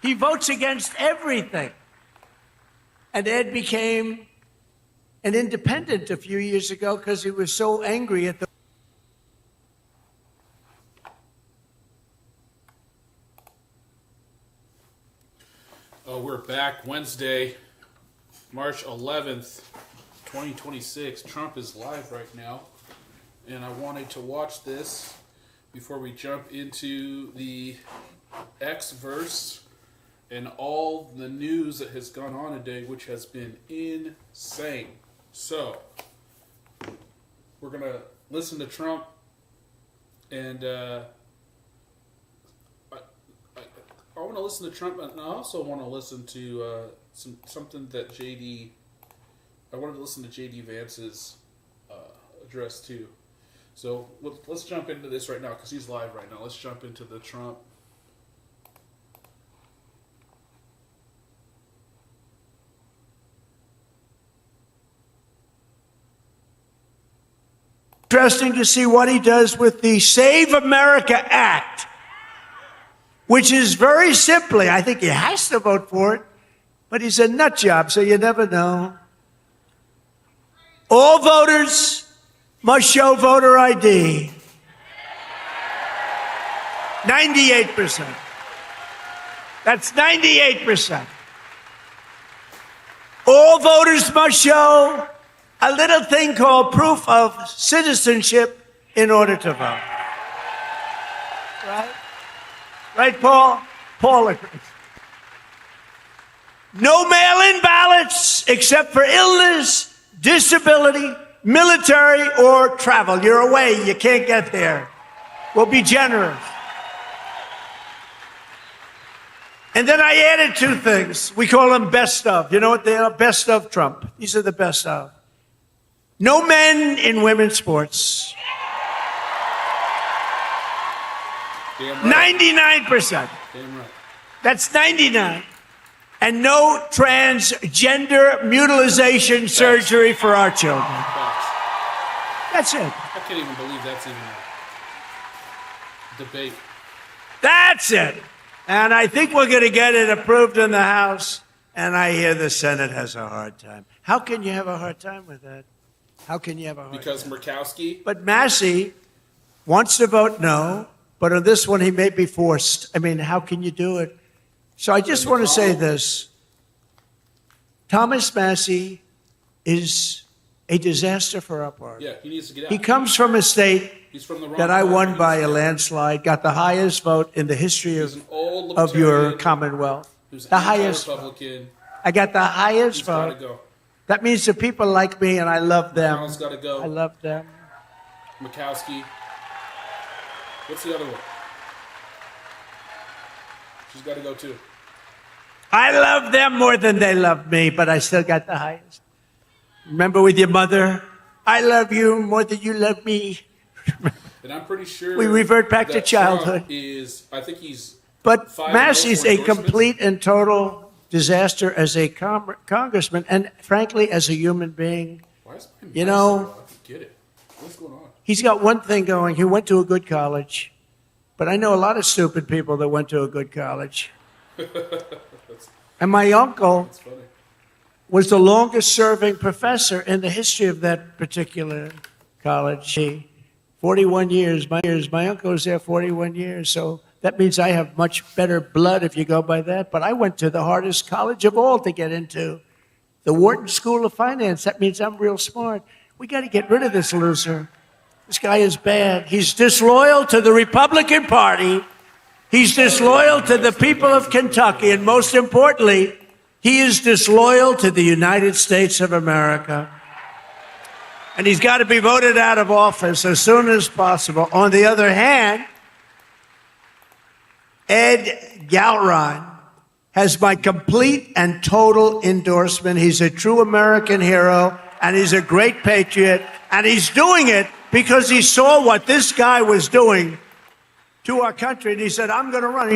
He votes against everything. And Ed became an independent a few years ago because he was so angry at the. We're back Wednesday, March 11th, 2026. Trump is live right now, and I wanted to watch this before we jump into the X-verse and all the news that has gone on today, which has been insane. So, we're going to listen to Trump, and I want to listen to Trump, and I also want to listen to something that I wanted to listen to J.D. Vance's address too. So let's jump into this right now because he's live right now. Let's jump into the Trump. Interesting to see what he does with the Save America Act, which is very simply, I think he has to vote for it, but he's a nut job, so you never know. All voters must show voter ID. 98%. That's 98%. All voters must show a little thing called proof of citizenship in order to vote. Right? Right, Paul? Paul agrees. No mail-in ballots except for illness, disability, military, or travel. You're away. You can't get there. We'll be generous. And then I added two things. We call them best of. You know what they are? Best of Trump. These are the best of. No men in women's sports. Damn right. 99%. Damn right. That's 99. And no transgender mutilization surgery for our children. Facts. That's it. I can't even believe that's even a debate. That's it. And I think we're going to get it approved in the House. And I hear the Senate has a hard time. How can you have a hard time with that? How can you have a hard Because time? Murkowski. But Massey wants to vote no, but on this one he may be forced. I mean, how can you do it? So I just want to say this. Thomas Massey is a disaster for our party. Yeah, he needs to get out. He comes from a state He's from the wrong that I party. won by a landslide, got the highest vote in the history He's an old of your libertarian Commonwealth. who's The highest vote. Republican. I got the highest He's got to vote. go. That means the people like me and I love them. Brown's got to go. I love them. Murkowski. What's the other one? She's got to go too. I love them more than they love me, but I still got the highest. Remember with your mother, I love you more than you love me. And I'm pretty sure We revert back to that childhood. Trump I think he's But five Massey's or a more endorsements. complete and total disaster as a congressman and, frankly, as a human being. Why is my You mic know- so loud? I don't get it. What's going on? He's got one thing going. He went to a good college. But I know a lot of stupid people that went to a good college. And my uncle It's funny. was the longest serving professor in the history of that particular college. 41 years. My uncle was there 41 years. So that means I have much better blood if you go by that. But I went to the hardest college of all to get into, the Wharton School of Finance. That means I'm real smart. We got to get rid of this loser. This guy is bad. He's disloyal to the Republican Party. He's disloyal to the people of Kentucky. And most importantly, he is disloyal to the United States of America. And he's got to be voted out of office as soon as possible. On the other hand, Ed Galron has my complete and total endorsement. He's a true American hero, and he's a great patriot, and he's doing it because he saw what this guy was doing to our country, and he said, I'm going to run.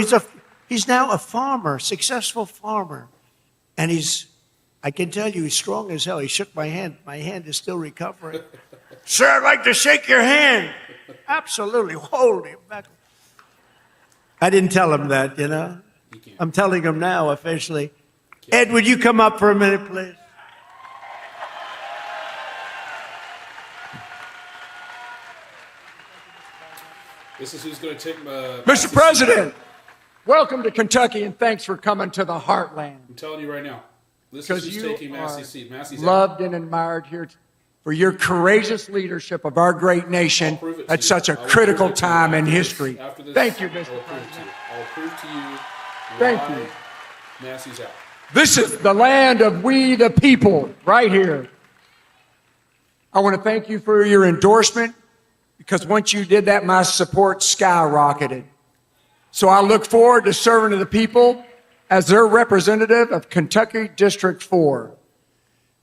He's now a farmer, successful farmer, and I can tell you, he's strong as hell. He shook my hand. My hand is still recovering. Sir, I'd like to shake your hand. Absolutely. Hold him back. I didn't tell him that, you know. He can't. I'm telling him now officially. Ed, would you come up for a minute, please? This is who's going to take Mr. President, welcome to Kentucky and thanks for coming to the heartland. I'm telling you right now. This is Because who's you taking are Massey's seat. Massey's out. loved and admired here for your courageous leadership of our great nation I'll prove it to at you. such a I will critical prove it to you time in after this- history. after this, Thank you, I Mr. will prove it to President. you. I will prove to you Thank why you. Massey's out. This is the land of we the people, right here. I want to thank you for your endorsement, because once you did that, my support skyrocketed. So I look forward to serving to the people as their representative of Kentucky District 4.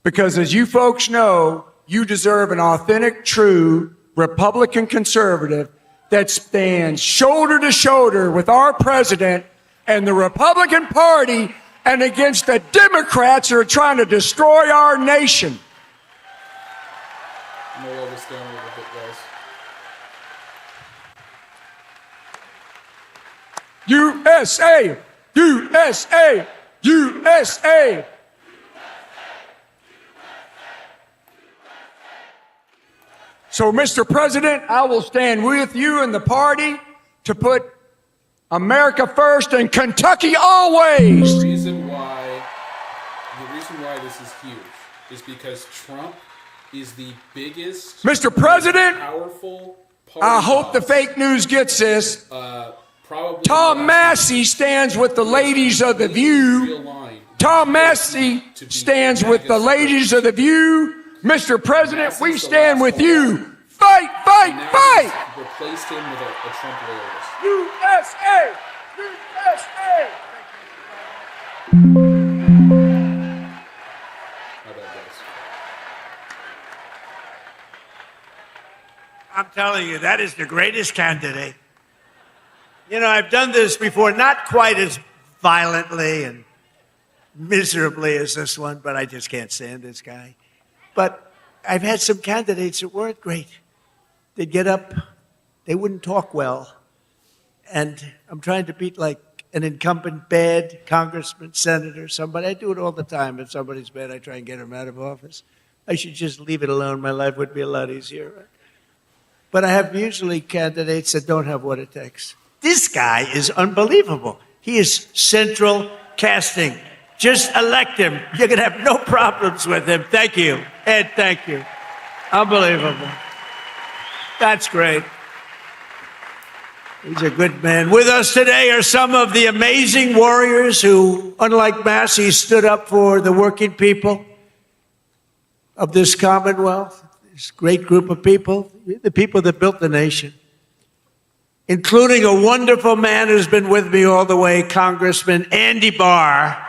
Because as you folks know, you deserve an authentic, true Republican conservative that stands shoulder to shoulder with our president and the Republican Party and against the Democrats who are trying to destroy our nation. I'm going to lower this down a little bit, guys. USA! USA! USA! So, Mr. President, I will stand with you and the party to put America first and Kentucky always. The reason why this is huge is because Trump is the biggest, Mr. President, powerful party I hope the boss, fake news gets this. probably Tom Massey stands with the ladies of The View. realigned Tom Massey stands with the ladies of The View. Mr. President, we stand with you. Fight, fight, Now fight! he's replaced him with a Trump loyalist. USA! USA! How about this? I'm telling you, that is the greatest candidate. You know, I've done this before, not quite as violently and miserably as this one, but I just can't stand this guy. But I've had some candidates that weren't great. They'd get up, they wouldn't talk well. And I'm trying to beat like an incumbent bad congressman, senator, somebody. I do it all the time. If somebody's bad, I try and get him out of office. I should just leave it alone. My life would be a lot easier. Right? But I have usually candidates that don't have what it takes. This guy is unbelievable. He is central casting. Just elect him. You're going to have no problems with him. Thank you. Ed, thank you. Unbelievable. That's great. He's a good man. With us today are some of the amazing warriors who, unlike Massey, stood up for the working people of this Commonwealth, this great group of people, the people that built the nation, including a wonderful man who's been with me all the way, Congressman Andy Barr.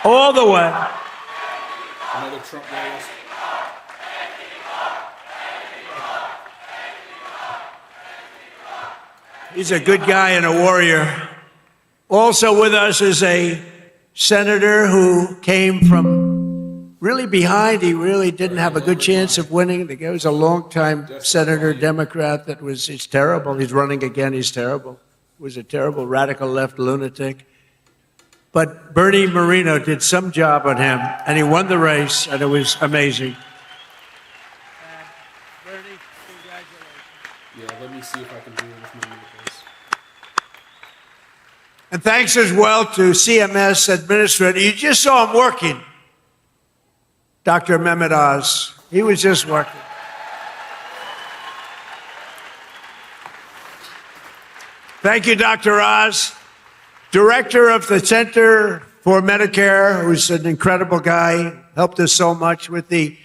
All the way. Another Trump loyalist. He's a good guy and a warrior. Also with us is a senator who came from really behind. He really didn't have a good chance of winning. The guy was a longtime senator, Democrat, he's terrible. He's running again, he's terrible. He was a terrible radical left lunatic. But Bernie Moreno did some job on him, and he won the race, and it was amazing. Bernie, congratulations. Yeah, let me see if I can do this movie with this. And thanks as well to CMS Administrator. You just saw him working. Dr. Mehmet Oz. He was just working. Thank you, Dr. Oz. Director of the Center for Medicare, who's an incredible guy, helped us so much with the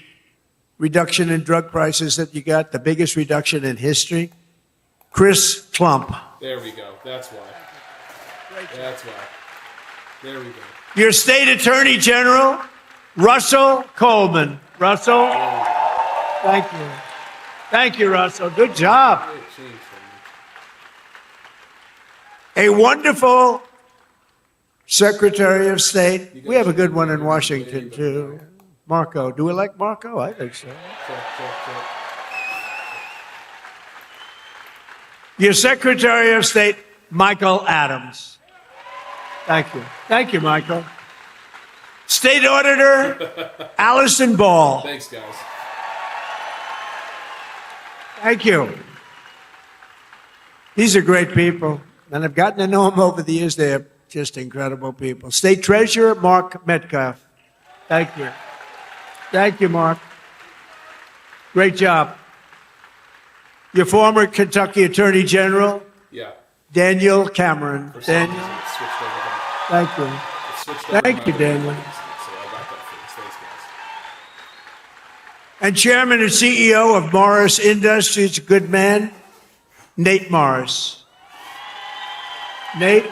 reduction in drug prices that you got, the biggest reduction in history. Chris Plump. There we go. That's why. That's why. There we go. Your state attorney general, Russell Coleman. Russell, thank you. Thank you, Russell. Good job. Great change for me. A wonderful Secretary of State. We have a good one in Washington, too. Marco. Do we like Marco? I think so. Check, check, check. Your Secretary of State, Michael Adams. Thank you. Thank you, Michael. State Auditor, Allison Ball. Thanks, guys. Thank you. These are great people, and I've gotten to know them over the years. They're just incredible people. State Treasurer, Mark Metcalf. Thank you. Thank you, Mark. Great job. Your former Kentucky Attorney General, Yeah. Daniel Cameron. For some Daniel, reason, it switched over to thank you. it switched over Thank to you, my Daniel. recordings, so I got that fixed. Thanks, guys. And Chairman and CEO of Morris Industries, good man, Nate Morris. Nate,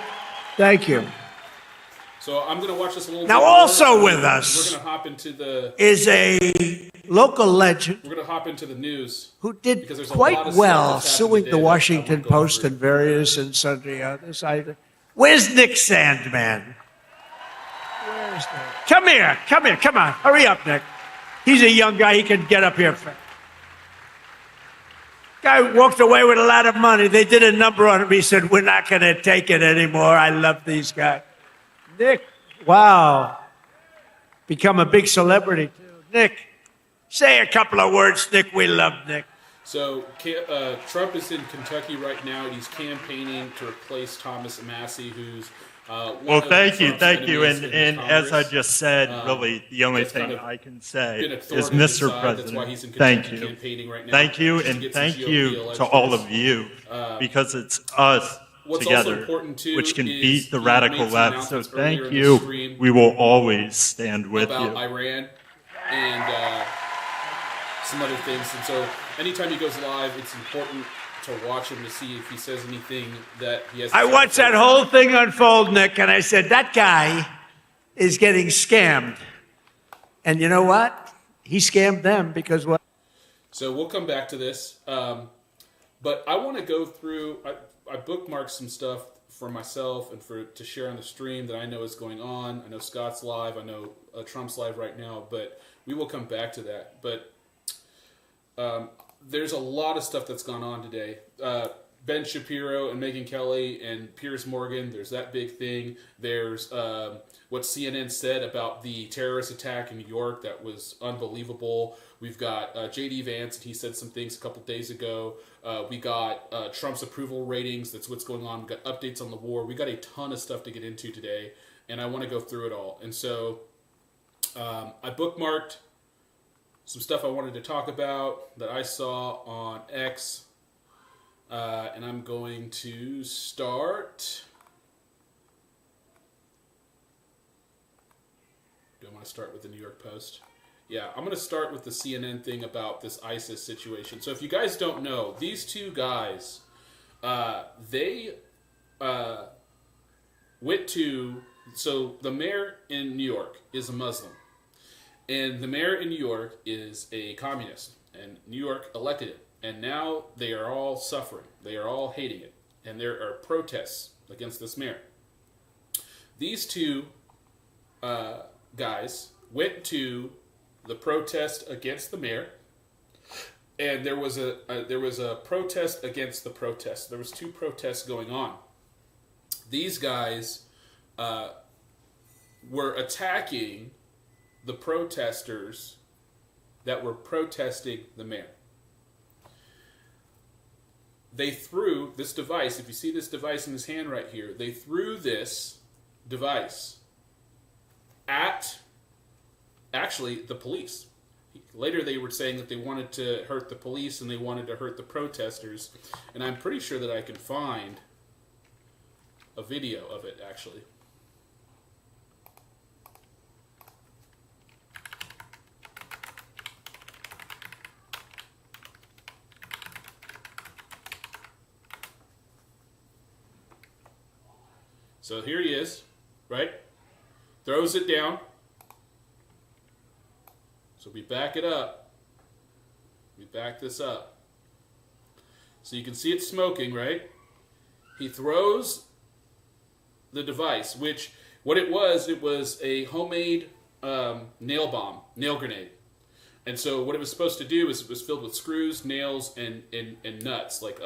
thank you. So I'm going to watch this a little Now bit more. also with us We're going to hop into the is a local legend we're going to hop into the news. who did Because there's a lot quite of stuff well that's happened suing today the that I Washington won't go Post through. and various and sundry others. Where's Nick Sandman? Where's Nick? Come here, come on. Hurry up, Nick. He's a young guy. He can get up here. Guy walked away with a lot of money. They did a number on him. He said, we're not going to take it anymore. I love these guys. Nick, wow. Become a big celebrity, too. Nick, say a couple of words, Nick. We love Nick. So Trump is in Kentucky right now. He's campaigning to replace Thomas Massey, who's one Well, of thank you, Trump's thank you. enemies in And Congress. as I just said, really, the only that's kind thing of I can say been a thorn is, in his Mr. side. That's why he's in President, Kentucky thank you. campaigning right now. Thank you, to and get some thank GOP you to elections. all of you, because it's us What's also together important, too, which can is beat the he radical made some left. So announcements earlier thank in the you. stream We will always stand with about you. Iran and some other things. And so anytime he goes live, it's important to watch him to see if he says anything that he has to I say watched that before. whole thing unfold, Nick, and I said, that guy is getting scammed. And you know what? He scammed them because what? So we'll come back to this. But I want to go through, I bookmarked some stuff for myself and to share on the stream that I know is going on. I know Scott's live. I know Trump's live right now, but we will come back to that. But there's a lot of stuff that's gone on today. Ben Shapiro and Megyn Kelly and Piers Morgan, there's that big thing. There's what CNN said about the terrorist attack in New York. That was unbelievable. We've got J.D. Vance, and he said some things a couple days ago. We got Trump's approval ratings. That's what's going on. We got updates on the war. We got a ton of stuff to get into today, and I want to go through it all. And so I bookmarked some stuff I wanted to talk about that I saw on X. And I'm going to start. Do I want to start with the New York Post? Yeah, I'm going to start with the CNN thing about this ISIS situation. So if you guys don't know, these two guys, they went to, so the mayor in New York is a Muslim. And the mayor in New York is a communist. And New York elected him. And now they are all suffering. They are all hating it. And there are protests against this mayor. These two guys went to the protest against the mayor. And there was a protest against the protest. There was two protests going on. These guys were attacking the protesters that were protesting the mayor. They threw this device. If you see this device in his hand right here, they threw this device at actually the police. Later they were saying that they wanted to hurt the police and they wanted to hurt the protesters. And I'm pretty sure that I can find a video of it, actually. So here he is, right? Throws it down. So we back it up. We back this up. So you can see it smoking, right? He throws the device, which what it was a homemade nail bomb, nail grenade. And so what it was supposed to do is it was filled with screws, nails, and nuts, like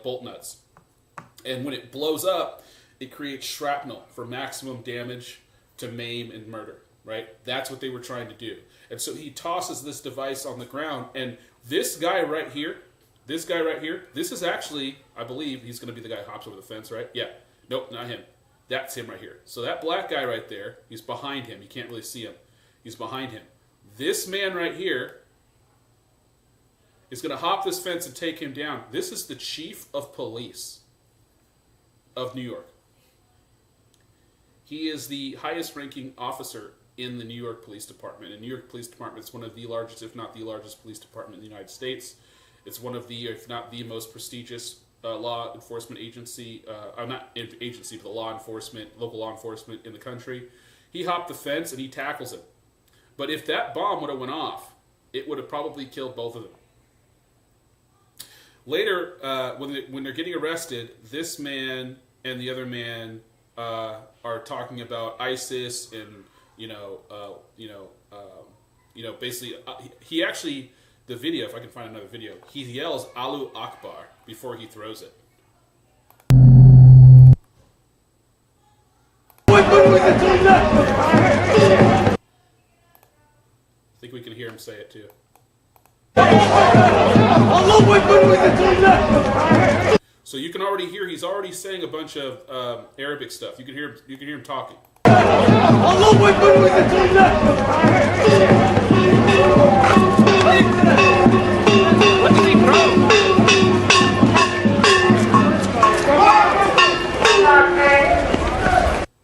bolt nuts. And when it blows up, it creates shrapnel for maximum damage to maim and murder, right? That's what they were trying to do. And so he tosses this device on the ground, and this guy right here, this is actually, I believe, he's going to be the guy who hops over the fence, right? Yeah. Nope, not him. That's him right here. So that black guy right there, he's behind him. You can't really see him. He's behind him. This man right here is going to hop this fence and take him down. This is the chief of police of New York. He is the highest ranking officer in the New York Police Department. And New York Police Department is one of the largest, if not the largest, police department in the United States. It's one of the, if not the most prestigious law enforcement agency, not agency, but the law enforcement, local law enforcement in the country. He hopped the fence and he tackles him. But if that bomb would have went off, it would have probably killed both of them. Later, when they're getting arrested, this man and the other man are talking about ISIS and basically he actually, the video, if I can find another video, he yells Allahu Akbar before he throws it. I think we can hear him say it too. So you can already hear he's already saying a bunch of Arabic stuff. You can hear him talking. What did he throw?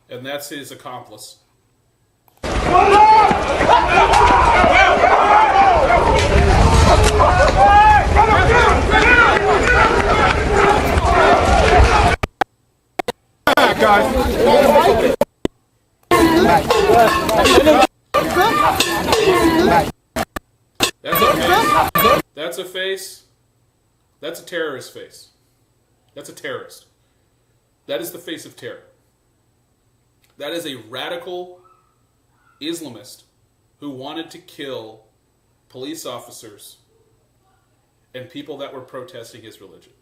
And that's his accomplice. That's a face. That's a terrorist face. That's a terrorist. That is the face of terror. That is a radical Islamist who wanted to kill police officers and people that were protesting his religion.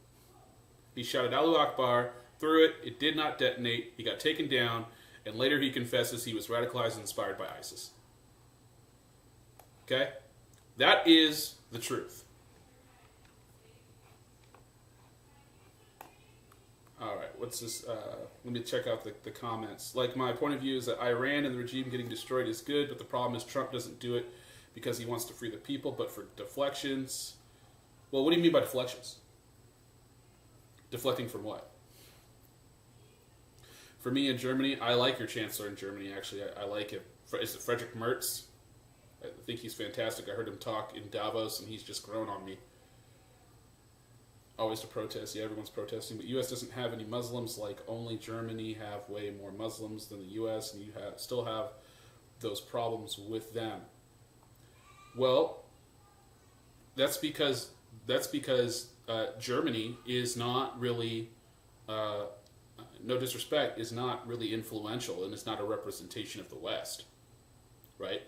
He shouted Allahu Akbar, threw it, it did not detonate, he got taken down, and later he confesses he was radicalized and inspired by ISIS. Okay? That is the truth. All right, what's this? Let me check out the comments. Like, my point of view is that Iran and the regime getting destroyed is good, but the problem is Trump doesn't do it because he wants to free the people, but for deflections. Well, what do you mean by deflections? Deflecting from what? For me in Germany, I like your chancellor in Germany, actually. I like him. Is it Friedrich Merz? I think he's fantastic. I heard him talk in Davos, and he's just grown on me. Always to protest. Yeah, everyone's protesting. But U.S. doesn't have any Muslims. Like, only Germany have way more Muslims than the U.S., and you still have those problems with them. Well, that's because Germany is not really, no disrespect, is not really influential, and it's not a representation of the West, right?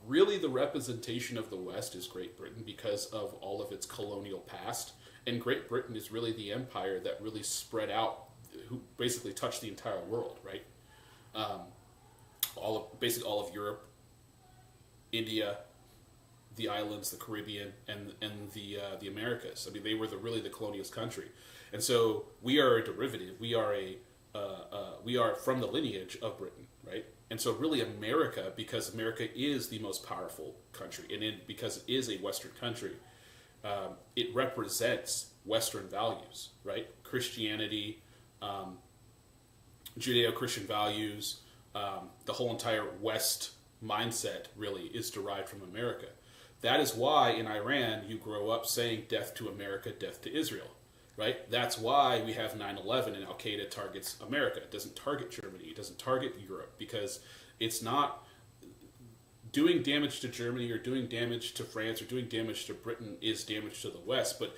Really, the representation of the West is Great Britain because of all of its colonial past. And Great Britain is really the empire that really spread out, who basically touched the entire world, right? Basically all of Europe, India, the islands, the Caribbean, and the Americas. I mean, they were really the colonialist country, and so we are a derivative. We are from the lineage of Britain, right? And so really America, because America is the most powerful country, and because it is a Western country, it represents Western values, right? Christianity, Judeo-Christian values, the whole entire West mindset really is derived from America. That is why in Iran you grow up saying death to America, death to Israel, right? That's why we have 9/11 and Al-Qaeda targets America. It doesn't target Germany. It doesn't target Europe because it's not doing damage to Germany or doing damage to France or doing damage to Britain is damage to the West. But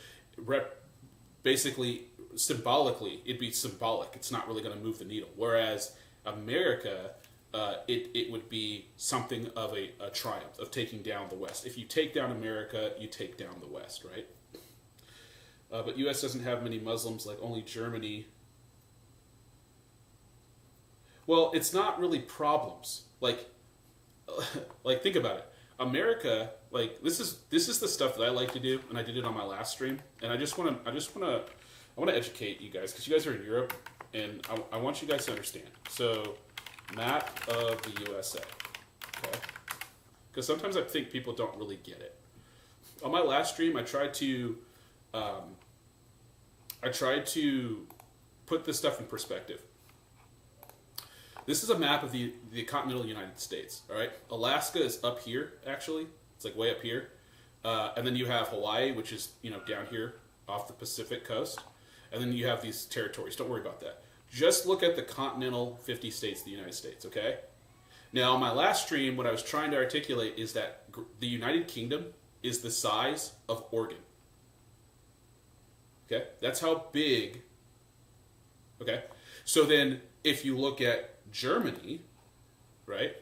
basically, symbolically, it'd be symbolic. It's not really going to move the needle. Whereas America it would be something of a triumph of taking down the West. If you take down America, you take down the West, right? But U.S. doesn't have many Muslims, like only Germany. Well, it's not really problems. Like think about it. America, like this is the stuff that I like to do, and I did it on my last stream. And I want to educate you guys because you guys are in Europe, and I want you guys to understand. So, map of the USA, okay? Because sometimes I think people don't really get it. On my last stream, I tried to put this stuff in perspective. This is a map of the continental United States, all right? Alaska is up here, actually. It's like way up here. And then you have Hawaii, which is, down here off the Pacific coast. And then you have these territories. Don't worry about that. Just look at the continental 50 states of the United States, okay? Now, on my last stream, what I was trying to articulate is that the United Kingdom is the size of Oregon. Okay? That's how big. Okay? So then, if you look at Germany, right?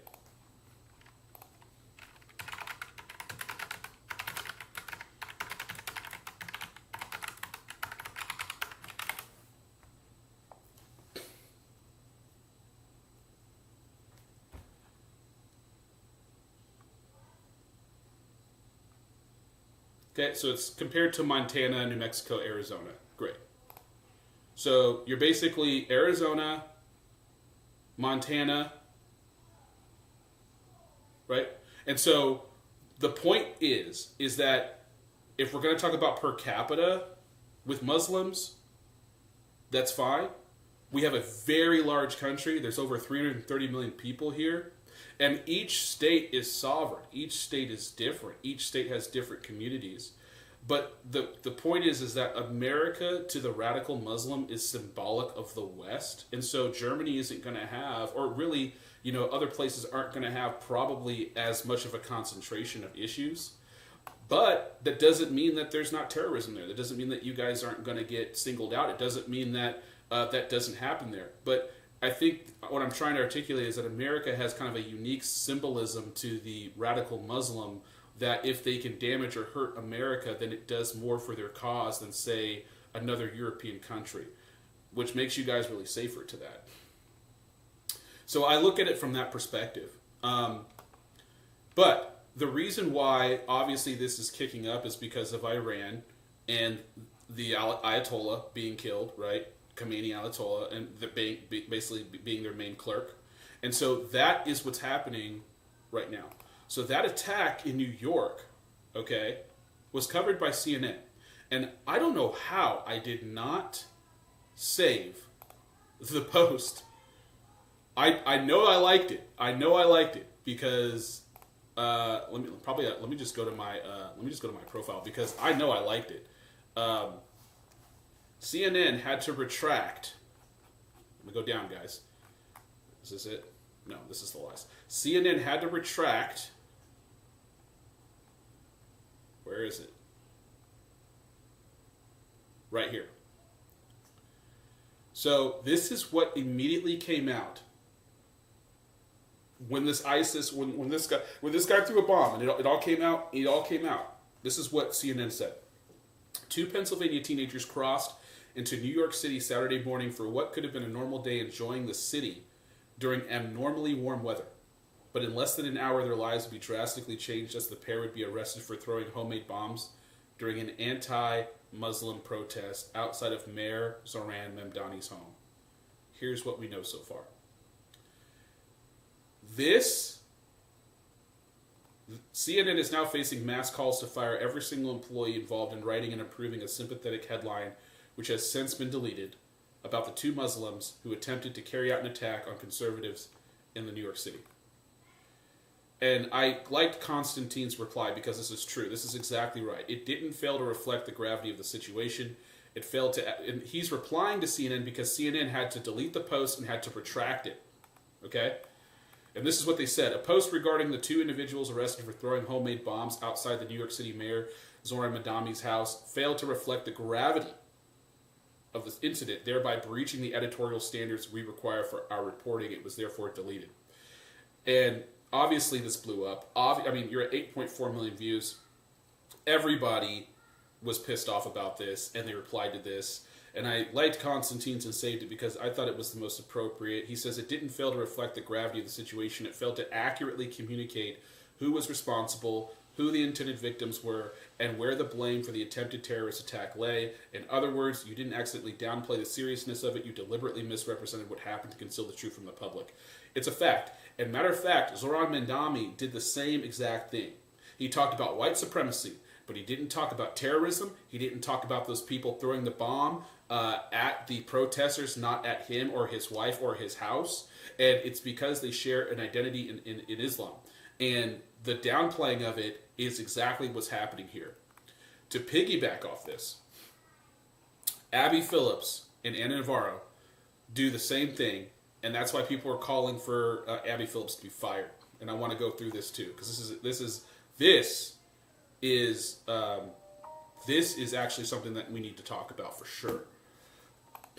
Okay, so it's compared to Montana, New Mexico, Arizona. Great. So you're basically Arizona, Montana, right? And so the point is that if we're going to talk about per capita with Muslims, that's fine. We have a very large country. There's over 330 million people here. And each state is sovereign. Each state is different. Each state has different communities. But the point is that America to the radical Muslim is symbolic of the West. And so Germany isn't going to have, or really, other places aren't going to have probably as much of a concentration of issues. But that doesn't mean that there's not terrorism there. That doesn't mean that you guys aren't going to get singled out. It doesn't mean that that doesn't happen there. But I think what I'm trying to articulate is that America has kind of a unique symbolism to the radical Muslim that if they can damage or hurt America, then it does more for their cause than, say, another European country, which makes you guys really safer to that. So I look at it from that perspective. But the reason why, obviously, this is kicking up is because of Iran and the Ayatollah being killed, right? Khomeini Ayatollah, and basically being their main clerk. And so that is what's happening right now. So that attack in New York, okay, was covered by CNN. And I don't know how I did not save the post. I know I liked it. I know I liked it because let me just go to my profile because I know I liked it. CNN had to retract. Let me go down, guys. Is this it? No, this is the last. CNN had to retract. Where is it? Right here. So this is what immediately came out when this ISIS, when this guy threw a bomb, and it all came out. It all came out. This is what CNN said. 2 Pennsylvania teenagers crossed into New York City Saturday morning for what could have been a normal day enjoying the city during abnormally warm weather. But in less than an hour, their lives would be drastically changed as the pair would be arrested for throwing homemade bombs during an anti-Muslim protest outside of Mayor Zoran Mamdani's home. Here's what we know so far. CNN is now facing mass calls to fire every single employee involved in writing and approving a sympathetic headline, which has since been deleted, about the 2 Muslims who attempted to carry out an attack on conservatives in the New York City. And I liked Constantine's reply because this is true. This is exactly right. It didn't fail to reflect the gravity of the situation. It failed to, and he's replying to CNN because CNN had to delete the post and had to retract it. Okay? And this is what they said. A post regarding the 2 individuals arrested for throwing homemade bombs outside the New York City mayor Zoran Mamdani's house failed to reflect the gravity of this incident, thereby breaching the editorial standards we require for our reporting. It was therefore deleted. And obviously this blew up. I mean, you're at 8.4 million views. Everybody was pissed off about this, and they replied to this. And I liked Constantine's and saved it because I thought it was the most appropriate. He says it didn't fail to reflect the gravity of the situation. It failed to accurately communicate who was responsible, who the intended victims were, and where the blame for the attempted terrorist attack lay. In other words, you didn't accidentally downplay the seriousness of it. You deliberately misrepresented what happened to conceal the truth from the public. It's a fact. And matter of fact, Zoran Mandami did the same exact thing. He talked about white supremacy, but he didn't talk about terrorism. He didn't talk about those people throwing the bomb at the protesters, not at him or his wife or his house. And it's because they share an identity in Islam. And the downplaying of it is exactly what's happening here. To piggyback off this, Abby Phillips and Anna Navarro do the same thing, and that's why people are calling for Abby Phillips to be fired. And I want to go through this too, because this is actually something that we need to talk about for sure.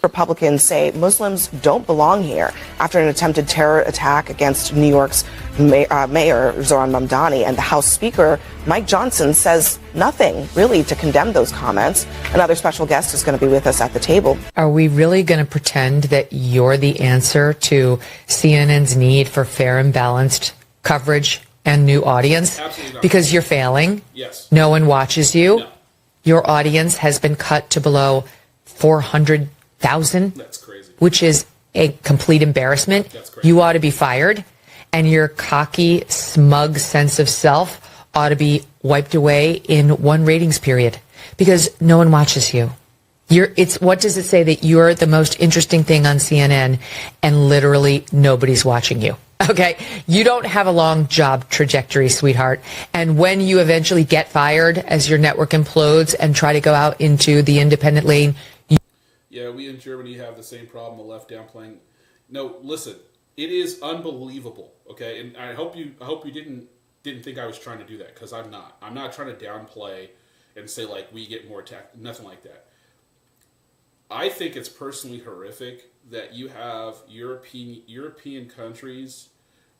Republicans say Muslims don't belong here after an attempted terror attack against New York's Mayor Zoran Mamdani, and the House Speaker Mike Johnson says nothing really to condemn those comments. Another special guest is going to be with us at the table. Are we really going to pretend that you're the answer to CNN's need for fair and balanced coverage and new audience? Absolutely not. Because you're failing. Yes. No one watches you. No. Your audience has been cut to below 400,000. That's crazy. Which is a complete embarrassment. That's crazy. You ought to be fired, and your cocky, smug sense of self ought to be wiped away in one ratings period because no one watches you. What does it say that you're the most interesting thing on CNN and literally nobody's watching you? Okay, you don't have a long job trajectory, sweetheart. And when you eventually get fired as your network implodes and try to go out into the independent lane, Yeah, we in Germany have the same problem, the left downplaying. No, listen, it is unbelievable, okay? And I hope you didn't think I was trying to do that, because I'm not. I'm not trying to downplay and say, like, we get more attacked. Nothing like that. I think it's personally horrific that you have European countries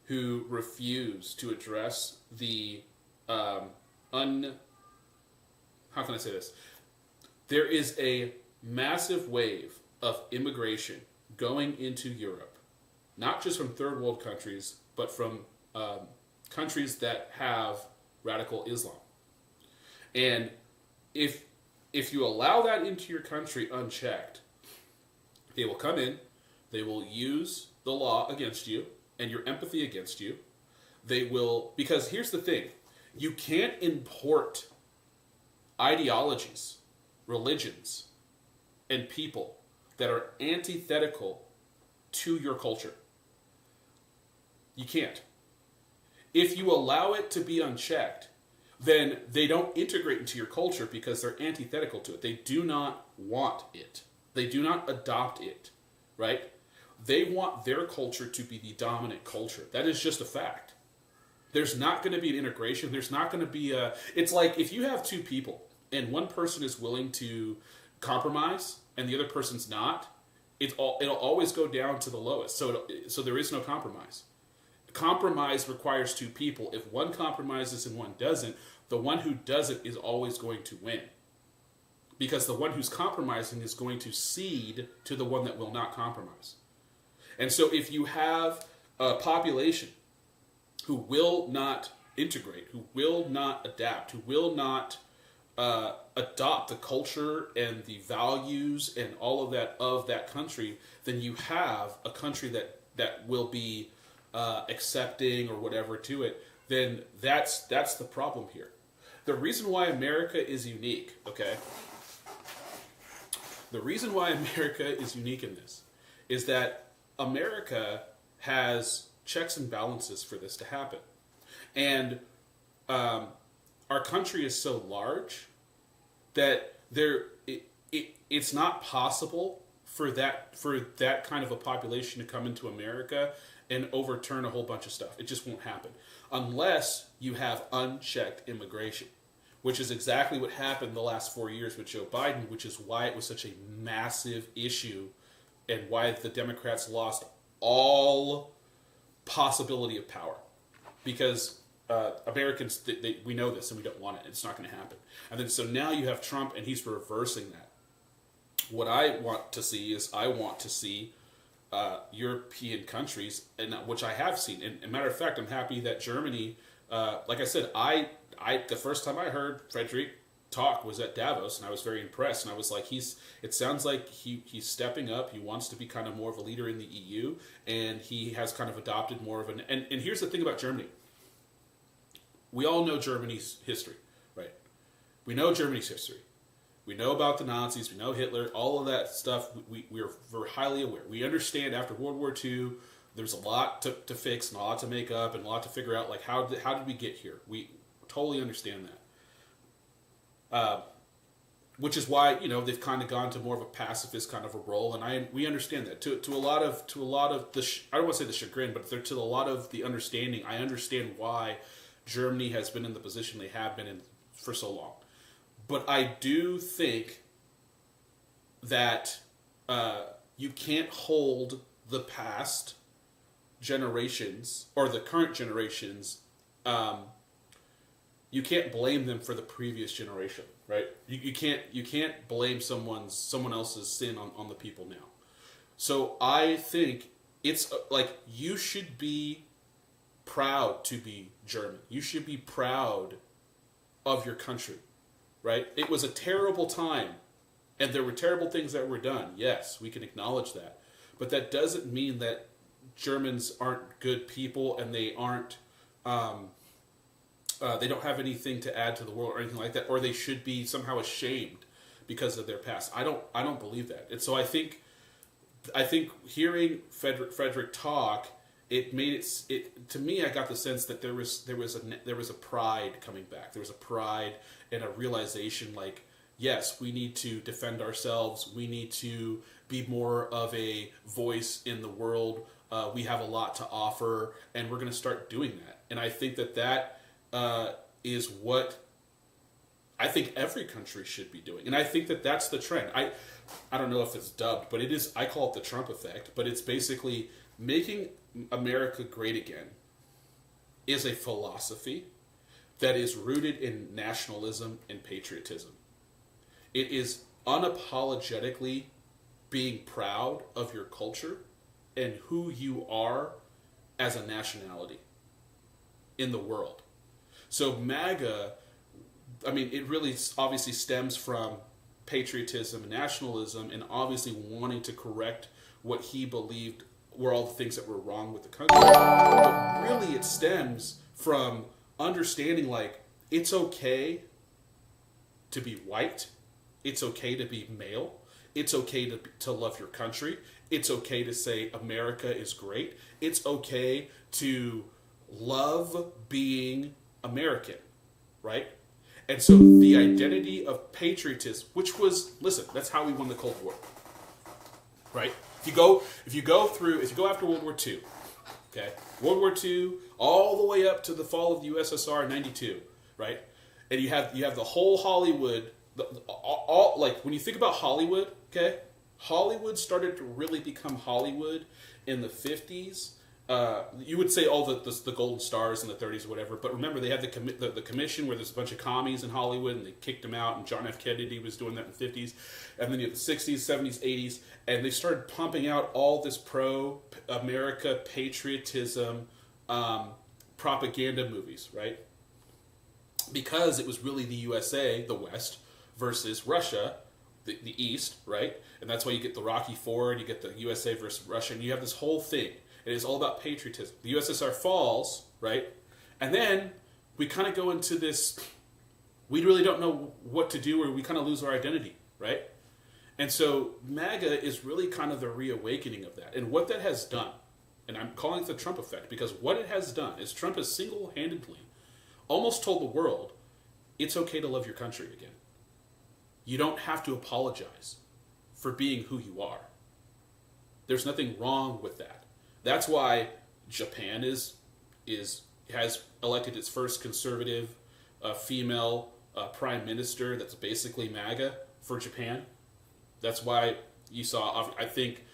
who refuse to address the how can I say this? There is a massive wave of immigration going into Europe, not just from third world countries, but from countries that have radical Islam. And if you allow that into your country unchecked, they will come in, they will use the law against you and your empathy against you. They will, because here's the thing, you can't import ideologies, religions, and people that are antithetical to your culture. You can't. If you allow it to be unchecked, then they don't integrate into your culture because they're antithetical to it. They do not want it. They do not adopt it, right? They want their culture to be the dominant culture. That is just a fact. There's not going to be an integration. There's not going to be a... It's like if you have two people and one person is willing to compromise and the other person's not, it'll always go down to the lowest. So there is no compromise. Compromise requires two people. If one compromises and one doesn't, the one who doesn't is always going to win. Because the one who's compromising is going to cede to the one that will not compromise. And so if you have a population who will not integrate, who will not adapt, who will not adopt the culture and the values and all of that country, then you have a country that will be accepting or whatever to it, then that's the problem here. The reason why America is unique, okay? The reason why America is unique in this is that America has checks and balances for this to happen. And our country is so large that it's not possible for that kind of a population to come into America and overturn a whole bunch of stuff. It just won't happen unless you have unchecked immigration, which is exactly what happened the last 4 years with Joe Biden, which is why it was such a massive issue and why the Democrats lost all possibility of power, because Americans, we know this and we don't want it. It's not going to happen. And then so now you have Trump, and he's reversing that. What I want to see is European countries, and which I have seen. And matter of fact, I'm happy that Germany, like I said, the first time I heard Frederick talk was at Davos, and I was very impressed. And I was like, it sounds like he's stepping up. He wants to be kind of more of a leader in the EU, and he has kind of adopted more of an. And here's the thing about Germany. We all know Germany's history, right? We know Germany's history. We know about the Nazis. We know Hitler. All of that stuff. We're highly aware. We understand after World War II, there's a lot to fix and a lot to make up and a lot to figure out. Like how did we get here? We totally understand that. Which is why they've kind of gone to more of a pacifist kind of a role, and we understand that to a lot of the I don't want to say the chagrin, but to a lot of the understanding. I understand why Germany has been in the position they have been in for so long. But I do think that you can't hold the past generations or the current generations. You can't blame them for the previous generation, right? You can't blame someone else's sin on the people now. So I think it's like you should be proud to be German. You should be proud of your country. Right? It was a terrible time, and there were terrible things that were done. Yes, we can acknowledge that. But that doesn't mean that Germans aren't good people and they aren't, they don't have anything to add to the world or anything like that, or they should be somehow ashamed because of their past. I don't believe that. And so I think hearing Frederick talk, it made it to me. I got the sense that there was a pride coming back. There was a pride and a realization, like, yes, we need to defend ourselves. We need to be more of a voice in the world. We have a lot to offer, and we're going to start doing that. And I think that is what I think every country should be doing. And I think that that's the trend. I don't know if it's dubbed, but it is. I call it the Trump effect. But it's basically making America great again is a philosophy that is rooted in nationalism and patriotism. It is unapologetically being proud of your culture and who you are as a nationality in the world. So MAGA, I mean, it really obviously stems from patriotism and nationalism and obviously wanting to correct what he believed were all the things that were wrong with the country. But really it stems from understanding, like, it's okay to be white, it's okay to be male, it's okay to love your country, it's okay to say America is great, it's okay to love being American, right? And so the identity of patriotism, which was, listen, that's how we won the Cold War, right? If you go after World War II, okay, World War II all the way up to the fall of the USSR in '92, right? And you have the whole Hollywood, all like when you think about Hollywood, okay, Hollywood started to really become Hollywood in the 50s. You would say all the golden stars in the 30s or whatever, but remember they had the commission where there's a bunch of commies in Hollywood and they kicked them out, and John F. Kennedy was doing that in the 50s, and then you have the 60s, 70s, 80s, and they started pumping out all this pro-America patriotism propaganda movies, right? Because it was really the USA, the West, versus Russia, the East, right? And that's why you get the Rocky IV, and you get the USA versus Russia, and you have this whole thing. It is all about patriotism. The USSR falls, right? And then we kind of go into this, we really don't know what to do, or we kind of lose our identity, right? And so MAGA is really kind of the reawakening of that. And what that has done, and I'm calling it the Trump effect, because what it has done is Trump has single-handedly almost told the world, it's okay to love your country again. You don't have to apologize for being who you are. There's nothing wrong with that. That's why Japan has elected its first conservative female prime minister that's basically MAGA for Japan. That's why you saw, I think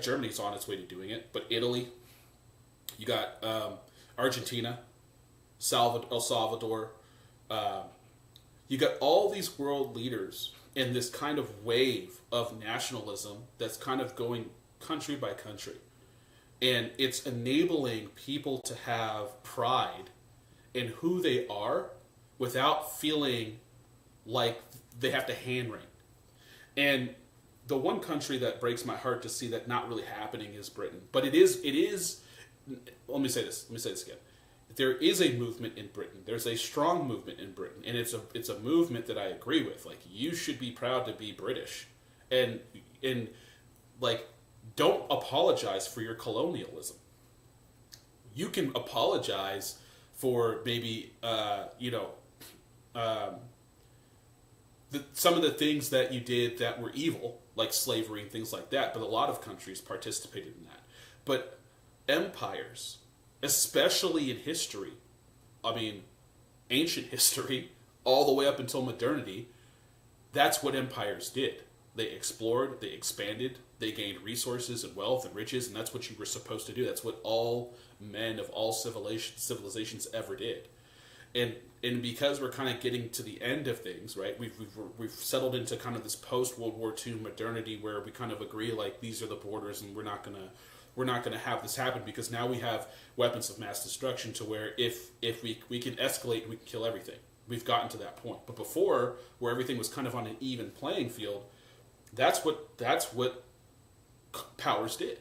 Germany's on its way to doing it, but Italy, You got Argentina, El Salvador. You got all these world leaders in this kind of wave of nationalism that's kind of going country by country. And it's enabling people to have pride in who they are without feeling like they have to hand wring. And the one country that breaks my heart to see that not really happening is Britain. But it is, let me say this again. There is a movement in Britain. There's a strong movement in Britain. And it's a movement that I agree with. Like, you should be proud to be British. And like, don't apologize for your colonialism. You can apologize for maybe, some of the things that you did that were evil, like slavery and things like that, but a lot of countries participated in that. But empires, especially in history, I mean, ancient history, all the way up until modernity, that's what empires did. They explored, they expanded, they gained resources and wealth and riches, and that's what you were supposed to do. That's what all men of all civilizations ever did. And because we're kind of getting to the end of things, right? We've settled into kind of this post World War II modernity where we kind of agree like these are the borders, and we're not gonna have this happen because now we have weapons of mass destruction to where if we can escalate, we can kill everything. We've gotten to that point. But before, where everything was kind of on an even playing field, that's what powers did.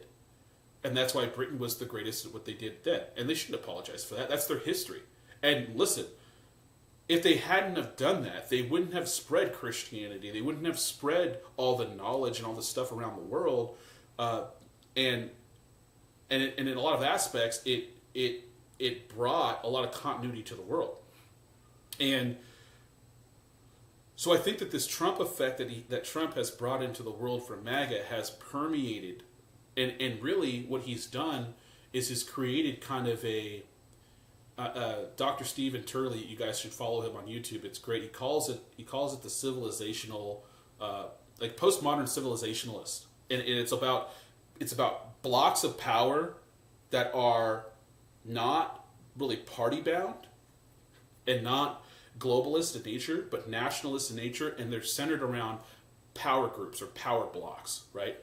And that's why Britain was the greatest at what they did then. And they shouldn't apologize for that. That's their history. And listen, if they hadn't have done that, they wouldn't have spread Christianity. They wouldn't have spread all the knowledge and all the stuff around the world. And in a lot of aspects, it brought a lot of continuity to the world. And so I think that this Trump effect that Trump has brought into the world for MAGA has permeated, and really what he's done is he's created kind of a Dr. Stephen Turley. You guys should follow him on YouTube. It's great. He calls it the civilizational, like postmodern civilizationalist, and it's about blocks of power that are not really party bound and not globalist in nature, but nationalist in nature, and they're centered around power groups or power blocks, right?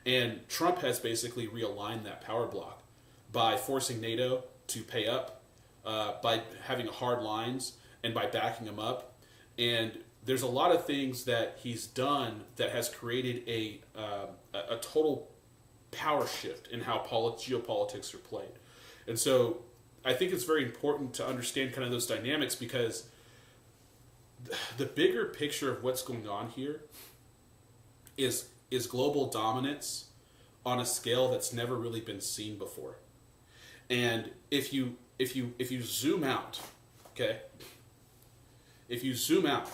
And Trump has basically realigned that power block by forcing NATO to pay up, by having hard lines, and by backing them up. And there's a lot of things that he's done that has created a total power shift in how geopolitics are played. And so I think it's very important to understand kind of those dynamics, because the bigger picture of what's going on here is global dominance on a scale that's never really been seen before. And if you zoom out, okay? If you zoom out,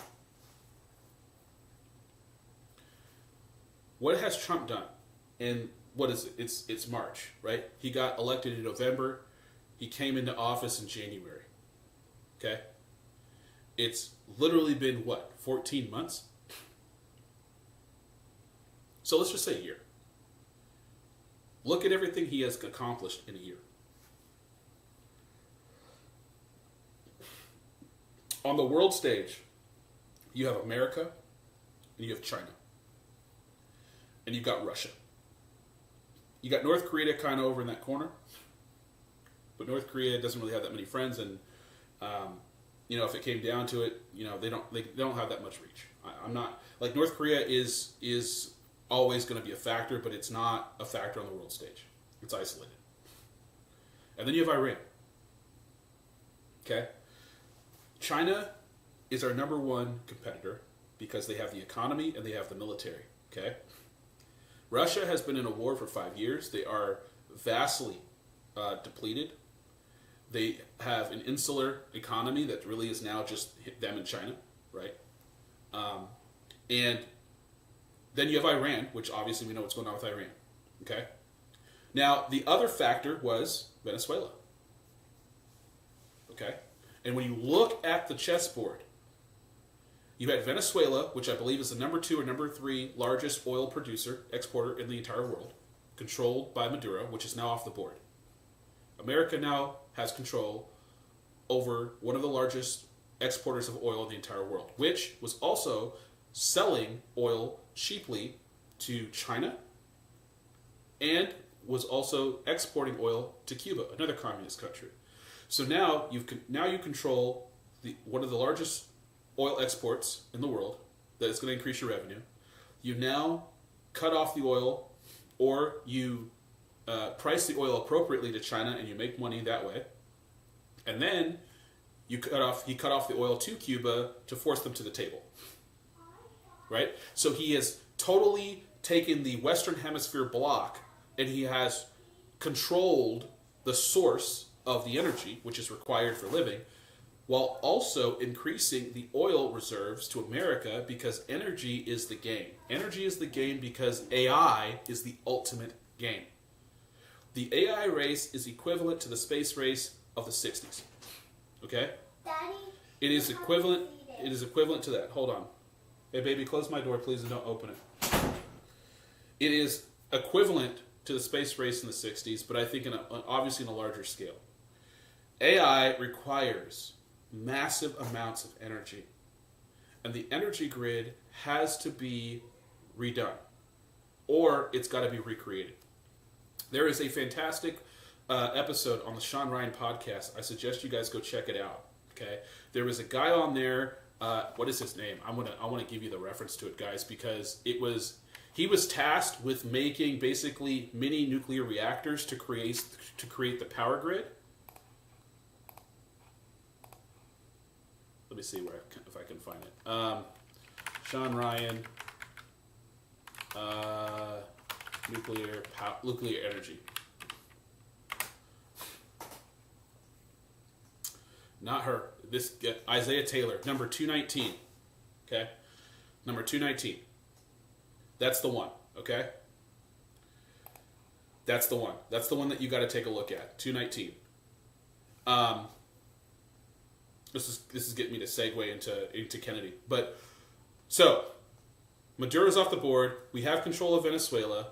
what has Trump done? And what is it? It's March, right? He got elected in November. He came into office in January. Okay? It's literally been, what, 14 months? So let's just say a year. Look at everything he has accomplished in a year. On the world stage, you have America, and you have China. And you've got Russia. You got North Korea kind of over in that corner. But North Korea doesn't really have that many friends, and if it came down to it, they don't have that much reach. I'm not like North Korea is always going to be a factor, but it's not a factor on the world stage. It's isolated. And then you have Iran. Okay? China is our number one competitor because they have the economy and they have the military. Okay? Russia has been in a war for 5 years. They are vastly depleted. They have an insular economy that really is now just them and China, right? And then you have Iran, which obviously we know what's going on with Iran. Okay? Now, the other factor was Venezuela. Okay? And when you look at the chessboard, you had Venezuela, which I believe is the number 2 or number 3 largest oil producer, exporter in the entire world, controlled by Maduro, which is now off the board. America now has control over one of the largest exporters of oil in the entire world, which was also selling oil cheaply to China and was also exporting oil to Cuba, another communist country. So now you control one of the largest oil exports in the world that is going to increase your revenue. You now cut off the oil, or you price the oil appropriately to China, and you make money that way. And then he cut off the oil to Cuba to force them to the table. Right? So he has totally taken the Western Hemisphere block, and he has controlled the source of the energy, which is required for living, while also increasing the oil reserves to America, because energy is the game. Energy is the game because AI is the ultimate game. The AI race is equivalent to the space race of the 60s. Okay? Daddy, It is equivalent to that. Hold on. Hey baby, close my door please and don't open it. It is equivalent to the space race in the 60s, but I think obviously in a larger scale. AI requires massive amounts of energy, and the energy grid has to be redone, or it's got to be recreated. There is a fantastic episode on the Sean Ryan podcast. I suggest you guys go check it out. Okay, there was a guy on there. What is his name? I want to give you the reference to it, guys, because he was tasked with making basically mini nuclear reactors to create the power grid. Let me see if I can find it. Sean Ryan, nuclear energy. Not her. This Isaiah Taylor, number 219. Okay, number 219. That's the one. Okay, that's the one. That's the one that you got to take a look at. 219. This is getting me to segue into Kennedy. But so Maduro's off the board. We have control of Venezuela.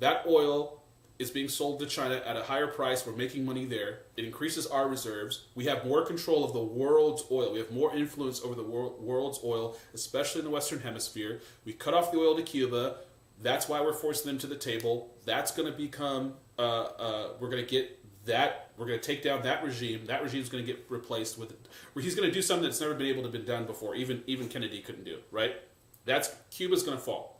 That oil is being sold to China at a higher price. We're making money there. It increases our reserves. We have more control of the world's oil. We have more influence over the world's oil, especially in the Western Hemisphere. We cut off the oil to Cuba. That's why we're forcing them to the table. That's going to become. We're going to get that. We're going to take down that regime. That regime is going to get replaced with. He's going to do something that's never been able to be done before. Even Kennedy couldn't do. Right? That's Cuba's going to fall.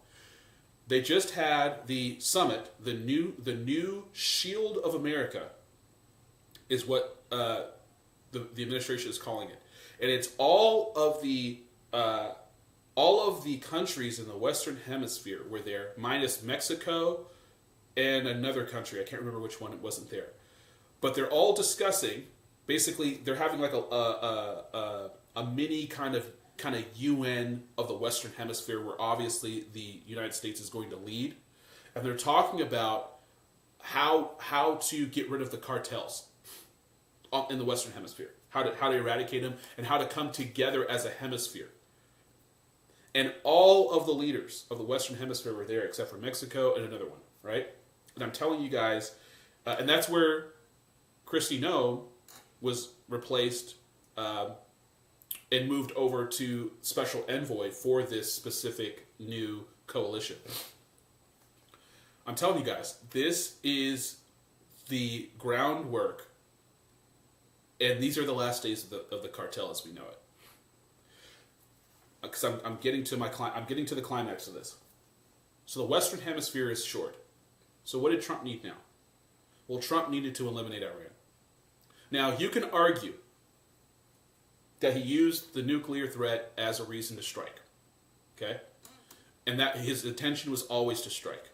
They just had the summit. The new Shield of America is what the administration is calling it, and it's all of the countries in the Western Hemisphere were there, minus Mexico and another country. I can't remember which one. It wasn't there, but they're all discussing. Basically, they're having like a mini kind of UN of the Western Hemisphere, where obviously the United States is going to lead, and they're talking about how to get rid of the cartels in the Western Hemisphere, how to eradicate them, and how to come together as a hemisphere. And all of the leaders of the Western Hemisphere were there, except for Mexico and another one, right? And I'm telling you guys, and that's where Kristi Noem was replaced. And moved over to special envoy for this specific new coalition. I'm telling you guys, this is the groundwork, and these are the last days of the cartel as we know it. Because I'm getting to the climax of this. So the Western Hemisphere is short. So what did Trump need now? Well, Trump needed to eliminate Iran. Now you can argue that he used the nuclear threat as a reason to strike, okay? And that his intention was always to strike.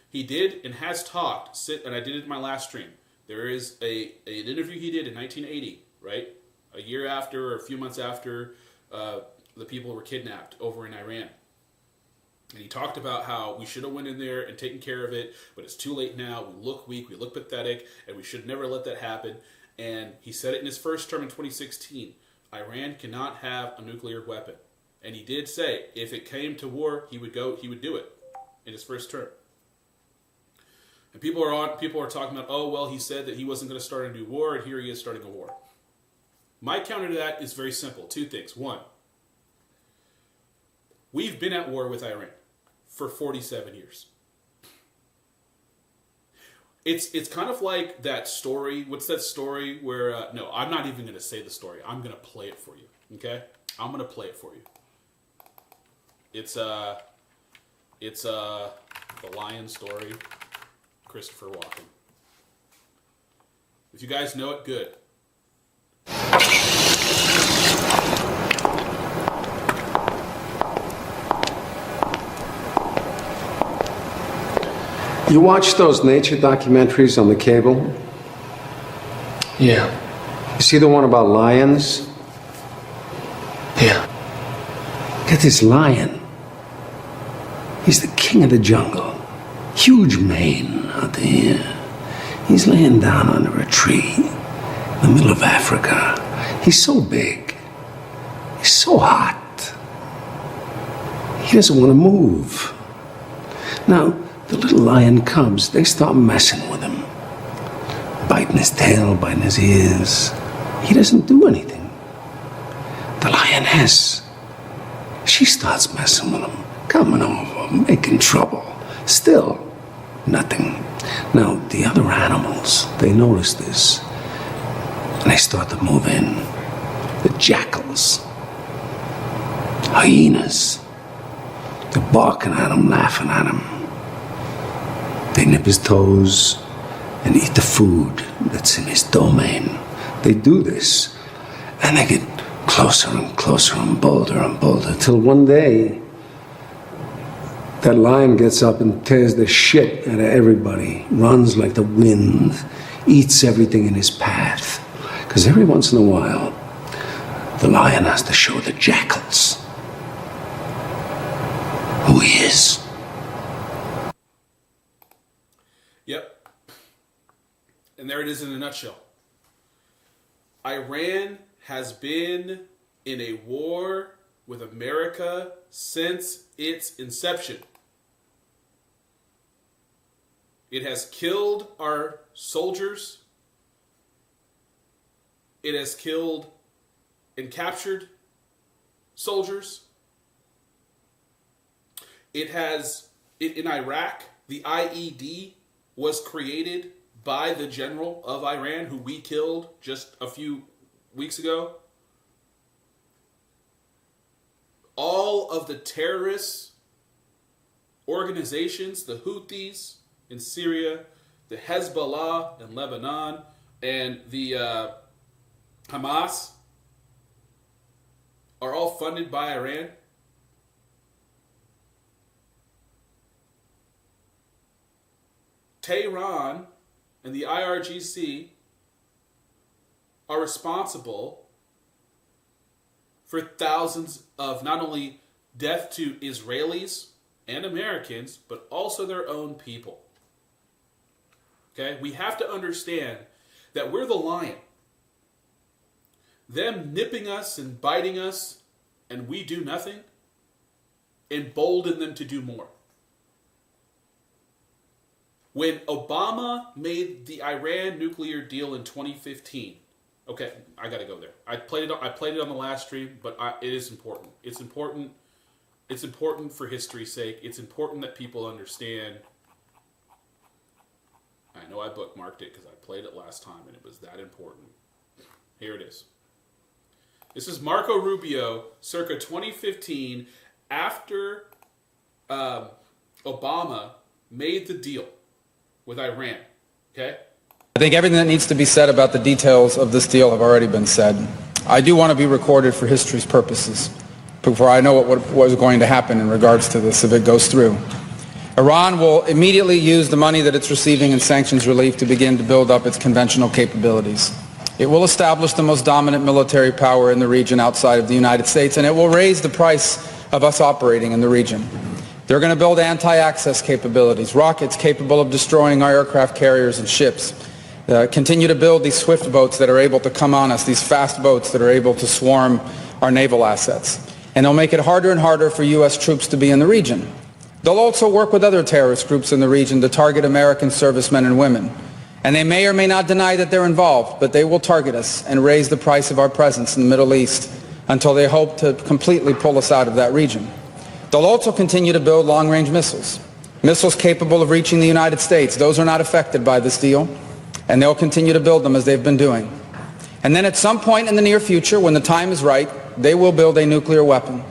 He did and has talked, and I did it in my last stream. There is an interview he did in 1980, right? A year after, or a few months after the people were kidnapped over in Iran. And he talked about how we should have went in there and taken care of it, but it's too late now. We look weak, we look pathetic, and we should never let that happen. And he said it in his first term in 2016. Iran cannot have a nuclear weapon. And he did say if it came to war, he would do it in his first term. And people are talking about, oh, well, he said that he wasn't going to start a new war, and here he is starting a war. My counter to that is very simple. Two things. One, we've been at war with Iran for 47 years. It's kind of like that story. What's that story where, no, I'm not even going to say the story. I'm going to play it for you, okay? I'm going to play it for you. It's the Lion story, Christopher Walken. If you guys know it, good. You watch those nature documentaries on the cable? Yeah. You see the one about lions? Yeah. Get this lion. He's the king of the jungle. Huge mane out there. He's laying down under a tree in the middle of Africa. He's so big. He's so hot. He doesn't want to move. Now, the little lion cubs, they start messing with him. Biting his tail, biting his ears. He doesn't do anything. The lioness, she starts messing with him, coming over, making trouble. Still, nothing. Now, the other animals, they notice this. And they start to move in. The jackals, hyenas, they're barking at him, laughing at him. They nip his toes and eat the food that's in his domain. They do this, and they get closer and closer and bolder, till one day, that lion gets up and tears the shit out of everybody, runs like the wind, eats everything in his path. Because every once in a while, the lion has to show the jackals who he is. Yep. And there it is in a nutshell. Iran has been in a war with America since its inception. It has killed our soldiers. It has killed and captured soldiers. In Iraq, the IED was created by the general of Iran, who we killed just a few weeks ago. All of the terrorist organizations, the Houthis in Syria, the Hezbollah in Lebanon, and the Hamas are all funded by Iran. Tehran and the IRGC are responsible for thousands of not only death to Israelis and Americans, but also their own people. Okay? We have to understand that we're the lion. Them nipping us and biting us, and we do nothing, embolden them to do more. When Obama made the Iran nuclear deal in 2015, okay, I got to go there. I played it on the last stream, but it is important. It's important. It's important for history's sake. It's important that people understand. I know I bookmarked it because I played it last time, and it was that important. Here it is. This is Marco Rubio, circa 2015, after Obama made the deal with Iran, okay? I think everything that needs to be said about the details of this deal have already been said. I do want to be recorded for history's purposes before I know what was going to happen in regards to this if it goes through. Iran will immediately use the money that it's receiving in sanctions relief to begin to build up its conventional capabilities. It will establish the most dominant military power in the region outside of the United States, and it will raise the price of us operating in the region. They're going to build anti-access capabilities, rockets capable of destroying our aircraft carriers and ships. Continue to build these swift boats that are able to come on us, these fast boats that are able to swarm our naval assets. And they'll make it harder and harder for U.S. troops to be in the region. They'll also work with other terrorist groups in the region to target American servicemen and women. And they may or may not deny that they're involved, but they will target us and raise the price of our presence in the Middle East until they hope to completely pull us out of that region. They'll also continue to build long-range missiles, missiles capable of reaching the United States. Those are not affected by this deal, and they'll continue to build them as they've been doing. And then at some point in the near future, when the time is right, they will build a nuclear weapon.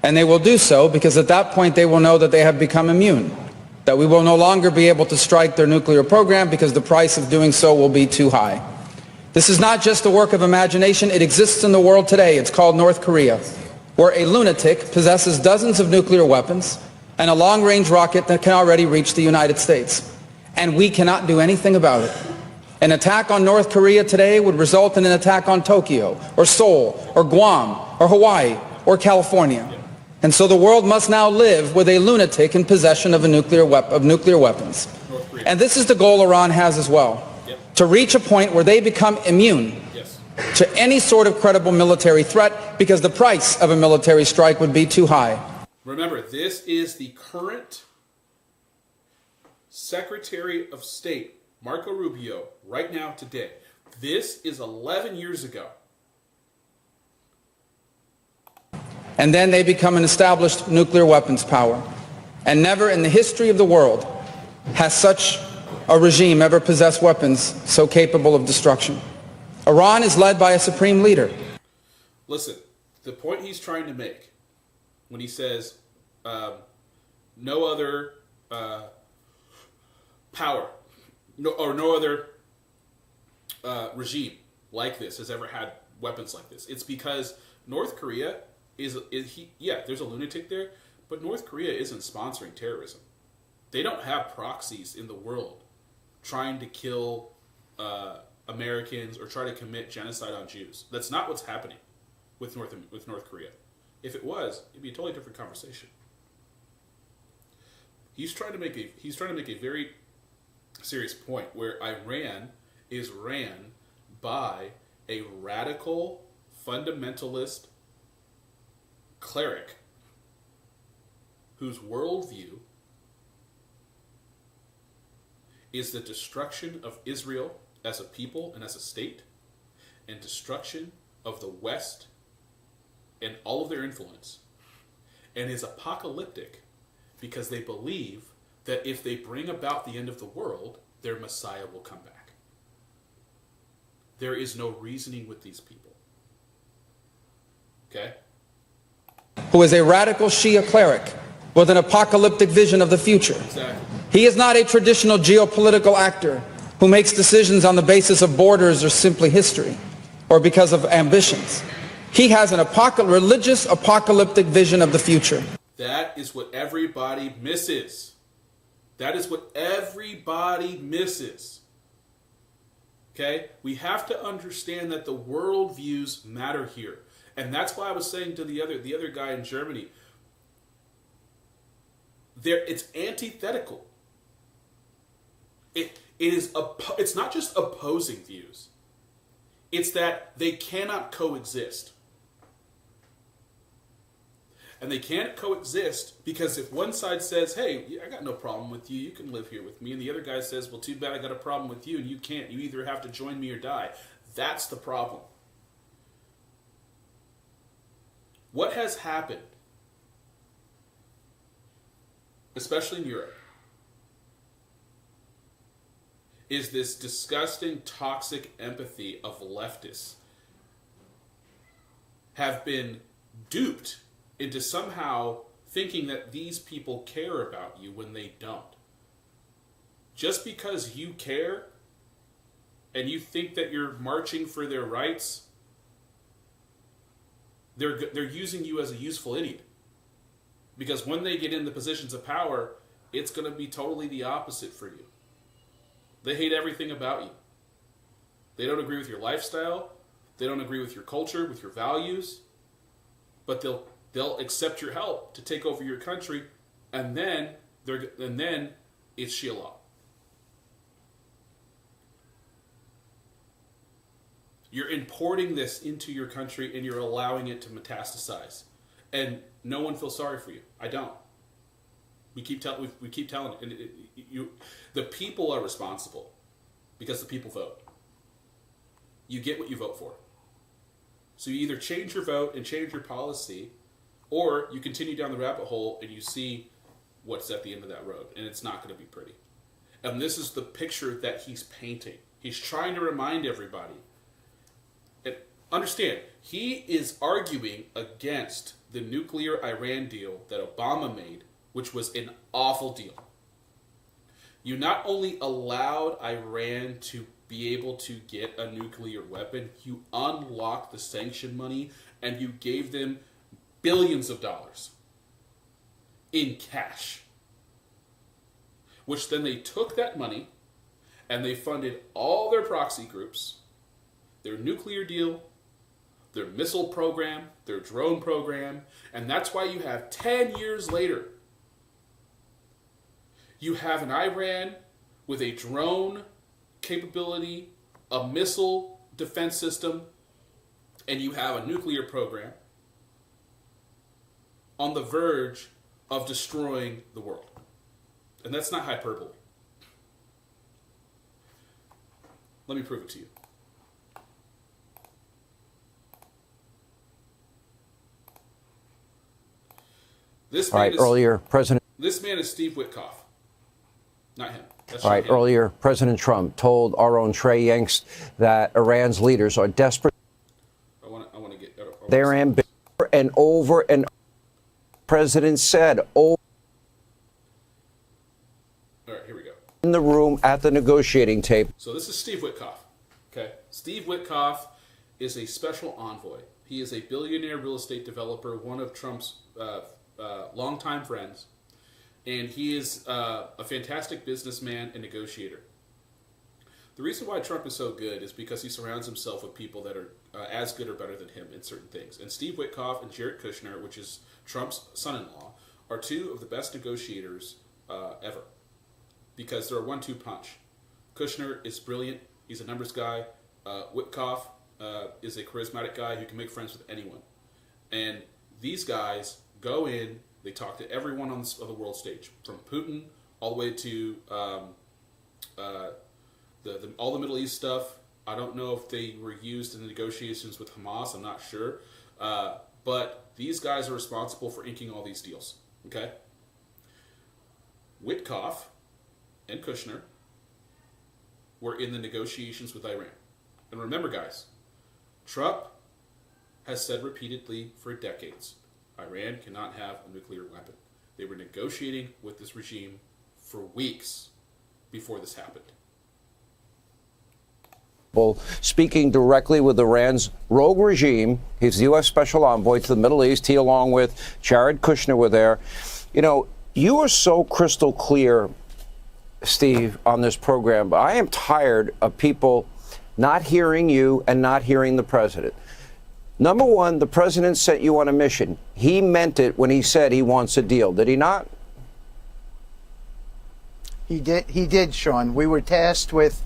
And they will do so because at that point they will know that they have become immune, that we will no longer be able to strike their nuclear program because the price of doing so will be too high. This is not just a work of imagination. It exists in the world today. It's called North Korea, where a lunatic possesses dozens of nuclear weapons and a long-range rocket that can already reach the United States. And we cannot do anything about it. An attack on North Korea today would result in an attack on Tokyo, or Seoul, or Guam, or Hawaii, or California. And so the world must now live with a lunatic in possession of nuclear weapons. And this is the goal Iran has as well, to reach a point where they become immune to any sort of credible military threat because the price of a military strike would be too high. Remember, this is the current Secretary of State, Marco Rubio, right now, today. This is 11 years ago. And then they become an established nuclear weapons power. And never in the history of the world has such a regime ever possessed weapons so capable of destruction. Iran is led by a supreme leader. Listen, the point he's trying to make when he says no other power, no other regime like this has ever had weapons like this. It's because North Korea there's a lunatic there, but North Korea isn't sponsoring terrorism. They don't have proxies in the world trying to kill Americans or try to commit genocide on Jews. That's not what's happening with North Korea. If it was, it'd be a totally different conversation. He's trying to make a very serious point where Iran is ran by a radical fundamentalist cleric whose worldview is the destruction of Israel as a people and as a state, and destruction of the West and all of their influence, and is apocalyptic because they believe that if they bring about the end of the world, their Messiah will come back. There is no reasoning with these people. Okay? Who is a radical Shia cleric with an apocalyptic vision of the future. Exactly. He is not a traditional geopolitical actor who makes decisions on the basis of borders or simply history or because of ambitions. He has an religious apocalyptic vision of the future. That is what everybody misses. That is what everybody misses. Okay? We have to understand that the worldviews matter here. And that's why I was saying to the other guy in Germany, it's antithetical. It's not just opposing views. It's that they cannot coexist. And they can't coexist because if one side says, hey, I got no problem with you, you can live here with me, and the other guy says, well, too bad I got a problem with you, and you can't. You either have to join me or die. That's the problem. What has happened, especially in Europe, is this disgusting, toxic empathy of leftists have been duped into somehow thinking that these people care about you when they don't. Just because you care and you think that you're marching for their rights, they're using you as a useful idiot. Because when they get into positions of power, it's going to be totally the opposite for you. They hate everything about you. They don't agree with your lifestyle. They don't agree with your culture, with your values. But they'll accept your help to take over your country, and then it's Shia law. You're importing this into your country and you're allowing it to metastasize. And no one feels sorry for you. I don't. We keep telling and the people are responsible because the people vote. You get what you vote for. So you either change your vote and change your policy, or you continue down the rabbit hole and you see what's at the end of that road, and it's not going to be pretty. And this is the picture that he's painting. He's trying to remind everybody. And understand, he is arguing against the nuclear Iran deal that Obama made, which was an awful deal. You not only allowed Iran to be able to get a nuclear weapon, you unlocked the sanction money and you gave them billions of dollars in cash. Which then they took that money and they funded all their proxy groups, their nuclear deal, their missile program, their drone program, and that's why you have 10 years later, you have an Iran with a drone capability, a missile defense system, and you have a nuclear program on the verge of destroying the world. And that's not hyperbole. Let me prove it to you. This man is Steve Witkoff. Not him. That's All right, not him. earlier, President Trump told our own Trey Yanks that Iran's leaders are desperate. I want to get Their ambition and over and President said over All right, here we go. in the room at the negotiating table. So this is Steve Witkoff. Okay, Steve Witkoff is a special envoy. He is a billionaire real estate developer, one of Trump's longtime friends, and he is a fantastic businessman and negotiator. The reason why Trump is so good is because he surrounds himself with people that are as good or better than him in certain things. And Steve Witkoff and Jared Kushner, which is Trump's son-in-law, are two of the best negotiators ever, because they're a 1-2 punch. Kushner is brilliant. He's a numbers guy. Witkoff is a charismatic guy who can make friends with anyone. And these guys go in, they talk to everyone on the world stage, from Putin all the way to all the Middle East stuff. I don't know if they were used in the negotiations with Hamas. I'm not sure. But these guys are responsible for inking all these deals. Okay? Witkoff and Kushner were in the negotiations with Iran. And remember, guys, Trump has said repeatedly for decades, Iran cannot have a nuclear weapon. They were negotiating with this regime for weeks before this happened. Speaking directly with Iran's rogue regime. He's the U.S. Special Envoy to the Middle East. He, along with Jared Kushner, were there. You know, you are so crystal clear, Steve, on this program. I am tired of people not hearing you and not hearing the president. Number one, the president sent you on a mission. He meant it when he said he wants a deal. Did he not? He did, Sean. We were tasked with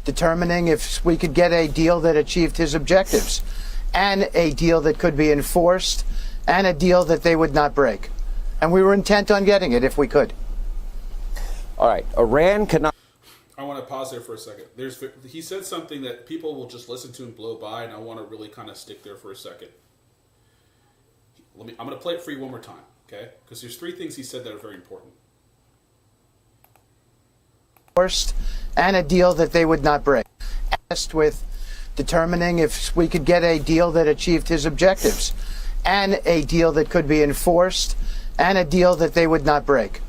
determining if we could get a deal that achieved his objectives, and a deal that could be enforced, and a deal that they would not break. And we were intent on getting it if we could. All right. Iran cannot. I want to pause there for a second. He said something that people will just listen to and blow by, and I want to really kind of stick there for a second. I'm going to play it for you one more time, okay? Because there's 3 things he said that are very important. First, and a deal that they would not break. Tasked with determining if we could get a deal that achieved his objectives, and a deal that could be enforced, and a deal that they would not break.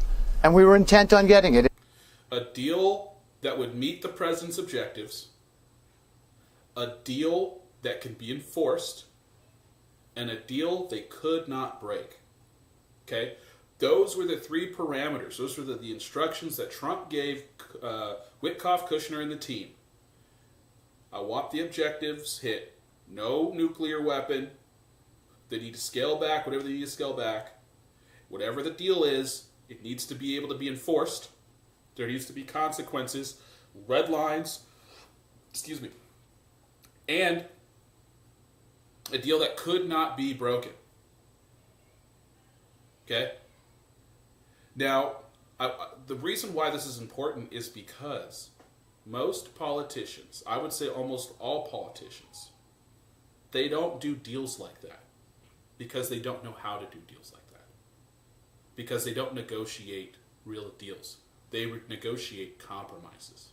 And we were intent on getting it. A deal that would meet the president's objectives, a deal that can be enforced, and a deal they could not break. Okay? Those were the 3 parameters. Those were the instructions that Trump gave Witkoff, Kushner, and the team. I want the objectives hit. No nuclear weapon. They need to scale back whatever they need to scale back. Whatever the deal is, it needs to be able to be enforced. There needs to be consequences, red lines, and a deal that could not be broken. Okay? Now, The reason why this is important is because most politicians, I would say almost all politicians, they don't do deals like that because they don't know how to do deals like that. Because they don't negotiate real deals. They negotiate compromises.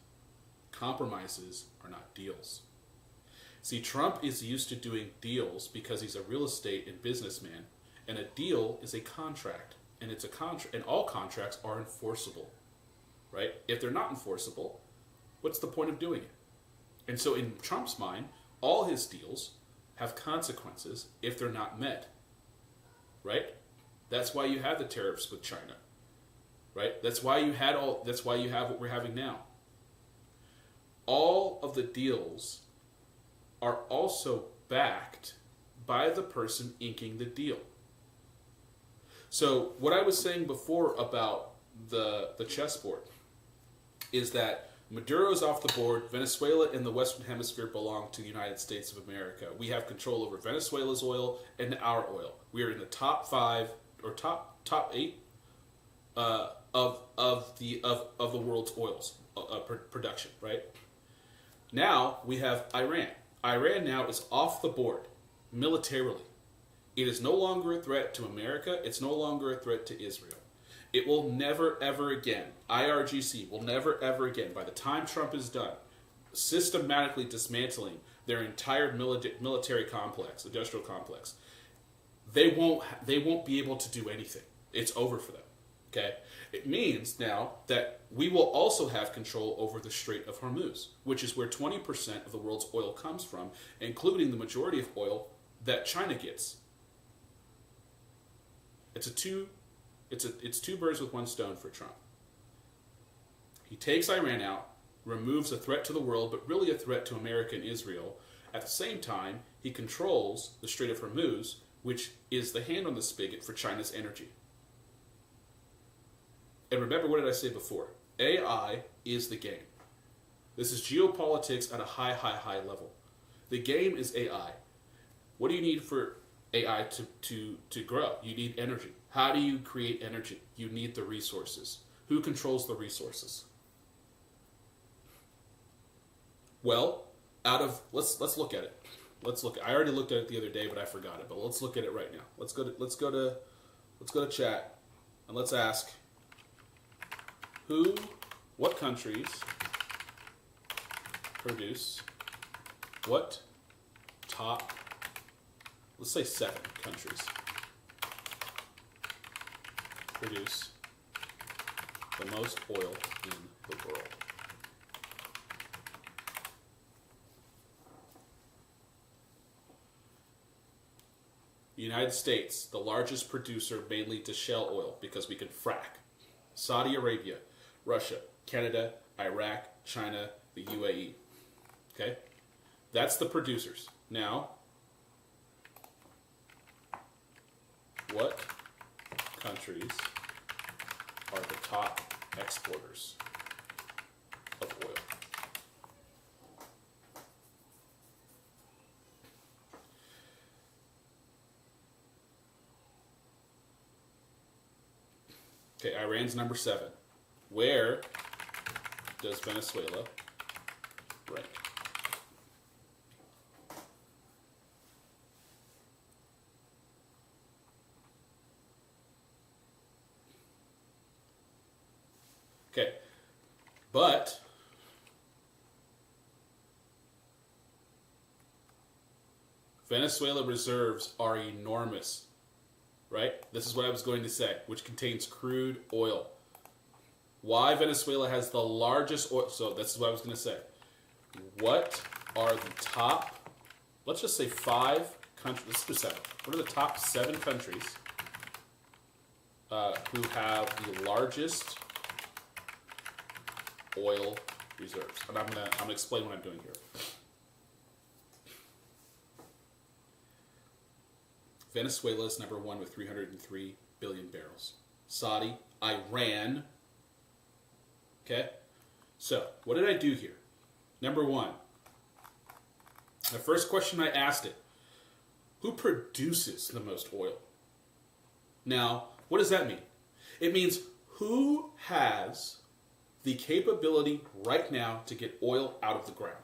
Compromises are not deals. See, Trump is used to doing deals because he's a real estate and businessman, and a deal is a contract, and it's a contract, and all contracts are enforceable, right? If they're not enforceable, what's the point of doing it? And so in Trump's mind, all his deals have consequences if they're not met, right? That's why you have the tariffs with China, right? That's why you have what we're having now. All of the deals are also backed by the person inking the deal. So what I was saying before about the chessboard is that Maduro's off the board. Venezuela and the Western Hemisphere belong to the United States of America. We have control over Venezuela's oil and our oil. We are in the top 5 or top 8 of the world's oils production. Right now we have Iran. Iran now is off the board militarily. It is no longer a threat to America. It's no longer a threat to Israel. It will never, ever again, IRGC will never, ever again, by the time Trump is done, systematically dismantling their entire military complex, industrial complex, they won't be able to do anything. It's over for them. Okay? It means now that we will also have control over the Strait of Hormuz, which is where 20% of the world's oil comes from, including the majority of oil that China gets. It's two birds with one stone for Trump. He takes Iran out, removes a threat to the world, but really a threat to America and Israel. At the same time, he controls the Strait of Hormuz, which is the hand on the spigot for China's energy. And remember, what did I say before? AI is the game. This is geopolitics at a high level. The game is AI. What do you need for AI to grow? You need energy. How do you create energy? You need the resources. Who controls the resources? Well, let's look at it. I already looked at it the other day, but I forgot it. But let's look at it right now. Let's go to chat, and let's ask what countries produce what top, let's say 7 countries produce the most oil in the world. The United States, the largest producer mainly to shale oil because we can frack. Saudi Arabia, Russia, Canada, Iraq, China, the UAE. Okay? That's the producers. Now, what countries are the top exporters of oil? Okay, Iran's number 7. Where does Venezuela rank? Okay, but Venezuela reserves are enormous, right? This is what I was going to say, which contains crude oil. Why Venezuela has the largest oil, so this is what I was going to say. What are the top, let's just say 5 countries, let's do 7. What are the top 7 countries who have the largest oil reserves? And I'm gonna explain what I'm doing here. Venezuela is number 1 with 303 billion barrels. Saudi, Iran. Okay? So, what did I do here? Number 1. The first question I asked it, who produces the most oil? Now, what does that mean? It means Who has the capability right now to get oil out of the ground?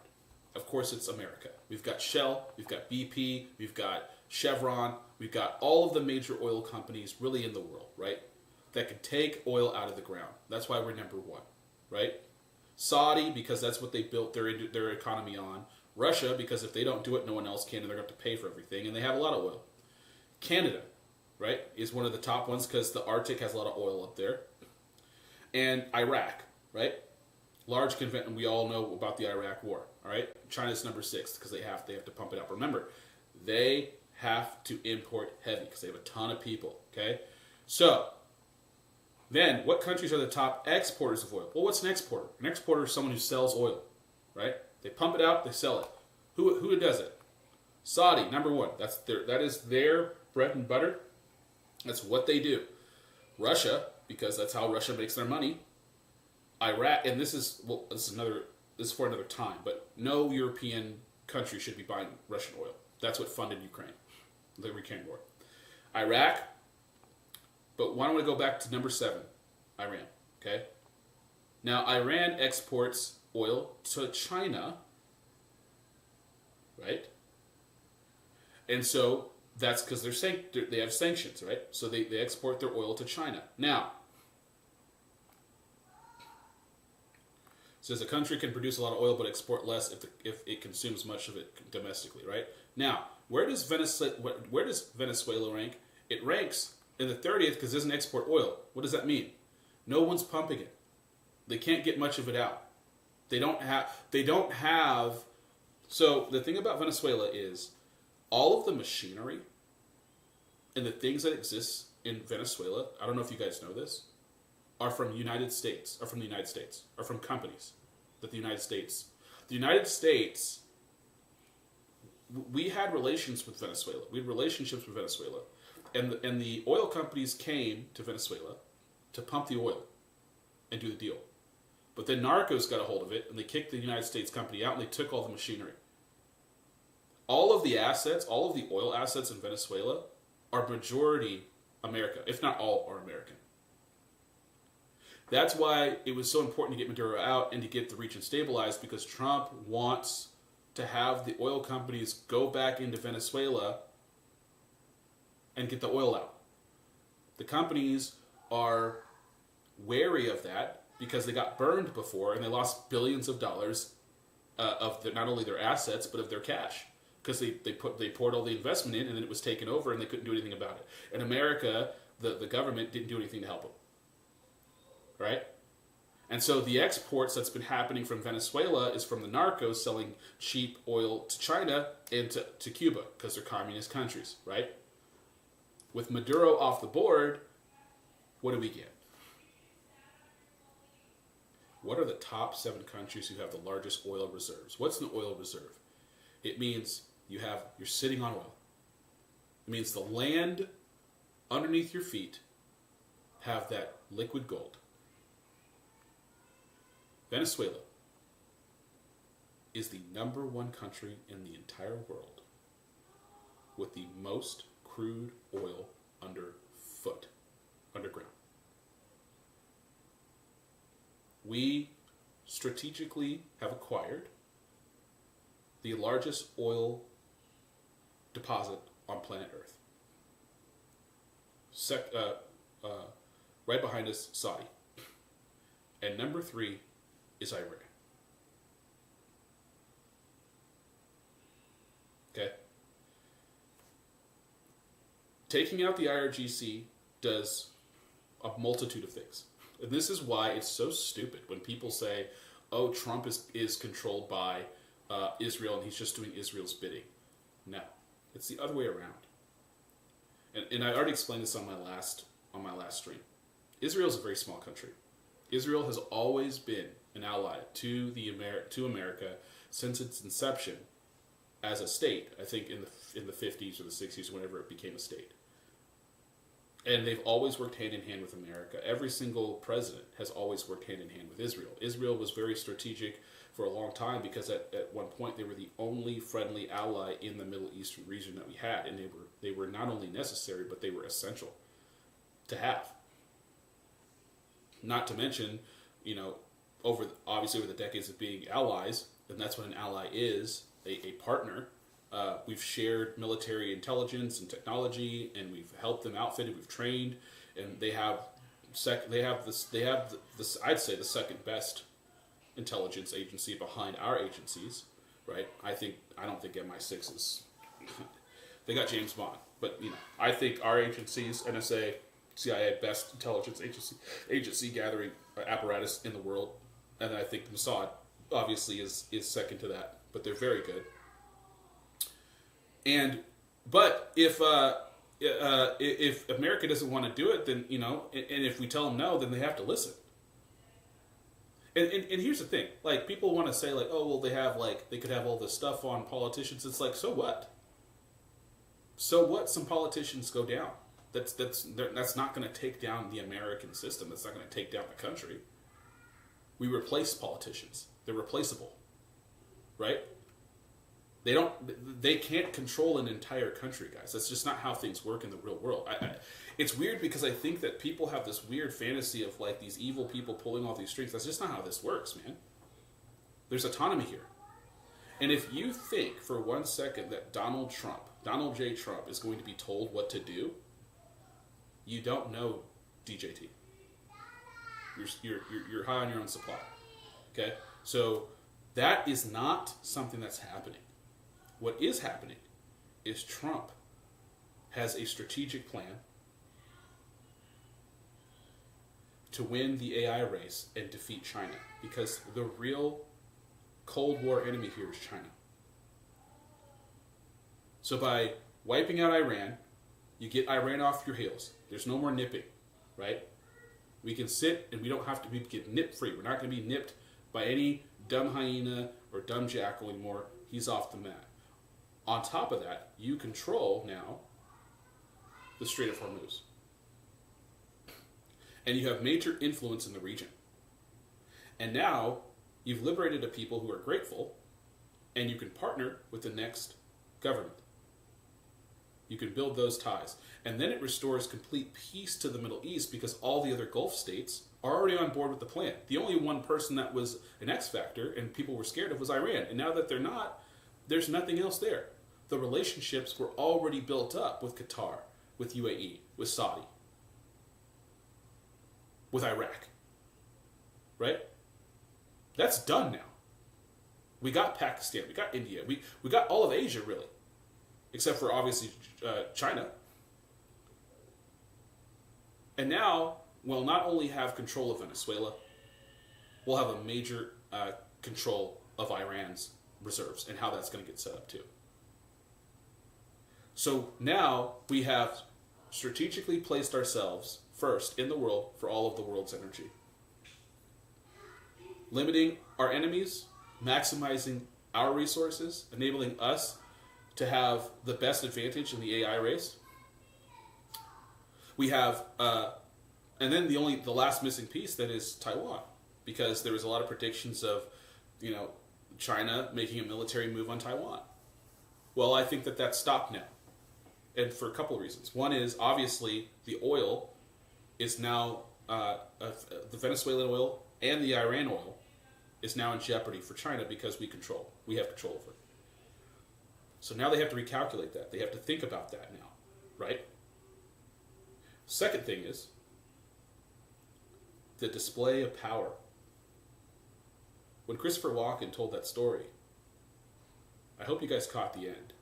Of course, it's America. We've got Shell, we've got BP, we've got Chevron, we've got all of the major oil companies really in the world, right? That can take oil out of the ground. That's why we're number one, right? Saudi, because that's what they built their economy on. Russia, because if they don't do it, no one else can, and they're going to have to pay for everything, and they have a lot of oil. Canada, right, is one of the top ones because the Arctic has a lot of oil up there. And Iraq, right? Large convention. We all know about the Iraq War, all right? China's number 6 because they have to pump it up. Remember, they have to import heavy because they have a ton of people, okay? So, then, what countries are the top exporters of oil? Well, what's an exporter? An exporter is someone who sells oil, right? They pump it out, they sell it. Who does it? Saudi, number 1. That is their bread and butter. That's what they do. Russia, because that's how Russia makes their money. Iraq, and this is for another time, but no European country should be buying Russian oil. That's what funded Ukraine, the Ukraine war. Iraq, but why don't we go back to number 7, Iran, okay? Now, Iran exports oil to China, right? And so that's because they have sanctions, right? So they export their oil to China. Now, says a country can produce a lot of oil but export less if it consumes much of it domestically, right? Now, where does Venezuela rank? It ranks in the 30th because it doesn't export oil. What does that mean? No one's pumping it. They can't get much of it out. They don't have. So the thing about Venezuela is all of the machinery and the things that exist in Venezuela, I don't know if you guys know this, are from the United States, are from companies that the United States, we had relationships with Venezuela, and the oil companies came to Venezuela to pump the oil and do the deal. But then narcos got a hold of it, and they kicked the United States company out, and they took all the machinery. All of the assets, all of the oil assets in Venezuela are majority America, if not all are American. That's why it was so important to get Maduro out and to get the region stabilized, because Trump wants to have the oil companies go back into Venezuela and get the oil out. The companies are wary of that because they got burned before and they lost billions of dollars of not only their assets but of their cash, because they poured all the investment in and then it was taken over and they couldn't do anything about it. And America, the government, didn't do anything to help them. Right? And so the exports that's been happening from Venezuela is from the narcos selling cheap oil to China and to Cuba, because they're communist countries, right? With Maduro off the board, what do we get? What are the top 7 countries who have the largest oil reserves? What's an oil reserve? It means you're sitting on oil. It means the land underneath your feet have that liquid gold. Venezuela is the number 1 country in the entire world with the most crude oil underground. We strategically have acquired the largest oil deposit on planet Earth. Right behind us, Saudi. And number 3 is Iran. Okay? Taking out the IRGC does a multitude of things. And this is why it's so stupid when people say, oh, Trump is controlled by Israel and he's just doing Israel's bidding. No, it's the other way around. And I already explained this on my last stream. Israel is a very small country. Israel has always been an ally to America since its inception as a state. I think in the 50s or the 60s, whenever it became a state. And they've always worked hand in hand with America. Every single president has always worked hand in hand with Israel. Israel was very strategic for a long time because at one point they were the only friendly ally in the Middle Eastern region that we had, and they were not only necessary but they were essential to have. Not to mention, obviously over the decades of being allies, and that's what an ally is, a partner. We've shared military intelligence and technology, and we've helped them outfitted. We've trained, and they have this. I'd say the second best intelligence agency behind our agencies, right? I don't think MI6 is. They got James Bond, but I think our agencies, NSA, CIA, best intelligence agency gathering apparatus in the world, and then I think Mossad obviously is second to that, but they're very good. But if America doesn't want to do it, then and if we tell them no, then they have to listen. And here's the thing: like, people want to say, like, oh well, they could have all this stuff on politicians. It's like, so what? So what? Some politicians go down. That's not going to take down the American system. That's not going to take down the country. We replace politicians. They're replaceable, right? They can't control an entire country, guys. That's just not how things work in the real world. It's weird because I think that people have this weird fantasy of like these evil people pulling all these strings. That's just not how this works, man. There's autonomy here. And if you think for 1 second that Donald J. Trump is going to be told what to do, you don't know DJT. You're high on your own supply. Okay? So that is not something that's happening. What is happening is Trump has a strategic plan to win the AI race and defeat China, because the real Cold War enemy here is China. So by wiping out Iran, you get Iran off your heels. There's no more nipping, right? We can sit and we don't have to get nip free. We're not going to be nipped by any dumb hyena or dumb jackal anymore. He's off the mat. On top of that, you control now the Strait of Hormuz. And you have major influence in the region. And now you've liberated a people who are grateful, and you can partner with the next government. You can build those ties. And then it restores complete peace to the Middle East, because all the other Gulf states are already on board with the plan. The only one person that was an X factor and people were scared of was Iran. And now that they're not, there's nothing else there. The relationships were already built up with Qatar, with UAE, with Saudi, with Iraq. Right? That's done now. We got Pakistan, we got India, we got all of Asia, really. Except for, obviously, China. And now, we'll not only have control of Venezuela, we'll have a major control of Iran's reserves and how that's going to get set up too. So now we have strategically placed ourselves first in the world for all of the world's energy. Limiting our enemies, maximizing our resources, enabling us to have the best advantage in the AI race. We have, and then the last missing piece, that is Taiwan, because there was a lot of predictions of, China making a military move on Taiwan. Well, I think that that's stopped now, and for a couple of reasons. One is, obviously, the oil is now, the Venezuelan oil and the Iran oil is now in jeopardy for China because we have control over it. So now they have to recalculate that. They have to think about that now, right? Second thing is the display of power. When Christopher Walken told that story, I hope you guys caught the end.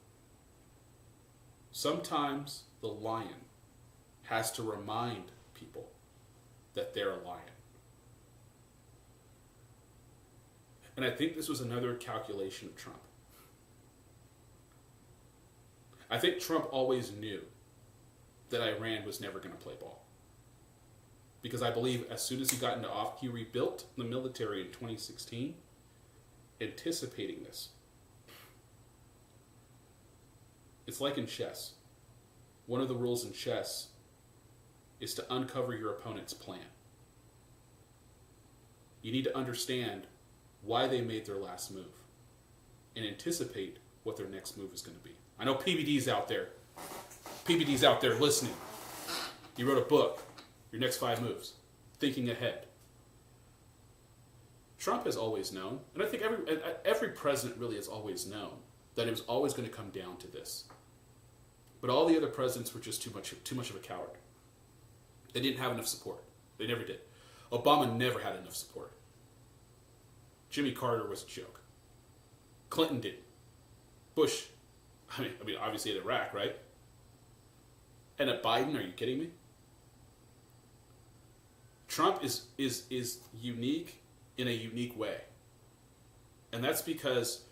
Sometimes the lion has to remind people that they're a lion. And I think this was another calculation of Trump. I think Trump always knew that Iran was never going to play ball. Because I believe as soon as he got into office, he rebuilt the military in 2016, anticipating this. It's like in chess. One of the rules in chess is to uncover your opponent's plan. You need to understand why they made their last move and anticipate what their next move is going to be. I know PBD's out there. PBD's out there listening. He wrote a book, Your Next 5 Moves, Thinking Ahead. Trump has always known, and I think every president really has always known that it was always going to come down to this. But all the other presidents were just too much of a coward. They didn't have enough support. They never did. Obama never had enough support. Jimmy Carter was a joke. Clinton did. Bush, I mean, obviously at Iraq, right? And at Biden, are you kidding me? Trump is unique in a unique way. And that's because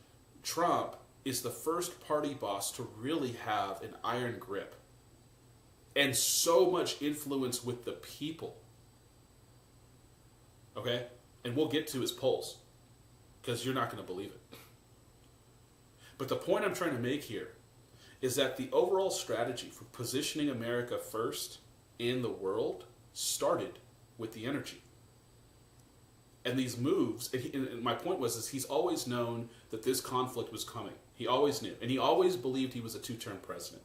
Trump is the first party boss to really have an iron grip and so much influence with the people. Okay? And we'll get to his polls because you're not going to believe it. But the point I'm trying to make here is that the overall strategy for positioning America first in the world started with the energy. And these moves, and my point was, is he's always known that this conflict was coming. He always knew. And he always believed he was a two-term president.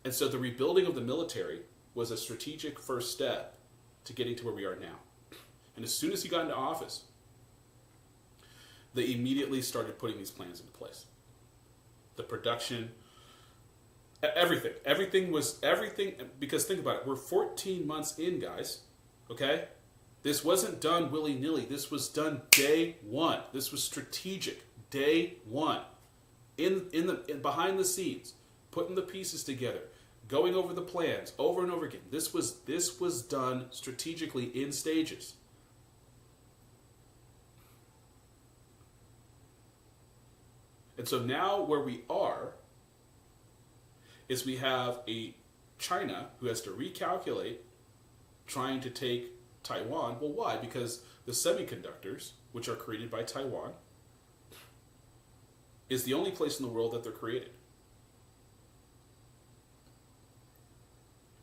And so the rebuilding of the military was a strategic first step to getting to where we are now. And as soon as he got into office, they immediately started putting these plans into place. The production, everything, because think about it, we're 14 months in, guys, okay? This wasn't done willy-nilly. This was done day one. This was strategic, day one. In behind the scenes, putting the pieces together, going over the plans over and over again. This was done strategically in stages. And so now where we are is we have a China who has to recalculate trying to take Taiwan. Well, why? Because the semiconductors, which are created by Taiwan, is the only place in the world that they're created.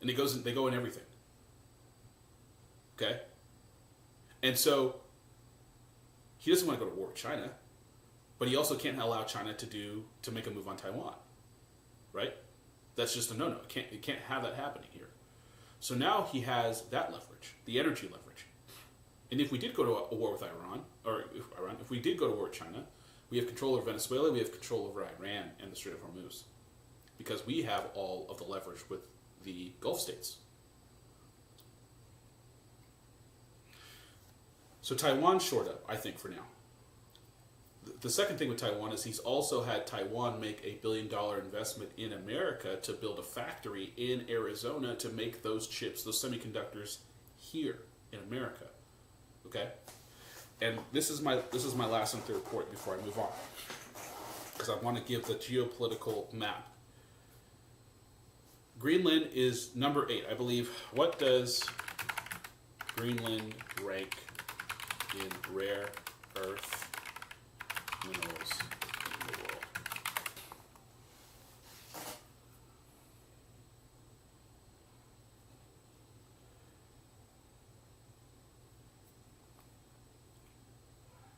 And they go in everything. Okay? And so he doesn't want to go to war with China. But he also can't allow China to make a move on Taiwan, right? That's just a no-no. It can't have that happening here. So now he has that leverage, the energy leverage. And if we did go to a war with if we did go to war with China, we have control over Venezuela, we have control over Iran and the Strait of Hormuz, because we have all of the leverage with the Gulf states. So Taiwan's shored up, I think, for now. The second thing with Taiwan is he's also had Taiwan make $1 billion investment in America to build a factory in Arizona to make those chips, those semiconductors, here in America. Okay? And this is my last and third point before I move on, because I want to give the geopolitical map. Greenland is number 8, I believe. What does Greenland rank in rare earth minerals in the world?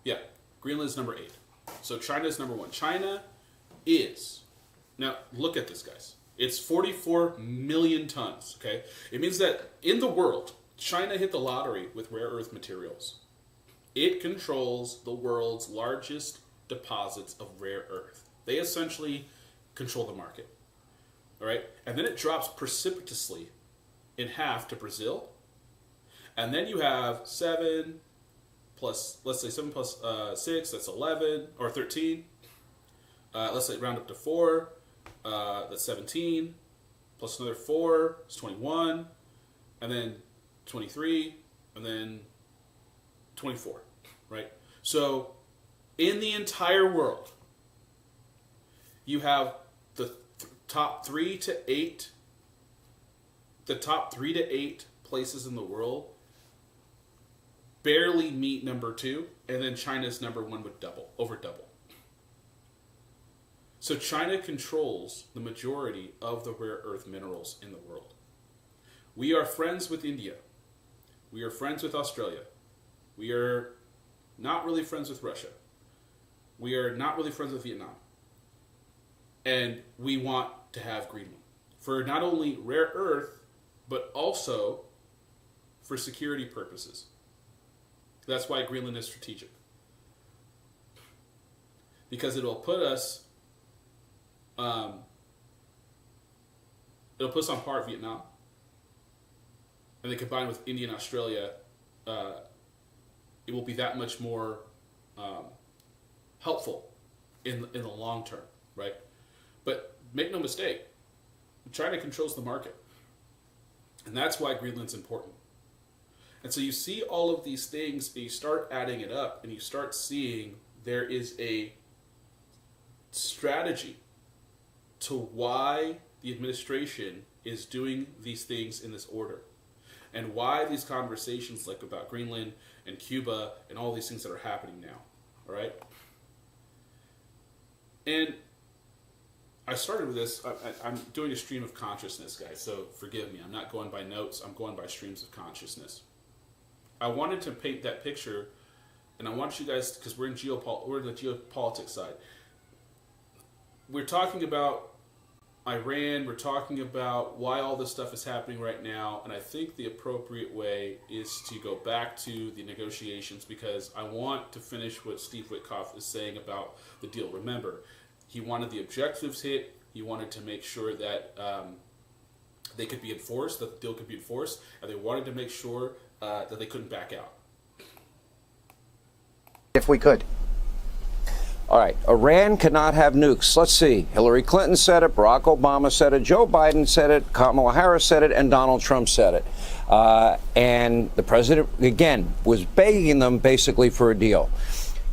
Yeah, Greenland's number 8. So China's number 1. China is, now look at this, guys. It's 44 million tons, okay? It means that in the world, China hit the lottery with rare earth materials. It controls the world's largest deposits of rare earth. They essentially control the market. All right? And then it drops precipitously in half to Brazil. And then you have 7 plus, let's say 7 plus 6, that's 11, or 13. Let's say round up to 4, that's 17. Plus another 4, it's 21. And then 23, and then 24, right? So in the entire world, you have the top 3 to 8 places in the world barely meet number 2, and then China's number 1 would over double. So China controls the majority of the rare earth minerals in the world. We are friends with India. We are friends with Australia. We are not really friends with Russia. We are not really friends with Vietnam. And we want to have Greenland for not only rare earth, but also for security purposes. That's why Greenland is strategic. Because it'll put us, it'll put us on par with Vietnam. And then combined with India and Australia, it will be that much more helpful in the long term, right? But make no mistake, China controls the market. And that's why Greenland's important. And so you see all of these things, and you start adding it up, and you start seeing there is a strategy to why the administration is doing these things in this order, and why these conversations like about Greenland and Cuba and all these things that are happening now, all right? And I started with this. I'm doing a stream of consciousness, guys, so forgive me. I'm not going by notes. I'm going by streams of consciousness. I wanted to paint that picture, and I want you guys, because we're in the geopolitics side. We're talking about Iran. We're talking about why all this stuff is happening right now, and I think the appropriate way is to go back to the negotiations, because I want to finish what Steve Witkoff is saying about the deal. Remember, he wanted the objectives hit. He wanted to make sure that they could be enforced, that the deal could be enforced, and they wanted to make sure that they couldn't back out. If we could. All right, Iran cannot have nukes. Let's see. Hillary Clinton said it, Barack Obama said it, Joe Biden said it, Kamala Harris said it, and Donald Trump said it. And the president, again, was begging them basically for a deal.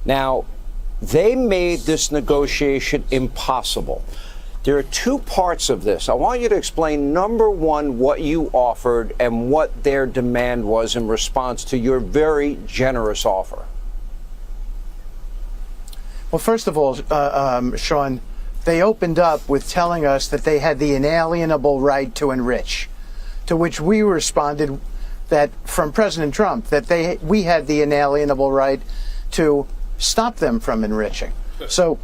Now, they made this negotiation impossible. There are two parts of this. I want you to explain, number one, what you offered and what their demand was in response to your very generous offer. Well, first of all, Sean, they opened up with telling us that they had the inalienable right to enrich, to which we responded that from President Trump, that we had the inalienable right to stop them from enriching. So,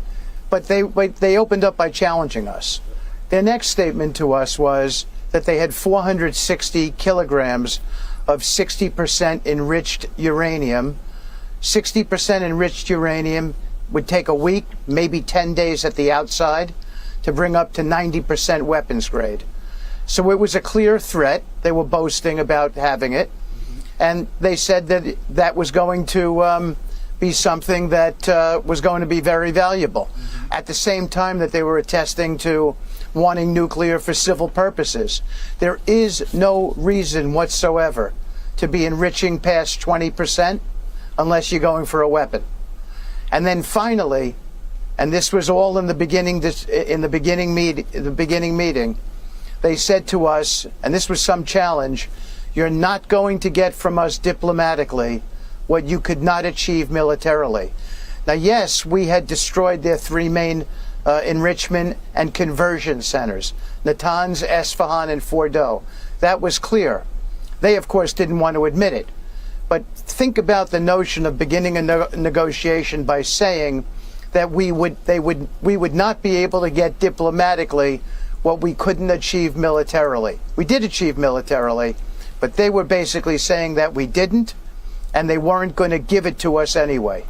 but they opened up by challenging us. Their next statement to us was that they had 460 kilograms of 60% enriched uranium. 60% enriched uranium would take a week, maybe 10 days at the outside, to bring up to 90% weapons grade. So it was a clear threat. They were boasting about having it. And they said that that was going to be something that was going to be very valuable. At the same time that they were attesting to wanting nuclear for civil purposes. There is no reason whatsoever to be enriching past 20% unless you're going for a weapon. And then finally, and this was all in the beginning meeting, they said to us, and this was some challenge, you're not going to get from us diplomatically what you could not achieve militarily. Now, yes, we had destroyed their three main enrichment and conversion centers, Natanz, Esfahan, and Fordow. That was clear. They, of course, didn't want to admit it. But think about the notion of beginning a negotiation by saying that we would not be able to get diplomatically what we couldn't achieve militarily. We did achieve militarily, but they were basically saying that we didn't, and they weren't going to give it to us anyway.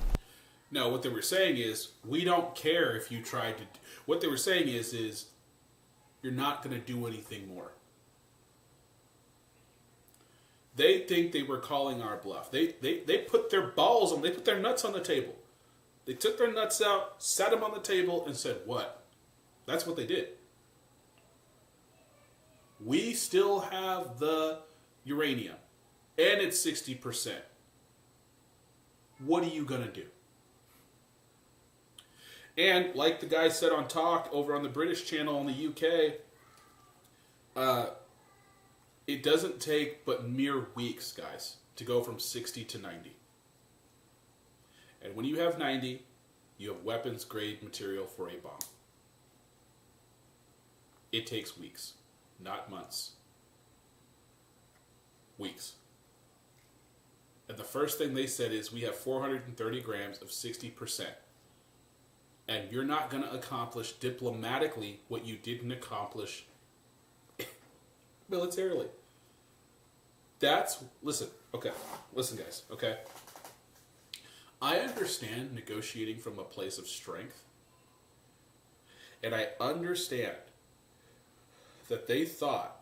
No, what they were saying is, we don't care if you tried to. What they were saying is you're not going to do anything more. They think they were calling our bluff. They put their balls on, they put their nuts on the table. They took their nuts out, sat them on the table, and said, what? That's what they did. We still have the uranium, and it's 60%. What are you going to do? And like the guy said on Talk over on the British channel in the UK, it doesn't take but mere weeks, guys, to go from 60 to 90. And when you have 90, you have weapons-grade material for a bomb. It takes weeks, not months. Weeks. And the first thing they said is, we have 430 grams of 60%. And you're not going to accomplish diplomatically what you didn't accomplish militarily. Listen guys, okay? I understand negotiating from a place of strength. And I understand that they thought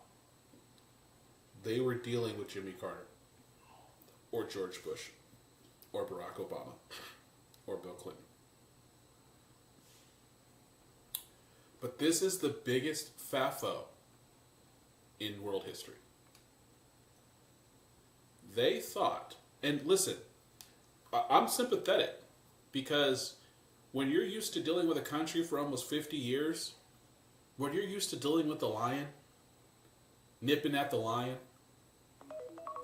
they were dealing with Jimmy Carter or George Bush or Barack Obama or Bill Clinton. But this is the biggest FAFO in world history. They thought, and listen, I'm sympathetic because when you're used to dealing with a country for almost 50 years, when you're used to dealing with the lion, nipping at the lion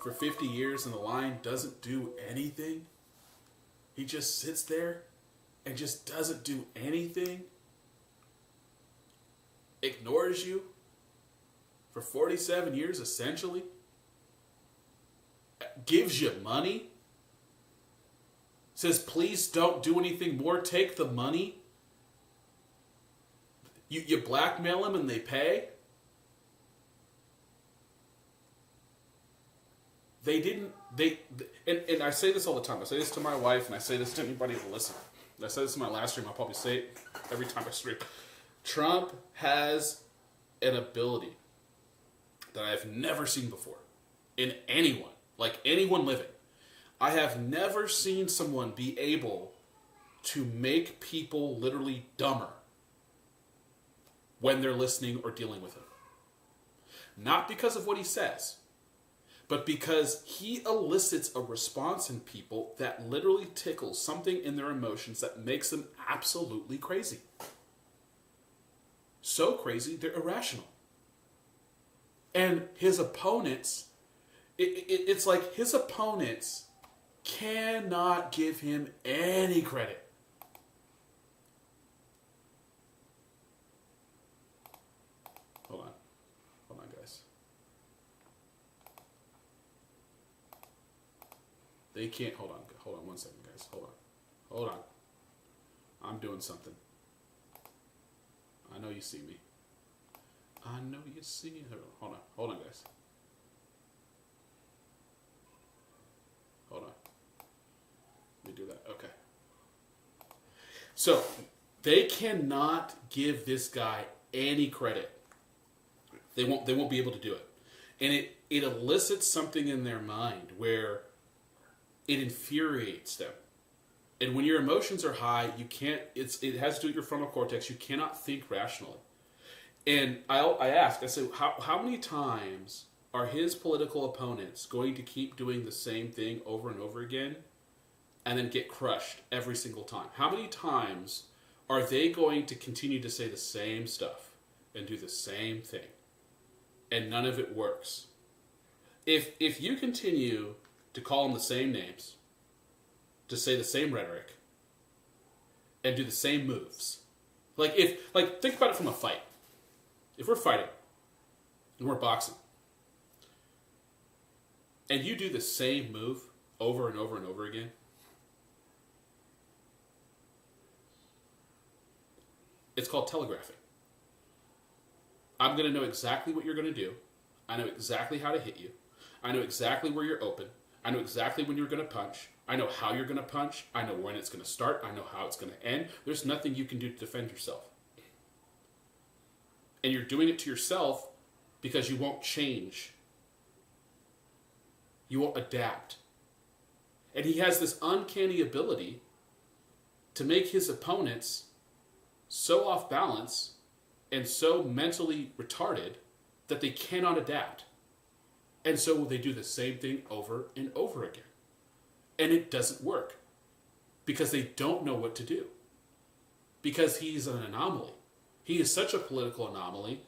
for 50 years and the lion doesn't do anything, he just sits there and just doesn't do anything, ignores you for 47 years essentially, gives you money, says please don't do anything more, take the money. You blackmail them and they pay. And I say this all the time. I say this to my wife and I say this to anybody who listens. I said this in my last stream. I'll probably say it every time I stream. Trump has an ability that I have never seen before in anyone, like anyone living. I have never seen someone be able to make people literally dumber when they're listening or dealing with him. Not because of what he says, but because he elicits a response in people that literally tickles something in their emotions that makes them absolutely crazy. So crazy, they're irrational. And his opponents, it's like his opponents cannot give him any credit. Hold on, guys. They can't, hold on 1 second, guys. Hold on. I'm doing something. I know you see me. I know you see me. Hold on, guys. Hold on. Let me do that. Okay. So, they cannot give this guy any credit. They won't be able to do it. And it elicits something in their mind where it infuriates them. And when your emotions are high, you can't, it has to do with your frontal cortex. You cannot think rationally. And I asked, I said, how many times are his political opponents going to keep doing the same thing over and over again and then get crushed every single time? How many times are they going to continue to say the same stuff and do the same thing and none of it works? If you continue to call them the same names, to say the same rhetoric, and do the same moves, think about it from a fight. If we're fighting and we're boxing, and you do the same move over and over and over again, it's called telegraphing. I'm going to know exactly what you're going to do. I know exactly how to hit you. I know exactly where you're open. I know exactly when you're going to punch. I know how you're going to punch. I know when it's going to start. I know how it's going to end. There's nothing you can do to defend yourself. And you're doing it to yourself because you won't change. You won't adapt. And he has this uncanny ability to make his opponents so off balance and so mentally retarded that they cannot adapt. And so they do the same thing over and over again. And it doesn't work because they don't know what to do. Because he's an anomaly. He is such a political anomaly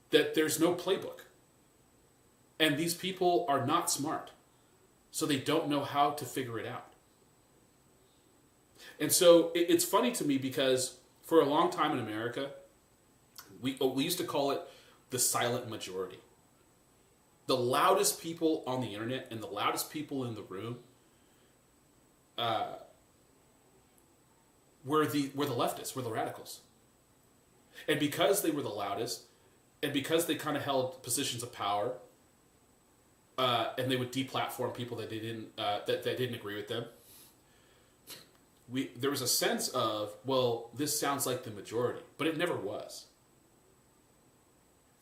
that there's no playbook. And these people are not smart. So they don't know how to figure it out. And so it's funny to me because for a long time in America, we used to call it the silent majority. The loudest people on the internet and the loudest people in the room were the leftists, were the radicals. And because they were the loudest, and because they kind of held positions of power, and they would deplatform people that they didn't that didn't agree with them, there was a sense of, well, this sounds like the majority, but it never was.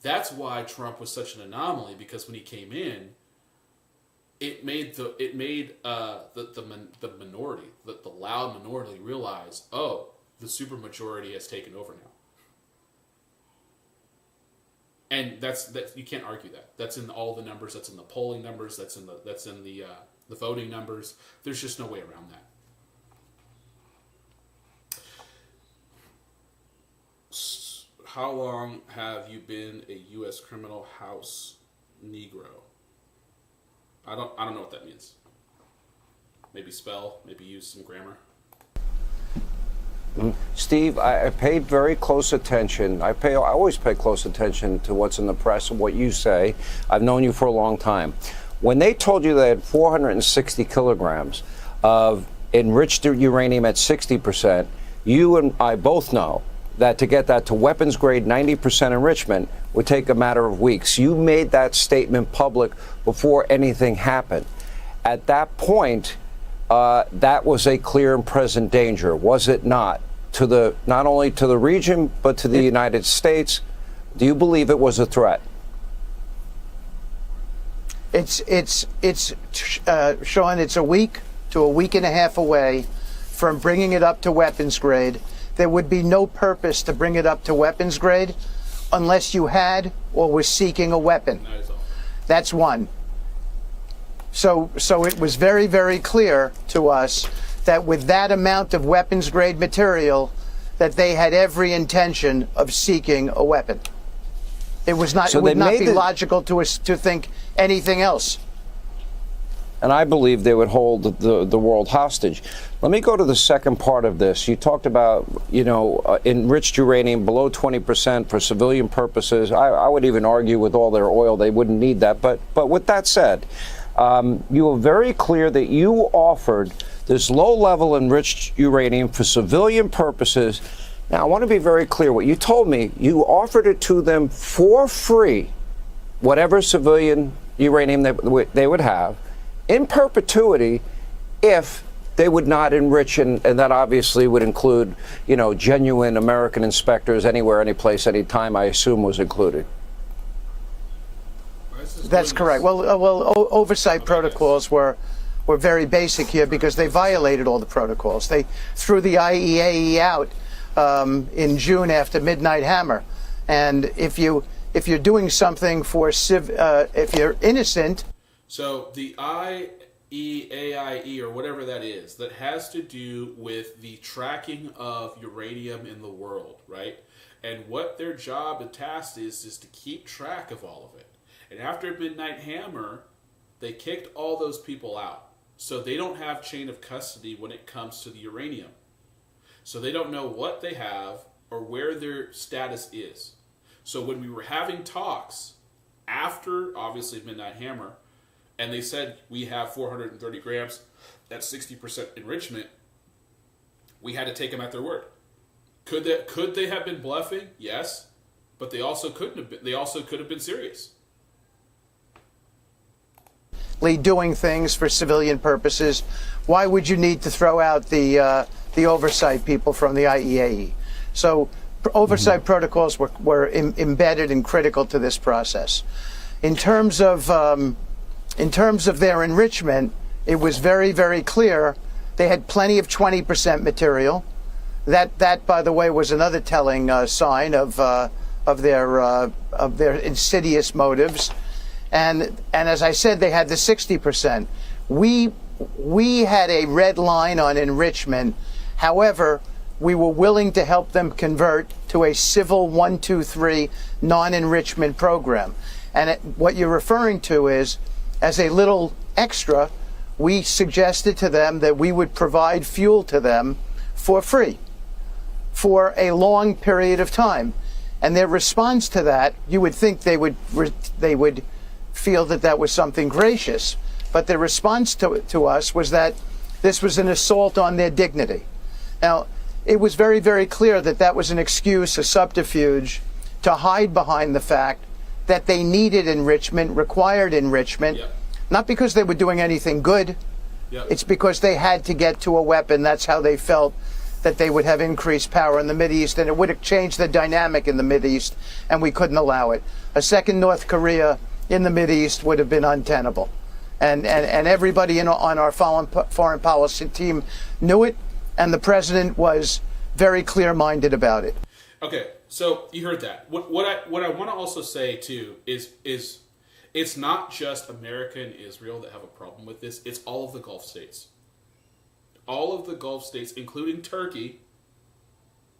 That's why Trump was such an anomaly, because when he came in, it made the minority, the loud minority, realize, oh, the supermajority has taken over now. And that's you can't argue that. That's in all the numbers. That's in the polling numbers. That's in the voting numbers. There's just no way around that. How long have you been a U.S. criminal house Negro? I don't know what that means. Maybe spell. Maybe use some grammar. Steve, I paid very close attention. I always pay close attention to what's in the press and what you say. I've known you for a long time. When they told you they had 460 kilograms of enriched uranium at 60%, you and I both know that to get that to weapons grade 90% enrichment would take a matter of weeks. You made that statement public before anything happened. At that point, that was a clear and present danger, was it not? Not only to the region, but to the United States. Do you believe it was a threat? Sean, it's a week to a week and a half away from bringing it up to weapons grade. There would be no purpose to bring it up to weapons grade unless you had or was seeking a weapon. That's one. So it was very, very clear to us that with that amount of weapons grade material, that they had every intention of seeking a weapon. It was not. So it would not be logical to us to think anything else. And I believe they would hold the world hostage. Let me go to the second part of this. You talked about, enriched uranium below 20% for civilian purposes. I would even argue with all their oil, they wouldn't need that. But with that said, you were very clear that you offered this low-level enriched uranium for civilian purposes. Now, I want to be very clear. What you told me, you offered it to them for free, whatever civilian uranium they would have, in perpetuity, if they would not enrich, and that obviously would include, genuine American inspectors anywhere, any place, any time, I assume was included. That's correct. Well, oversight protocols were very basic here because they violated all the protocols. They threw the IAEA out in June after Midnight Hammer, and if you're doing something for if you're innocent. So the IAEA, or whatever that is, that has to do with the tracking of uranium in the world, right? And what their job and task is to keep track of all of it. And after Midnight Hammer, they kicked all those people out. So they don't have chain of custody when it comes to the uranium. So they don't know what they have or where their status is. So when we were having talks after, obviously, Midnight Hammer, and they said we have 430 grams at 60% enrichment, we had to take them at their word. Could they have been bluffing? Yes, but they also couldn't have been. They also could have been serious. Doing things for civilian purposes. Why would you need to throw out the oversight people from the IAEA? So oversight protocols were embedded and critical to this process. In terms of their enrichment, it was very, very clear they had plenty of 20% material. That, by the way, was another telling sign of their insidious motives. And as I said, they had the 60%. We had a red line on enrichment. However, we were willing to help them convert to a civil 123 non-enrichment program. And what you're referring to is, as a little extra, we suggested to them that we would provide fuel to them for free for a long period of time. And their response to that, you would think they would feel that was something gracious. But their response to us was that this was an assault on their dignity. Now, it was very, very clear that was an excuse, a subterfuge, to hide behind the fact that they needed enrichment, required enrichment, not because they were doing anything good, Yep. It's because they had to get to a weapon. That's how they felt that they would have increased power in the Mideast, and it would have changed the dynamic in the Mideast, and we couldn't allow it. A second North Korea in the Mideast would have been untenable. And everybody on our foreign policy team knew it, and the president was very clear-minded about it. Okay, so you heard that. What I want to also say too is it's not just America and Israel that have a problem with this. It's all of the Gulf states. All of the Gulf states, including Turkey,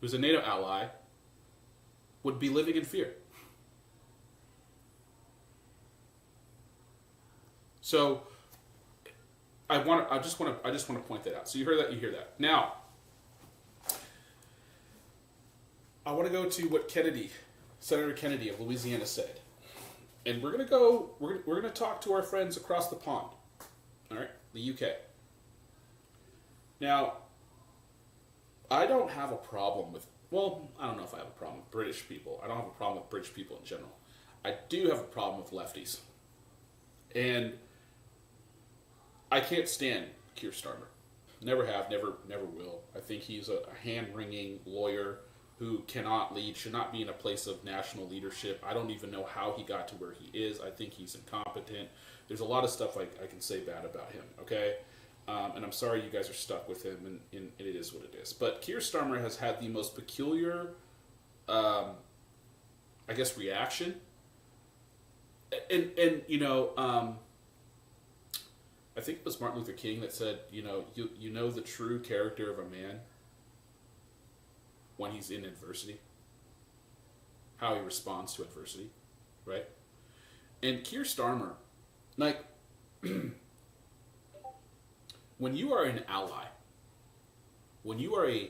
who's a NATO ally, would be living in fear. So I just want to point that out. So you heard that, you hear that. Now, I want to go to what Senator Kennedy of Louisiana said. And we're going to talk to our friends across the pond. All right? The UK. Now, I don't have a problem with, well, I don't know if I have a problem with British people. I don't have a problem with British people in general. I do have a problem with lefties. And I can't stand Keir Starmer. Never have, never will. I think he's a hand-wringing lawyer who cannot lead, should not be in a place of national leadership. I don't even know how he got to where he is. I think he's incompetent. There's a lot of stuff I can say bad about him, okay? And I'm sorry you guys are stuck with him, and it is what it is. But Keir Starmer has had the most peculiar, I guess, reaction. And you know, I think it was Martin Luther King that said, you know the true character of a man when he's in adversity, how he responds to adversity, right? And Keir Starmer, like, when you are an ally, when you are a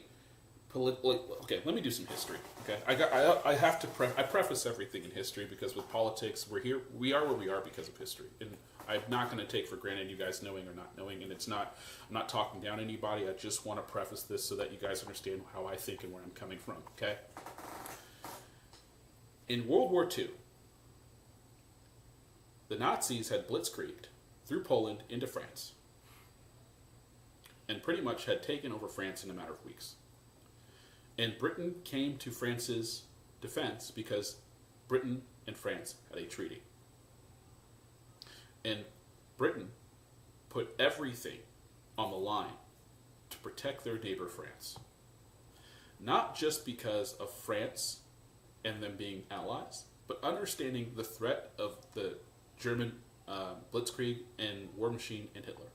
okay, let me do some history. Okay, I have to preface everything in history because with politics, we are where we are because of history, and I'm not going to take for granted you guys knowing or not knowing, and I'm not talking down anybody. I just want to preface this so that you guys understand how I think and where I'm coming from. Okay. In World War II, the Nazis had blitzkrieged through Poland into France, and pretty much had taken over France in a matter of weeks. And Britain came to France's defense because Britain and France had a treaty. And Britain put everything on the line to protect their neighbor France. Not just because of France and them being allies, but understanding the threat of the German blitzkrieg and war machine and Hitler.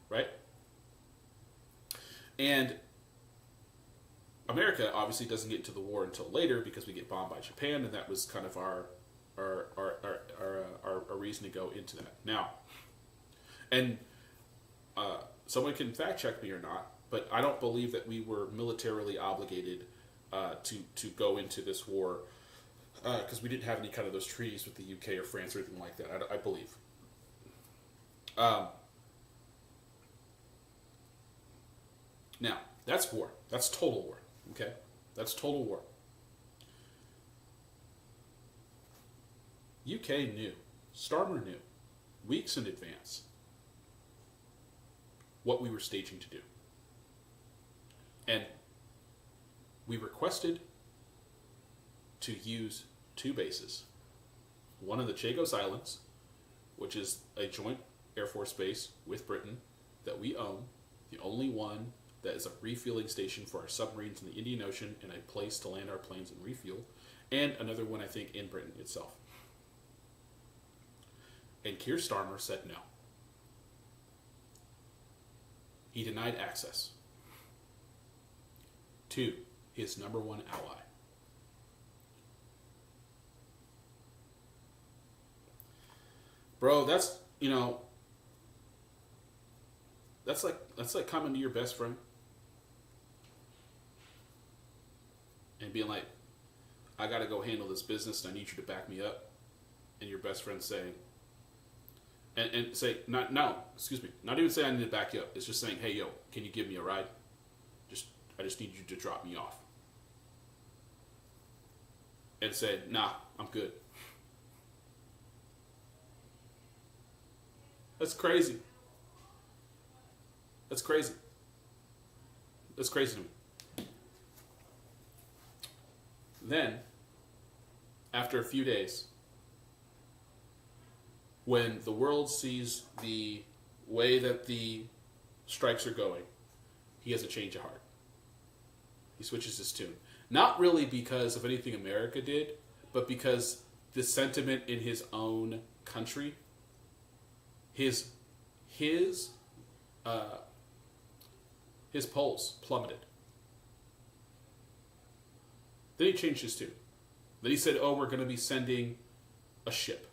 Right? And America obviously doesn't get into the war until later because we get bombed by Japan, and that was kind of our reason to go into that. Now, and someone can fact check me or not, but I don't believe that we were militarily obligated to go into this war because we didn't have any kind of those treaties with the UK or France or anything like that. I believe. Now, that's war. That's total war. Okay? That's total war. UK knew, Starmer knew, weeks in advance, what we were staging to do. And we requested to use two bases. One of the Chagos Islands, which is a joint Air Force base with Britain that we own, the only one that is a refueling station for our submarines in the Indian Ocean and a place to land our planes and refuel, and another one, I think, in Britain itself. And Keir Starmer said no. He denied access to his number one ally. Bro, that's like coming to your best friend and being like, I gotta go handle this business and I need you to back me up. And your best friend saying, and say, not even say I need to back you up. It's just saying, hey, yo, can you give me a ride? I just need you to drop me off. And say, nah, I'm good. That's crazy. That's crazy. That's crazy to me. Then, after a few days, when the world sees the way that the strikes are going, he has a change of heart. He switches his tune. Not really because of anything America did, but because the sentiment in his own country, his polls plummeted. Then he changed his tune. Then he said, oh, we're going to be sending a ship.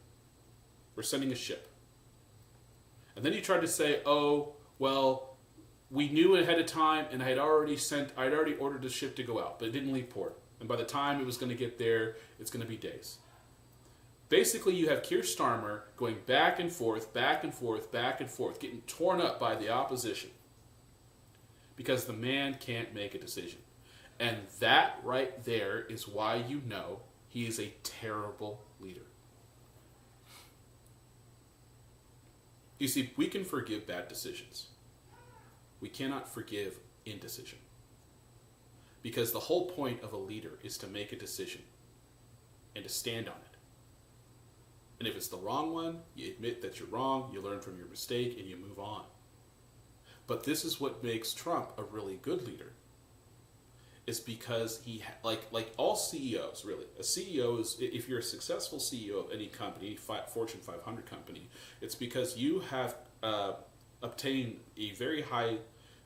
We're sending a ship. And then he tried to say, oh, well, we knew ahead of time, and I'd already ordered the ship to go out, but it didn't leave port. And by the time it was going to get there, it's going to be days. Basically, you have Keir Starmer going back and forth, back and forth, back and forth, getting torn up by the opposition because the man can't make a decision. And that right there is why you know he is a terrible leader. You see, we can forgive bad decisions. We cannot forgive indecision. Because the whole point of a leader is to make a decision and to stand on it. And if it's the wrong one, you admit that you're wrong, you learn from your mistake, and you move on. But this is what makes Trump a really good leader. It's because he, like all CEOs, really. A CEO is, if you're a successful CEO of any company, Fortune 500 company, it's because you have obtained a very high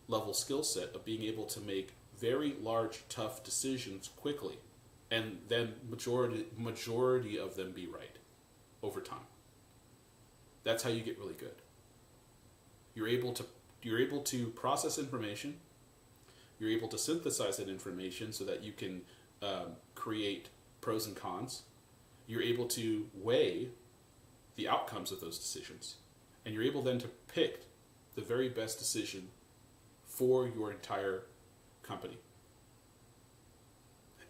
level skill set of being able to make very large, tough decisions quickly, and then majority of them be right over time. That's how you get really good. You're able to process information. You're able to synthesize that information so that you can create pros and cons. You're able to weigh the outcomes of those decisions, and you're able then to pick the very best decision for your entire company.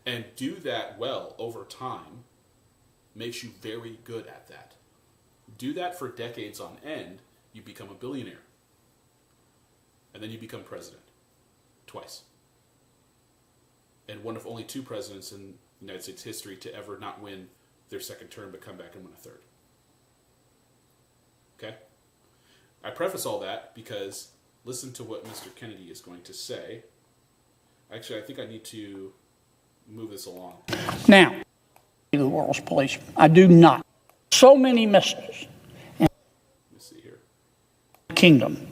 And do that well over time makes you very good at that. Do that for decades on end, you become a billionaire. And then you become president. Twice. And one of only two presidents in United States history to ever not win their second term but come back and win a third. Okay? I preface all that because listen to what Mr. Kennedy is going to say. Actually, I think I need to move this along. Now, the world's policeman. I do not. So many missiles. Let me see here. Kingdom.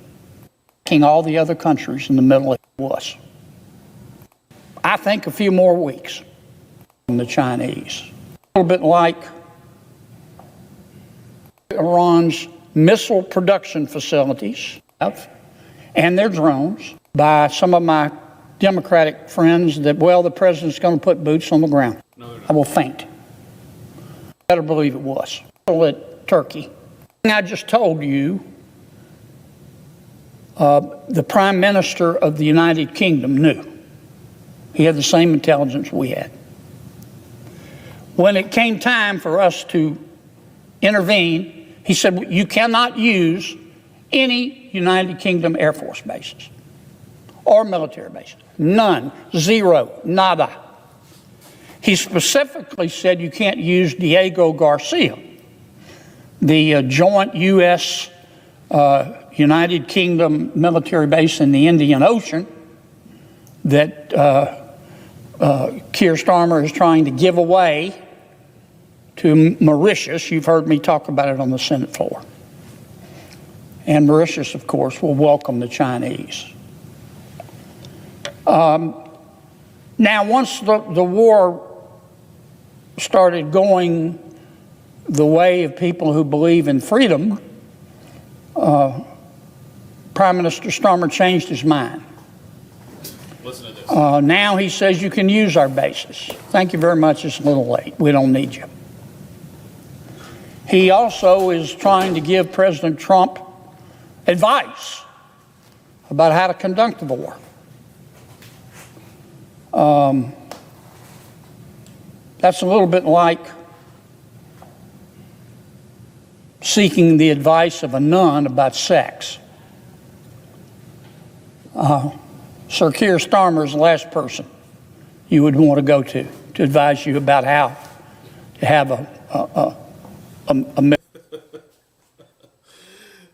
King all the other countries in the Middle East was. I think a few more weeks from the Chinese. A little bit like Iran's missile production facilities and their drones by some of my Democratic friends that, well, the president's going to put boots on the ground. No, I will faint. Better believe it was. At Turkey. I just told you the Prime Minister of the United Kingdom knew. He had the same intelligence we had. When it came time for us to intervene, he said, you cannot use any United Kingdom Air Force bases or military bases. None. Zero. Nada. He specifically said you can't use Diego Garcia, the joint U.S. United Kingdom military base in the Indian Ocean that Keir Starmer is trying to give away to Mauritius. You've heard me talk about it on the Senate floor. And Mauritius, of course, will welcome the Chinese. Now, once the war started going the way of people who believe in freedom, Prime Minister Starmer changed his mind. Listen to this. Now he says you can use our bases. Thank you very much. It's a little late. We don't need you. He also is trying to give President Trump advice about how to conduct the war. That's a little bit like seeking the advice of a nun about sex. Sir Keir Starmer is the last person you would want to go to advise you about how to have a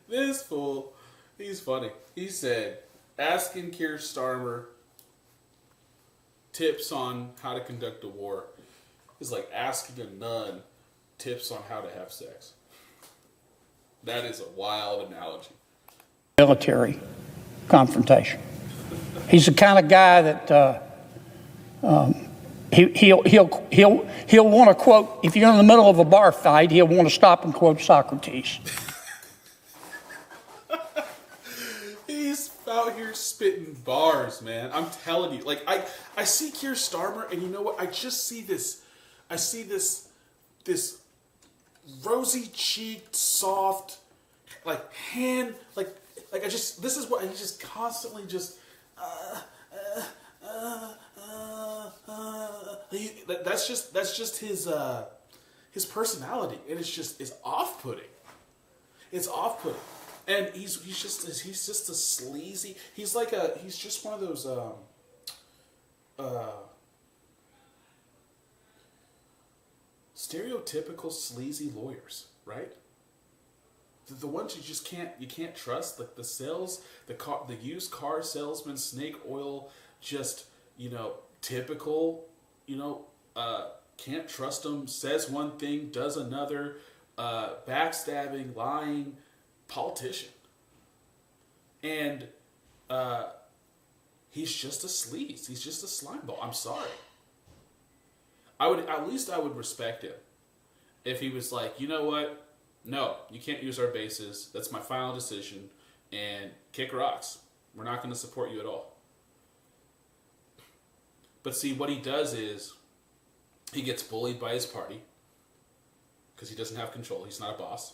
This fool, he's funny. He said, asking Keir Starmer tips on how to conduct a war is like asking a nun tips on how to have sex. That is a wild analogy. military confrontation. He's the kind of guy that he'll want to quote, if you're in the middle of a bar fight, he'll want to stop and quote Socrates. He's out here spitting bars, man. I'm telling you. Like, I see Keir Starmer, and you know what? I see this rosy-cheeked, soft, like, hand, like this is what, he's just constantly just, that's just his personality, and it's off-putting. It's off-putting. And he's just a sleazy. He's just one of those stereotypical sleazy lawyers, right? The ones you can't trust, like the used car salesman, snake oil, just typical, can't trust him. Says one thing, does another, backstabbing, lying politician. And he's just a sleaze. He's just a slimeball. I'm sorry. I would respect him if he was like, you know what? No, you can't use our bases. That's my final decision. And kick rocks. We're not going to support you at all. But see, what he does is he gets bullied by his party because he doesn't have control. He's not a boss.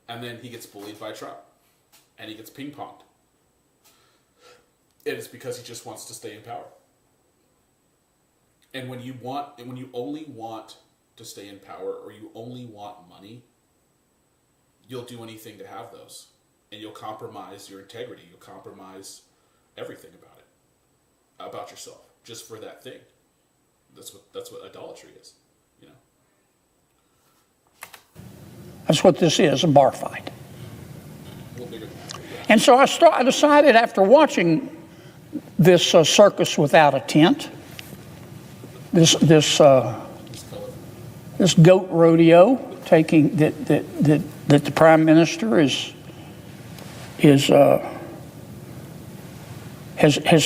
And then he gets bullied by Trump. And he gets ping-ponged. And it's because he just wants to stay in power. And when you only want to stay in power, or you only want money, you'll do anything to have those. And you'll compromise your integrity. You'll compromise everything about yourself, just for that thing. That's what idolatry is, That's what this is, a bar fight. And so I decided, after watching this circus without a tent, this goat rodeo that the Prime Minister has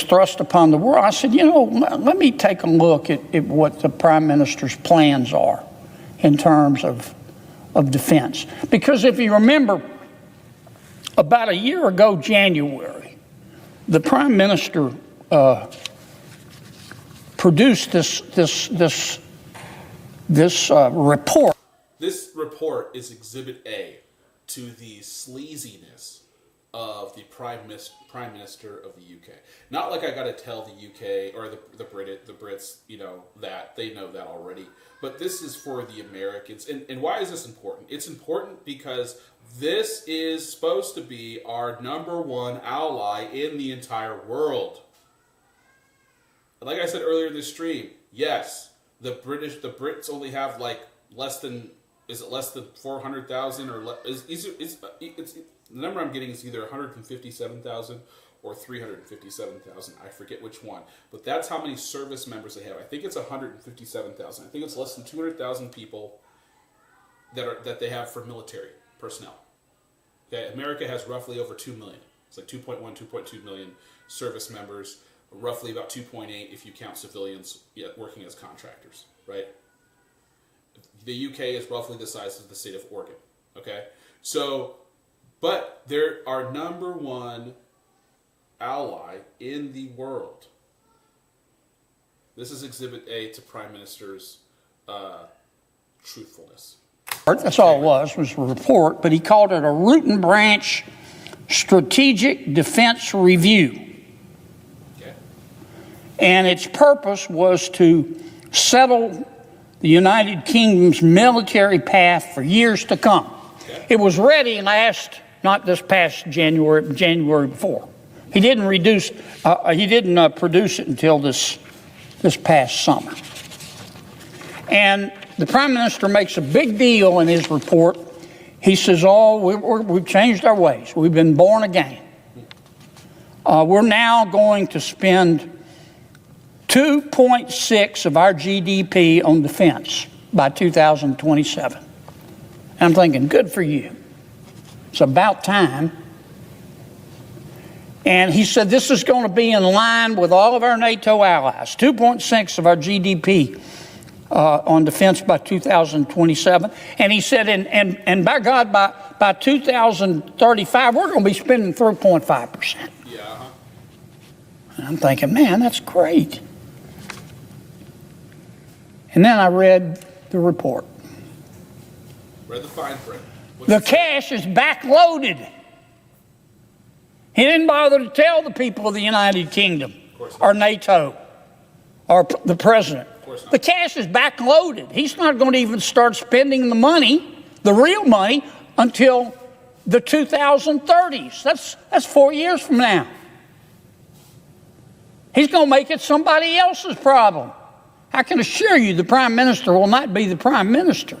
thrust upon the world, I said, let me take a look at what the Prime Minister's plans are in terms of defense. Because if you remember, about a year ago, January, the Prime Minister produced this report. This report is Exhibit A to the sleaziness of the Prime Minister of the UK. Not like I got to tell the UK or the Brits, that they know that already. But this is for the Americans. And why is this important? It's important because this is supposed to be our number one ally in the entire world. Like I said earlier in this stream, yes, the Brits only have less than 400,000 or it's the number I'm getting is either 157,000 or 357,000. I forget which one, but that's how many service members they have. I think it's 157,000. I think it's less than 200,000 people that they have for military personnel. Okay, America has roughly over 2 million. It's like 2.2 million service members. Roughly about 2.8 if you count civilians working as contractors, right? The UK is roughly the size of the state of Oregon, okay? So, but they're our number one ally in the world. This is Exhibit A to Prime Minister's truthfulness. That's all it was a report, but he called it a root and branch strategic defense review. And its purpose was to settle the United Kingdom's military path for years to come. It was ready not this past January before. He didn't produce it until this past summer. And the Prime Minister makes a big deal in his report. He says, we've changed our ways. We've been born again. We're now going to spend 2.6 of our GDP on defense by 2027. And I'm thinking, good for you. It's about time. And he said this is going to be in line with all of our NATO allies, 2.6 of our GDP on defense by 2027. And he said, and by God, by 2035, we're going to be spending 3.5%. Yeah. And I'm thinking, man, that's great. And then I read the report. Read the fine print. The cash is backloaded. He didn't bother to tell the people of the United Kingdom or NATO or the president. The cash is backloaded. He's not going to even start spending the money, the real money, until the 2030s. That's 4 years from now. He's going to make it somebody else's problem. I can assure you the Prime Minister will not be the Prime Minister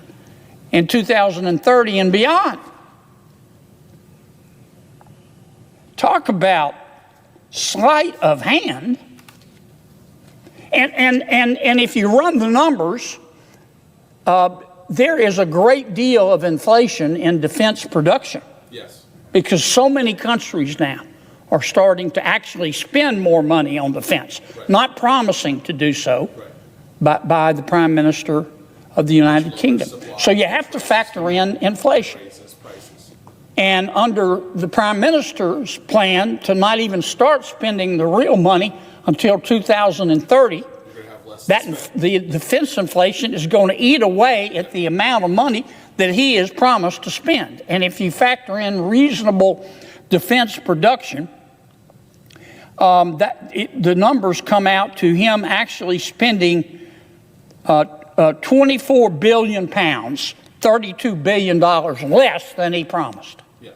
in 2030 and beyond. Talk about sleight of hand. And if you run the numbers, there is a great deal of inflation in defense production. Yes. Because so many countries now are starting to actually spend more money on defense, not promising to do so by the Prime Minister of the United Kingdom. So you have to factor in inflation. And under the Prime Minister's plan to not even start spending the real money until 2030, the defense inflation is going to eat away at the amount of money that he has promised to spend. And if you factor in reasonable defense production, the numbers come out to him actually spending 24 billion pounds, $32 billion less than he promised. Yeah.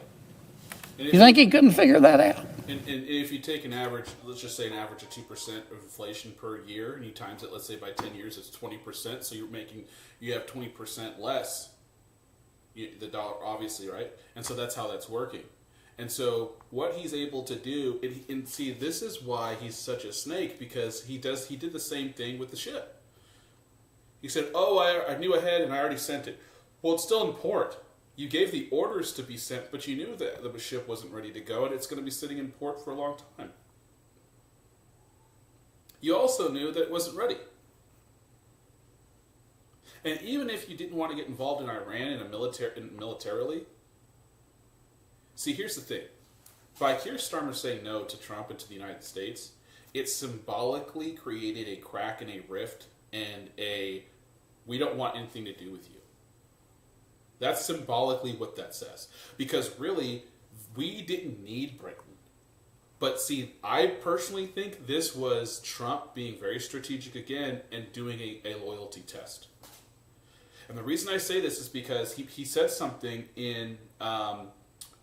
You think he couldn't figure that out? And if you take an average, let's just say an average of 2% of inflation per year, and you times it, let's say by 10 years, it's 20%. So you have 20% less. The dollar, obviously, right? And so that's how that's working. And so what he's able to do, and see, this is why he's such a snake, because he did the same thing with the ship. He said, I knew ahead and I already sent it. Well, it's still in port. You gave the orders to be sent, but you knew that the ship wasn't ready to go and it's going to be sitting in port for a long time. You also knew that it wasn't ready. And even if you didn't want to get involved in Iran militarily, see, here's the thing. By Keir Starmer saying no to Trump and to the United States, it symbolically created a crack and a rift and we don't want anything to do with you. That's symbolically what that says. Because really, we didn't need Britain. But see, I personally think this was Trump being very strategic again and doing a loyalty test. And the reason I say this is because he said something in, I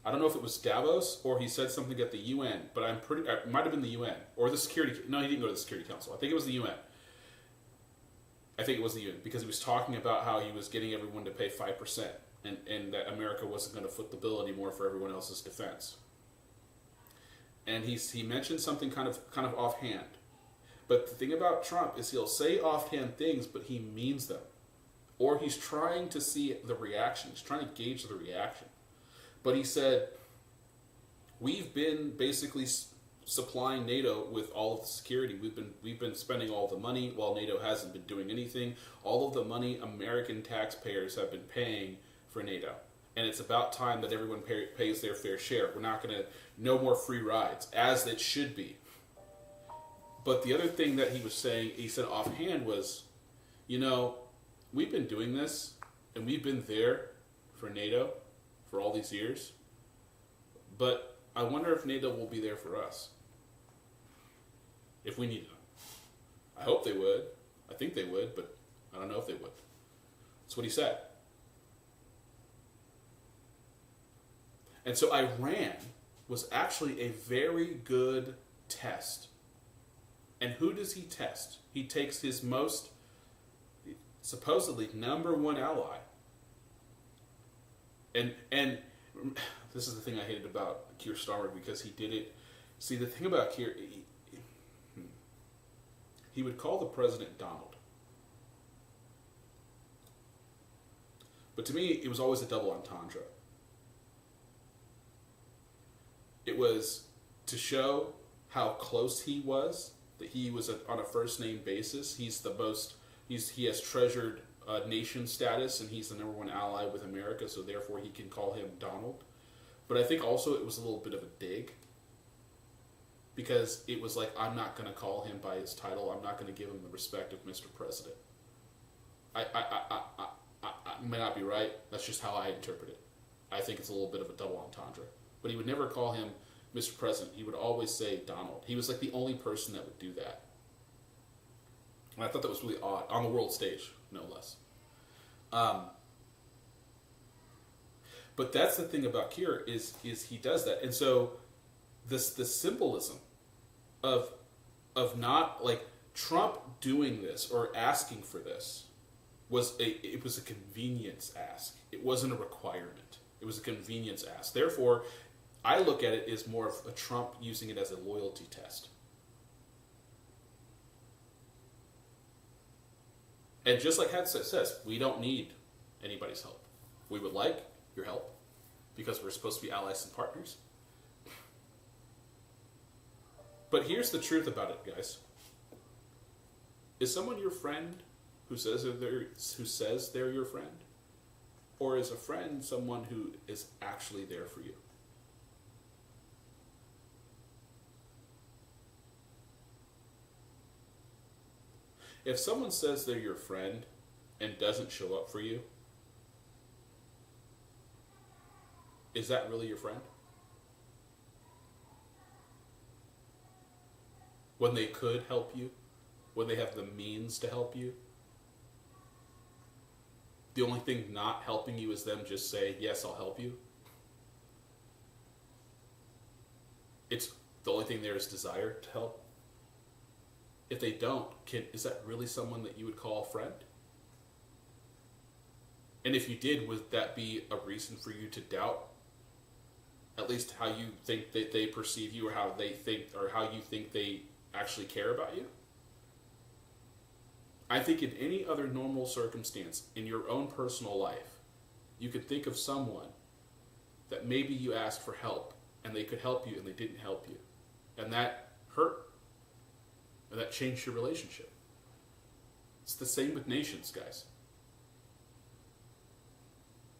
don't know if it was Davos or he said something at the UN, but it might have been the UN or the Security, no, he didn't go to the Security Council. I think it was the UN. I think it was the UN because he was talking about how he was getting everyone to pay 5% and that America wasn't going to foot the bill anymore for everyone else's defense. And he mentioned something kind of offhand. But the thing about Trump is he'll say offhand things, but he means them. Or he's trying to see the reaction. He's trying to gauge the reaction. But he said, we've been basically supplying NATO with all of the security. We've been spending all the money while NATO hasn't been doing anything. All of the money American taxpayers have been paying for NATO. And it's about time that everyone pays their fair share. We're not going to, no more free rides, as it should be. But the other thing that he said offhand was, we've been doing this, and we've been there for NATO for all these years. But I wonder if NATO will be there for us. If we need them. I hope they would. I think they would, but I don't know if they would. That's what he said. And so Iran was actually a very good test. And who does he test? He takes his most supposedly number one ally. And this is the thing I hated about Keir Starmer, because he did it. See, the thing about Keir, he would call the president Donald. But to me, it was always a double entendre. It was to show how close he was, that he was on a first name basis. He has treasured nation status, and he's the number one ally with America, so therefore he can call him Donald. But I think also it was a little bit of a dig, because it was like, I'm not going to call him by his title. I'm not going to give him the respect of Mr. President. I may not be right. That's just how I interpret it. I think it's a little bit of a double entendre. But he would never call him Mr. President. He would always say Donald. He was like the only person that would do that. And I thought that was really odd, on the world stage, no less. But that's the thing about Keir, is he does that. And so the symbolism of not, like, Trump doing this or asking for this was a convenience ask. It wasn't a requirement. It was a convenience ask. Therefore, I look at it as more of a Trump using it as a loyalty test. And just like Hegseth says, we don't need anybody's help. We would like your help, because we're supposed to be allies and partners. But here's the truth about it, guys. Is someone your friend who says they're your friend? Or is a friend someone who is actually there for you? If someone says they're your friend and doesn't show up for you, is that really your friend? When they could help you, when they have the means to help you, the only thing not helping you is them just say, yes, I'll help you. It's the only thing there is desire to help. If they don't, is that really someone that you would call a friend? And if you did, would that be a reason for you to doubt at least how you think that they perceive you, or how they think, or how you think they actually care about you? I think in any other normal circumstance in your own personal life, you could think of someone that maybe you asked for help and they could help you and they didn't help you. And that hurt. And that changed your relationship. It's the same with nations, guys.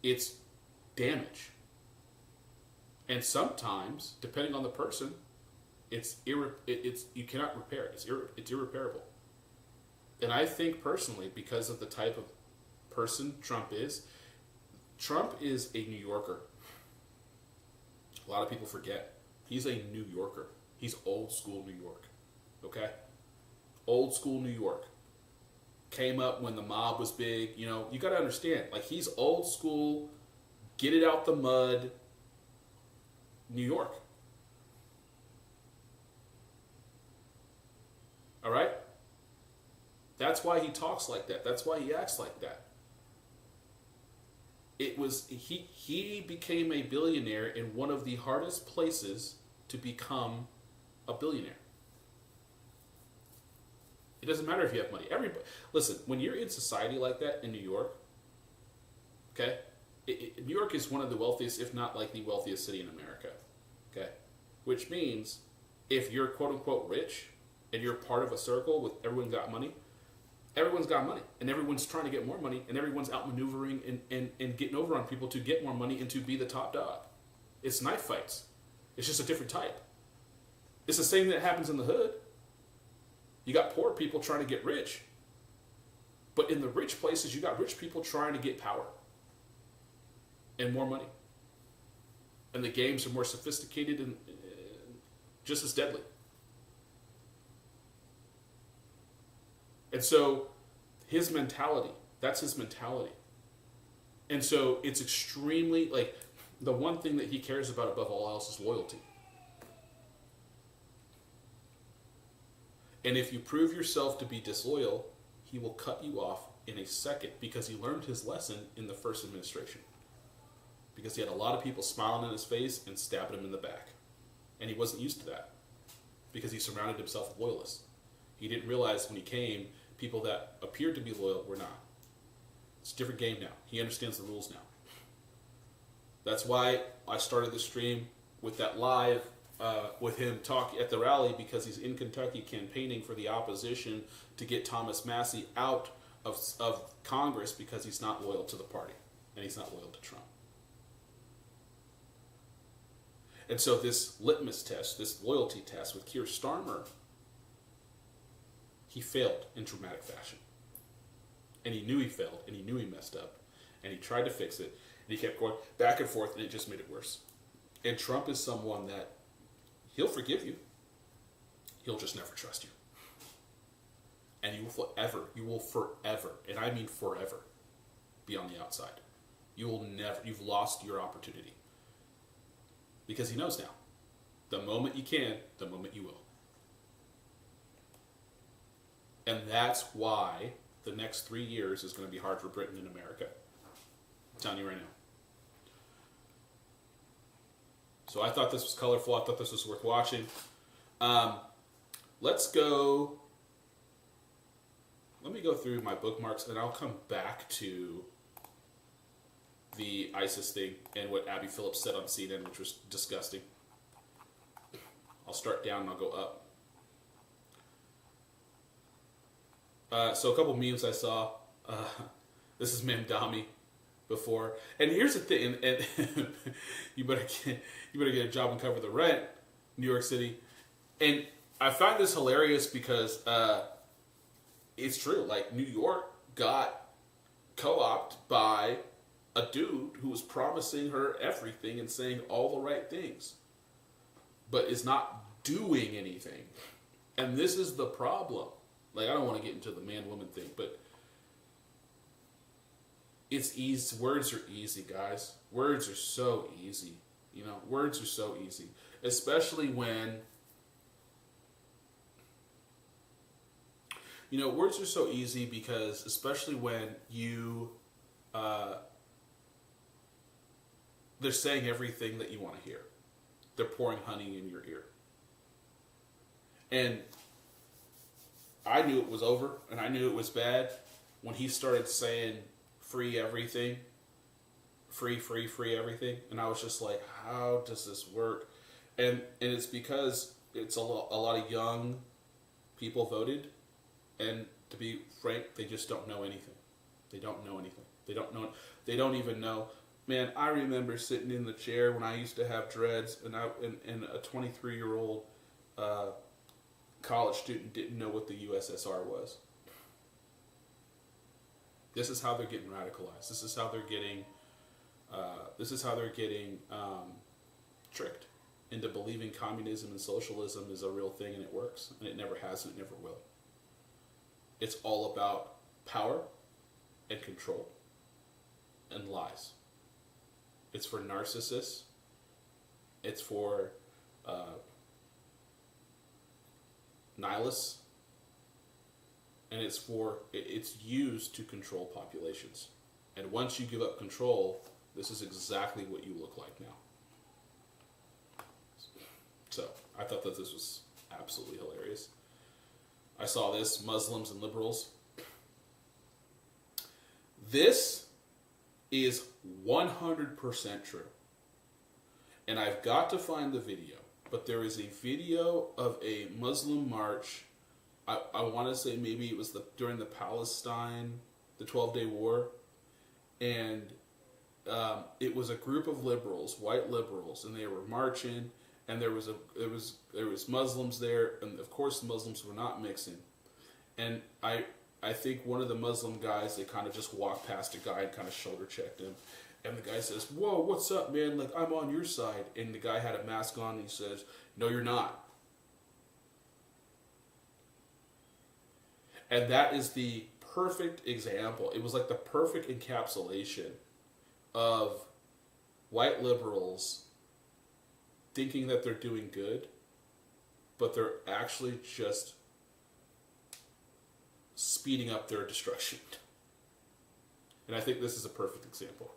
It's damage. And sometimes, depending on the person, it's you cannot repair it. It's irreparable. And I think personally, because of the type of person Trump is a New Yorker. A lot of people forget. He's a New Yorker. He's old school New York. Okay? Old school New York. Came up when the mob was big. You know, you got to understand, like, he's old school, get it out the mud, New York. All right? That's why he talks like that. That's why he acts like that. It was he became a billionaire in one of the hardest places to become a billionaire. It doesn't matter if you have money. Everybody, listen, when you're in society like that in New York, okay, New York is one of the wealthiest, if not like the wealthiest city in America, okay? Which means if you're quote unquote rich and you're part of a circle with everyone got money, everyone's got money and everyone's trying to get more money and everyone's outmaneuvering and getting over on people to get more money and to be the top dog. It's knife fights. It's just a different type. It's the same that happens in the hood. You got poor people trying to get rich. But in the rich places, you got rich people trying to get power and more money. And the games are more sophisticated and just as deadly. And so his mentality, that's his mentality. And so it's extremely, like, the one thing that he cares about above all else is loyalty. And if you prove yourself to be disloyal, he will cut you off in a second, because he learned his lesson in the first administration. Because he had a lot of people smiling in his face and stabbing him in the back. And he wasn't used to that, because he surrounded himself with loyalists. He didn't realize when he came, people that appeared to be loyal were not. It's a different game now. He understands the rules now. That's why I started the stream with that live with him talking at the rally, because he's in Kentucky campaigning for the opposition to get Thomas Massie out of Congress, because he's not loyal to the party and he's not loyal to Trump. And so this litmus test, this loyalty test with Keir Starmer, he failed in dramatic fashion. And he knew he failed, and he knew he messed up, and he tried to fix it, and he kept going back and forth, and it just made it worse. And Trump is someone that he'll forgive you. He'll just never trust you. And you will forever, and I mean forever, be on the outside. You've lost your opportunity. Because he knows now. The moment you can, the moment you will. And that's why the next 3 years is going to be hard for Britain and America. I'm telling you right now. So I thought this was colorful. I thought this was worth watching. Let's go. Let me go through my bookmarks, and I'll come back to the ISIS thing and what Abby Phillips said on CNN, which was disgusting. I'll start down and I'll go up. So a couple memes I saw. This is Mamdani before. And here's the thing, and you better get a job and cover the rent, New York City. And I find this hilarious because it's true. Like, New York got co-opted by a dude who was promising her everything and saying all the right things, but is not doing anything. And this is the problem. Like, I don't want to get into the man-woman thing, but it's easy. Words are easy, guys. Words are so easy. You know, words are so easy. Especially when, you know, words are so easy because, especially when you, they're saying everything that you want to hear. They're pouring honey in your ear. And I knew it was over, and I knew it was bad when he started saying free everything, free everything. And I was just like, how does this work? And it's because it's a lot of young people voted, and to be frank, they just don't know anything. They don't know anything. They don't even know. Man, I remember sitting in the chair when I used to have dreads, and a 23-year-old college student didn't know what the USSR was. This is how they're getting radicalized. This is how they're getting tricked into believing communism and socialism is a real thing, and it works, and it never has, and it never will. It's all about power and control and lies. It's for narcissists. It's for nihilists. And it's used to control populations. And once you give up control, this is exactly what you look like now. So I thought that this was absolutely hilarious. I saw this, Muslims and liberals. This is 100% true. And I've got to find the video. But there is a video of a Muslim march. I want to say maybe it was during the Palestine, the 12-Day War. And it was a group of liberals, white liberals, and they were marching. And there was Muslims there, and of course the Muslims were not mixing. And I think one of the Muslim guys, they kind of just walked past a guy and kind of shoulder checked him. And the guy says, "Whoa, what's up, man? Like, I'm on your side." And the guy had a mask on, and he says, "No, you're not." And that is the perfect example. It was like the perfect encapsulation of white liberals thinking that they're doing good, but they're actually just speeding up their destruction. And I think this is a perfect example.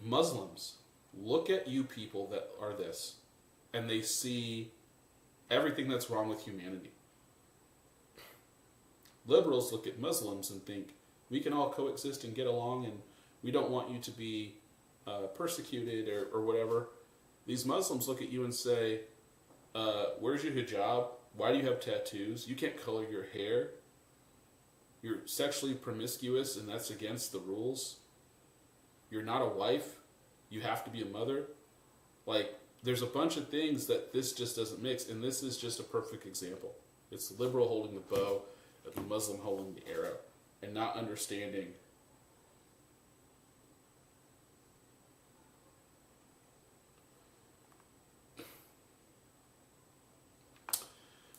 Muslims look at you people that are this, and they see everything that's wrong with humanity. Liberals look at Muslims and think, we can all coexist and get along, and we don't want you to be persecuted or whatever. These Muslims look at you and say, where's your hijab? Why do you have tattoos? You can't color your hair. You're sexually promiscuous, and that's against the rules. You're not a wife. You have to be a mother. Like, there's a bunch of things that this just doesn't mix, and this is just a perfect example. It's the liberal holding the bow, and the Muslim holding the arrow, and not understanding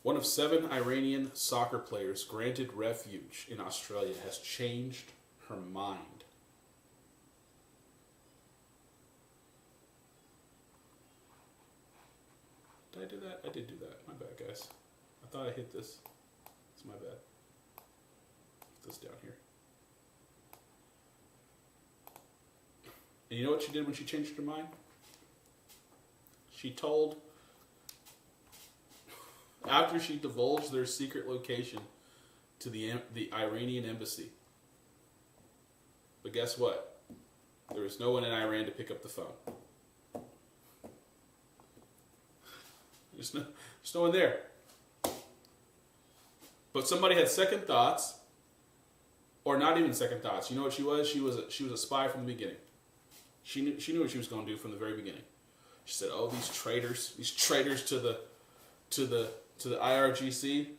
one of 7 Iranian soccer players granted refuge in Australia has changed her mind. Did I do that? I did do that. My bad, guys. I thought I hit this. It's my bad. Put this down here. And you know what she did when she changed her mind? She told, after she divulged their secret location to the Iranian embassy. But guess what? There was no one in Iran to pick up the phone. There's no one there. But somebody had second thoughts, or not even second thoughts. You know what she was? She was a spy from the beginning. She knew what she was going to do from the very beginning. She said, "Oh, these traitors to the IRGC,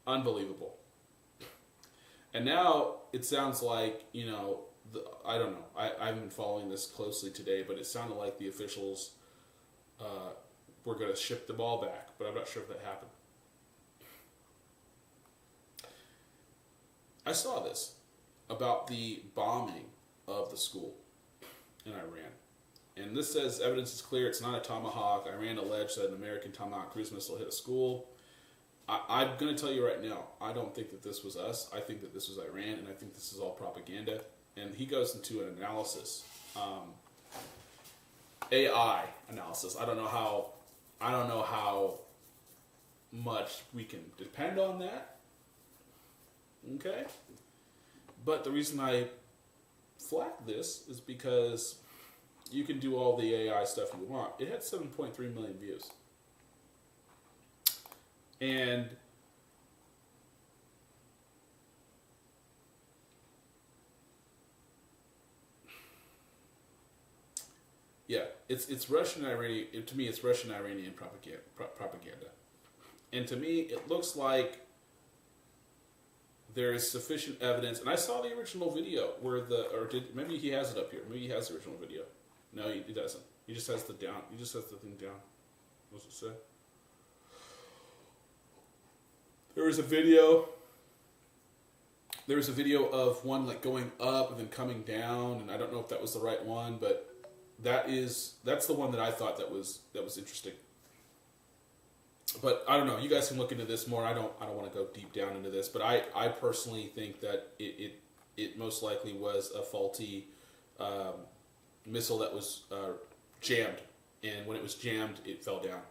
unbelievable." And now it sounds like, I don't know. I haven't been following this closely today, but it sounded like the officials were going to ship the ball back, but I'm not sure if that happened. I saw this about the bombing of the school in Iran. And this says evidence is clear. It's not a Tomahawk. Iran alleged that an American Tomahawk cruise missile hit a school. I'm going to tell you right now, I don't think that this was us. I think that this was Iran, and I think this is all propaganda. And he goes into an analysis, AI analysis. I don't know how much we can depend on that. Okay? But the reason I flagged this is because you can do all the AI stuff you want. It had 7.3 million views. And yeah, it's Russian Iranian. To me, it's Russian Iranian propaganda. And to me, it looks like there is sufficient evidence. And I saw the original video where maybe he has it up here. Maybe he has the original video. No, he doesn't. He just has the thing down. What does it say? There was a video of one like going up and then coming down, and I don't know if that was the right one, but that's the one that I thought that was interesting. But I don't know. You guys can look into this more. I don't want to go deep down into this, but I personally think that it most likely was a faulty missile that was jammed, and when it was jammed, it fell down.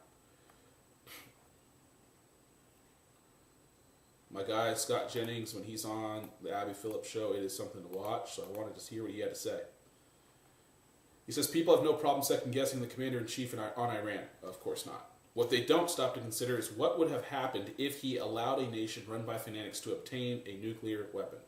My guy, Scott Jennings, when he's on the Abby Phillips show, it is something to watch, so I wanted to hear what he had to say. He says, people have no problem second-guessing the commander-in-chief on Iran. Of course not. What they don't stop to consider is what would have happened if he allowed a nation run by fanatics to obtain a nuclear weapon.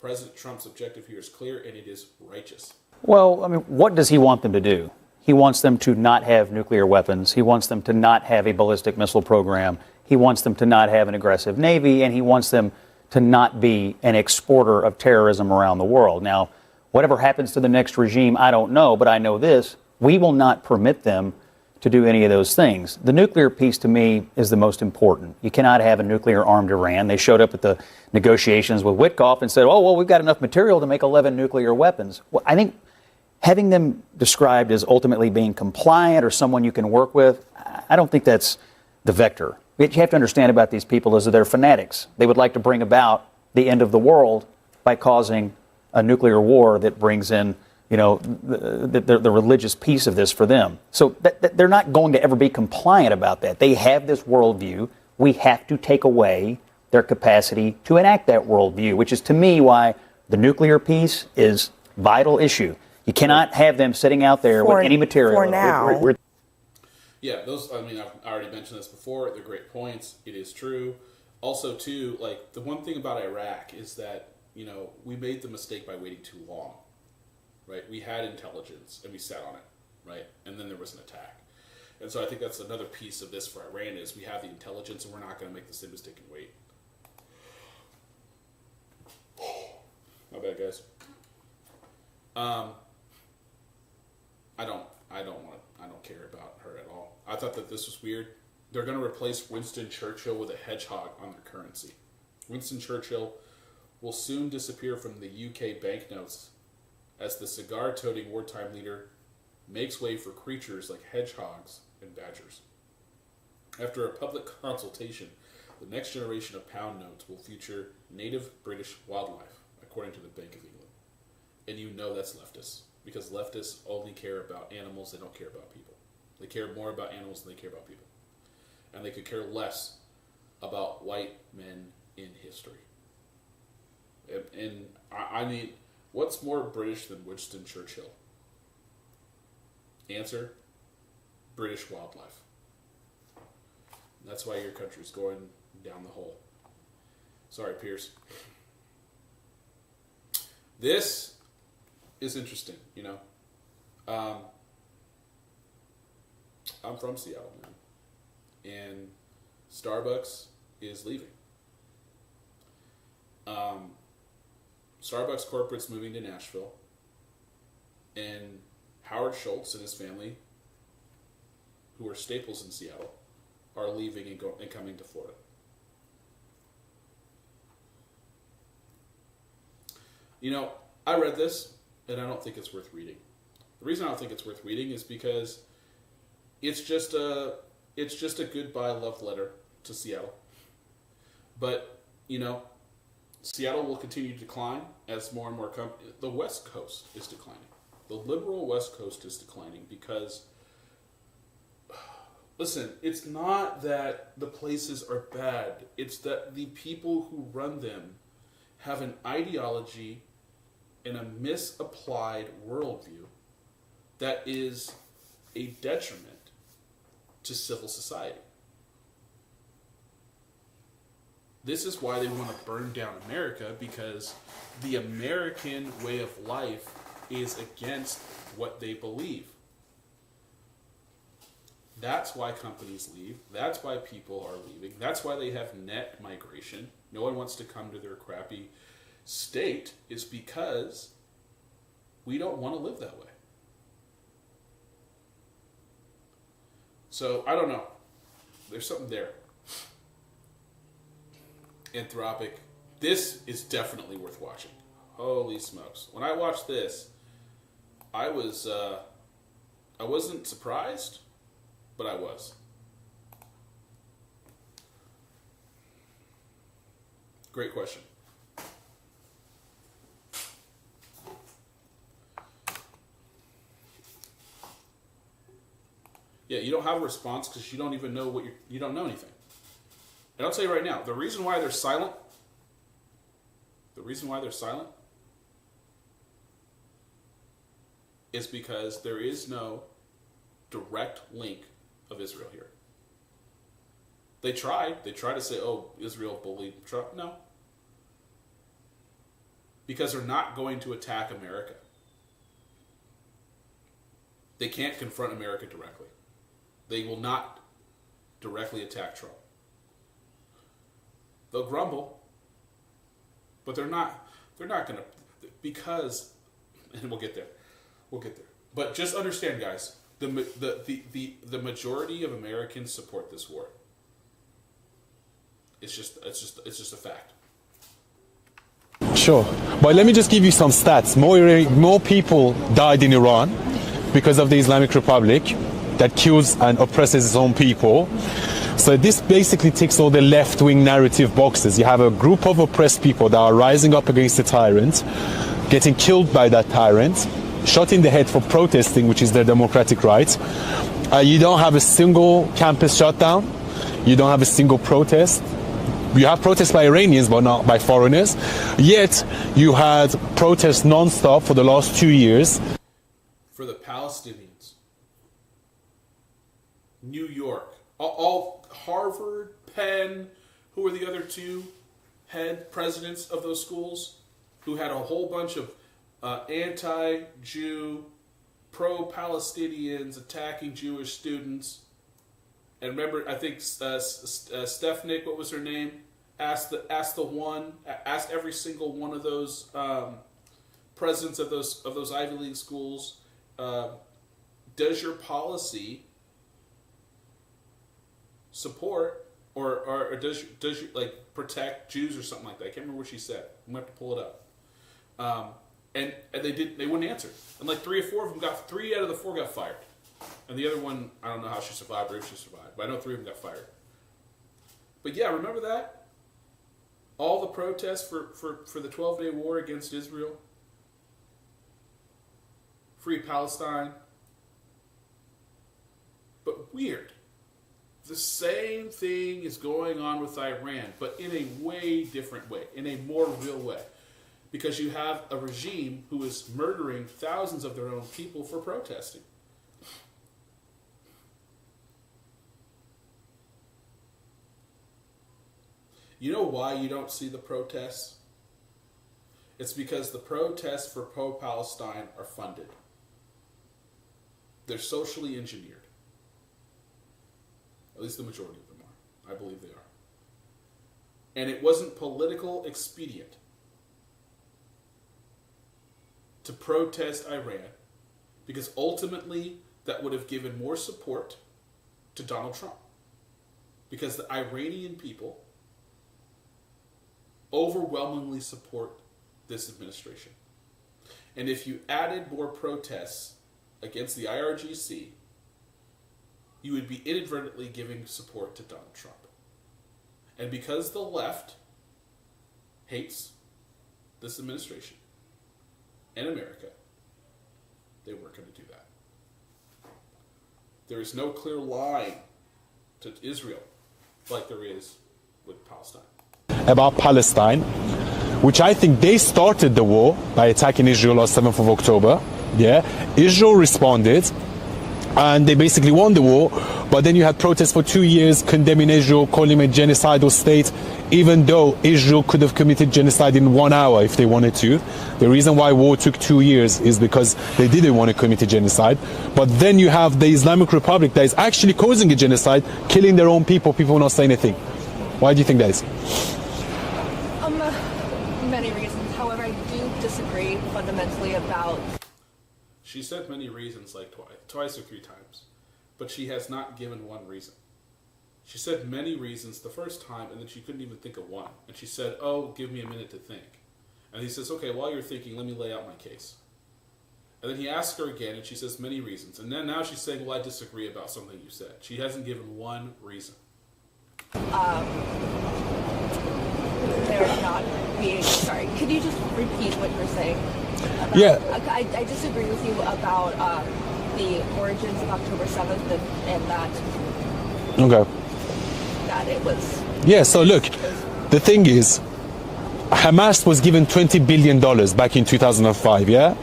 President Trump's objective here is clear, and it is righteous. Well, I mean, what does he want them to do? He wants them to not have nuclear weapons. He wants them to not have a ballistic missile program. He wants them to not have an aggressive Navy, and he wants them to not be an exporter of terrorism around the world. Now, whatever happens to the next regime, I don't know, but I know this. We will not permit them to do any of those things. The nuclear piece, to me, is the most important. You cannot have a nuclear-armed Iran. They showed up at the negotiations with Witkoff and said, oh, well, we've got enough material to make 11 nuclear weapons. Well, I think having them described as ultimately being compliant or someone you can work with, I don't think that's the vector What you have to understand about these people is that they're fanatics. They would like to bring about the end of the world by causing a nuclear war that brings in, the religious piece of this for them. So they're not going to ever be compliant about that. They have this worldview. We have to take away their capacity to enact that worldview, which is to me why the nuclear piece is a vital issue. You cannot have them sitting out there with any material. For now. Yeah, those, I mean, I already mentioned this before. They're great points. It is true. Also, too, like, the one thing about Iraq is that, we made the mistake by waiting too long, right? We had intelligence, and we sat on it, right? And then there was an attack. And so I think that's another piece of this for Iran is we have the intelligence, and we're not going to make the same mistake and wait. My bad, guys. I don't care about her at all. I thought that this was weird. They're going to replace Winston Churchill with a hedgehog on their currency. Winston Churchill will soon disappear from the UK banknotes as the cigar-toting wartime leader makes way for creatures like hedgehogs and badgers. After a public consultation, the next generation of pound notes will feature native British wildlife, according to the Bank of England. And that's leftists, because leftists only care about animals, they don't care about people. They care more about animals than they care about people. And they could care less about white men in history. And I mean, what's more British than Winston Churchill? Answer, British wildlife. And that's why your country's going down the hole. Sorry, Pierce. This is interesting, I'm from Seattle, man. And Starbucks is leaving. Starbucks corporate's moving to Nashville. And Howard Schultz and his family, who are staples in Seattle, are leaving and coming to Florida. I read this, and I don't think it's worth reading. The reason I don't think it's worth reading is because it's just a goodbye love letter to Seattle. But, Seattle will continue to decline as more and more the West Coast is declining. The liberal West Coast is declining because, listen, it's not that the places are bad. It's that the people who run them have an ideology and a misapplied worldview that is a detriment to civil society. This is why they want to burn down America, because the American way of life is against what they believe. That's why companies leave. That's why people are leaving. That's why they have net migration. No one wants to come to their crappy state, is because we don't want to live that way. So, I don't know. There's something there. Anthropic. This is definitely worth watching. Holy smokes. When I watched this, I wasn't surprised, but I was. Great question. Yeah, you don't have a response because you don't even know you don't know anything. And I'll tell you right now, the reason why they're silent is because there is no direct link of Israel here. They try to say, oh, Israel bullied Trump. No. Because they're not going to attack America. They can't confront America directly. They will not directly attack Trump. They'll grumble, but they're not going to, because, and we'll get there. But just understand, guys, the majority of Americans support this war. It's just a fact. Sure, but let me just give you some stats. More people died in Iran because of the Islamic Republic that kills and oppresses its own people. So this basically ticks all the left-wing narrative boxes. You have a group of oppressed people that are rising up against the tyrant, getting killed by that tyrant, shot in the head for protesting, which is their democratic right. You don't have a single campus shutdown. You don't have a single protest. You have protests by Iranians, but not by foreigners. Yet you had protests non-stop for the last 2 years. For the Palestinians, New York, all Harvard, Penn, who were the other two head presidents of those schools, who had a whole bunch of anti-Jew, pro-Palestinians attacking Jewish students. And remember, I think Stefanik, what was her name, asked every single one of those presidents of those Ivy League schools, does your policy support or does you like protect Jews or something like that? I can't remember what she said. I'm gonna have to pull it up. And they wouldn't answer. And like 3 or 4 of them three out of the 4 got fired. And the other one, I don't know how she survived or if she survived, but I know 3 of them got fired. But yeah, remember that? All the protests for the 12-day war against Israel. Free Palestine. But weird. The same thing is going on with Iran, but in a way different way, in a more real way. Because you have a regime who is murdering thousands of their own people for protesting. You know why you don't see the protests? It's because the protests for pro-Palestine are funded. They're socially engineered. At least the majority of them are. I believe they are. And it wasn't political expedient to protest Iran, because ultimately that would have given more support to Donald Trump. Because the Iranian people overwhelmingly support this administration. And if you added more protests against the IRGC, you would be inadvertently giving support to Donald Trump. And because the left hates this administration and America, they weren't going to do that. There is no clear line to Israel like there is with Palestine. About Palestine, which I think they started the war by attacking Israel on 7th of October. Yeah, Israel responded and they basically won the war, but then you had protests for 2 years condemning Israel, calling it a genocidal state, even though Israel could have committed genocide in 1 hour if they wanted to. The reason why war took 2 years is because they didn't want to commit a genocide. But then you have the Islamic Republic that is actually causing a genocide, killing their own people will not say anything. Why do you think that is? Many reasons. However, I do disagree fundamentally about... She said many reasons like twice or 3 times, but she has not given one reason. She said many reasons the first time, and then she couldn't even think of one. And she said, oh, give me a minute to think. And he says, okay, while you're thinking, let me lay out my case. And then he asks her again, and she says many reasons. And then now she's saying, well, I disagree about something you said. She hasn't given one reason. There not being... Sorry, could you just repeat what you're saying? Yeah. I disagree with you about the origins of October 7th and that... Okay. That it was... Yeah, so look, the thing is, Hamas was given $20 billion back in 2005, yeah?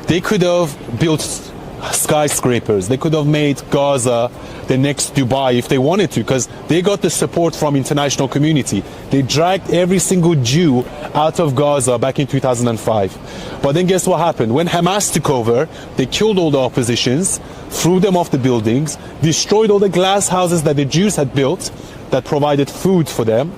They could have built skyscrapers. They could have made Gaza the next Dubai if they wanted to, because they got the support from international community. They dragged every single Jew out of Gaza back in 2005. But then guess what happened? When Hamas took over, they killed all the oppositions, threw them off the buildings, destroyed all the glass houses that the Jews had built that provided food for them.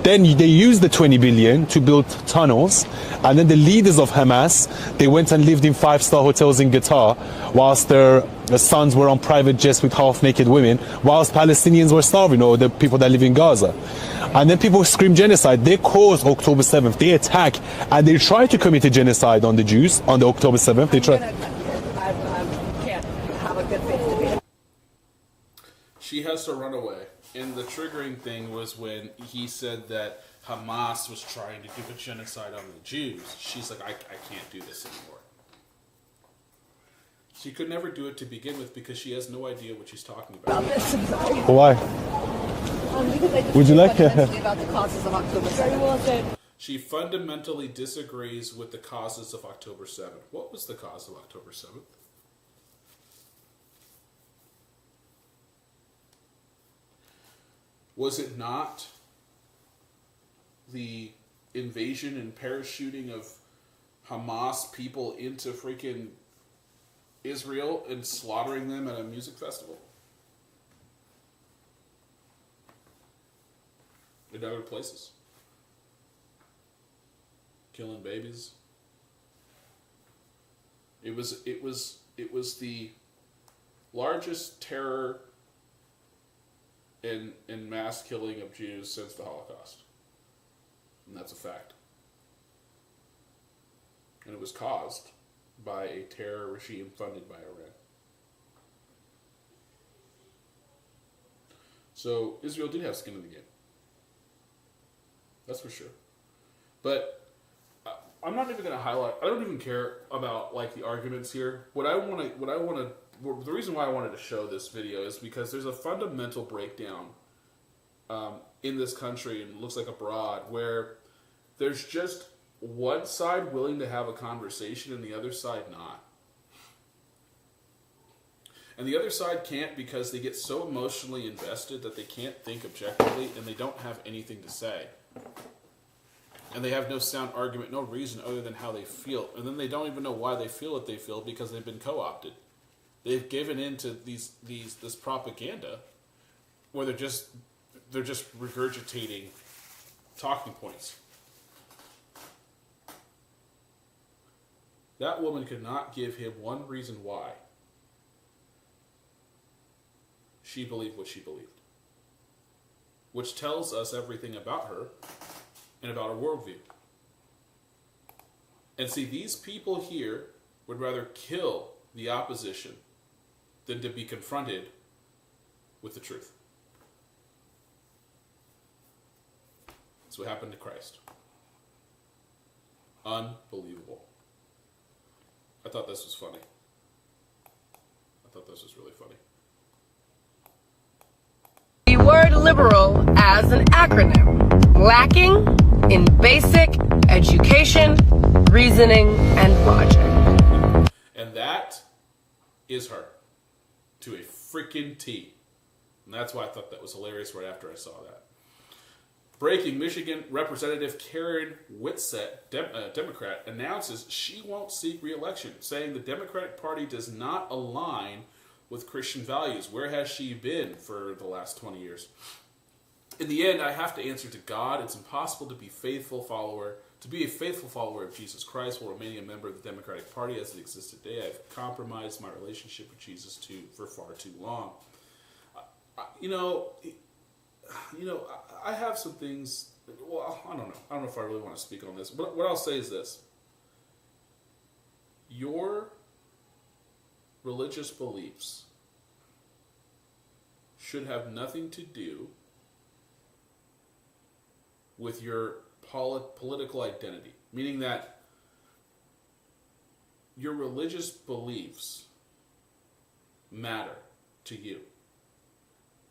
Then they used the 20 billion to build tunnels, and then the leaders of Hamas, they went and lived in 5-star hotels in Qatar, whilst their sons were on private jets with half-naked women, whilst Palestinians were starving, or the people that live in Gaza. And then people scream genocide. They caused October 7th. They attack, and they try to commit a genocide on the Jews on the October 7th. They try. I can't have a good faith debate. She has to run away. And the triggering thing was when he said that Hamas was trying to do a genocide on the Jews. She's like, I can't do this anymore. She could never do it to begin with because she has no idea what she's talking about. Why? Because I Would you like about the causes of October 7th. She fundamentally disagrees with the causes of October 7th. What was the cause of October 7th? Was it not the invasion and parachuting of Hamas people into freaking Israel and slaughtering them at a music festival? In other places? Killing babies. It was the largest terror and mass killing of Jews since the Holocaust. And that's a fact. And it was caused by a terror regime funded by Iran. So Israel did have skin in the game. That's for sure. But I'm not even going to highlight. I don't even care about like the arguments here. The reason why I wanted to show this video is because there's a fundamental breakdown in this country, and it looks like abroad, where there's just one side willing to have a conversation and the other side not. And the other side can't because they get so emotionally invested that they can't think objectively and they don't have anything to say. And they have no sound argument, no reason other than how they feel. And then they don't even know why they feel what they feel because they've been co-opted. They've given in to this propaganda where they're just regurgitating talking points. That woman could not give him one reason why she believed what she believed, which tells us everything about her and about her worldview. And see, these people here would rather kill the opposition than to be confronted with the truth. That's what happened to Christ. Unbelievable. I thought this was funny. I thought this was really funny. The word liberal as an acronym, lacking in basic education, reasoning, and logic. And that is her. To a freaking T. And that's why I thought that was hilarious right after I saw that. Breaking, Michigan Representative Karen Whitsett, Democrat, announces she won't seek re-election, saying the Democratic Party does not align with Christian values. Where has she been for the last 20 years? In the end, I have to answer to God. It's impossible to be a faithful follower of Jesus Christ while remaining a member of the Democratic Party as it exists today. I've compromised my relationship with Jesus for far too long. I have some things. Well, I don't know. I don't know if I really want to speak on this. But what I'll say is this: your religious beliefs should have nothing to do with your political identity. Meaning that your religious beliefs matter to you.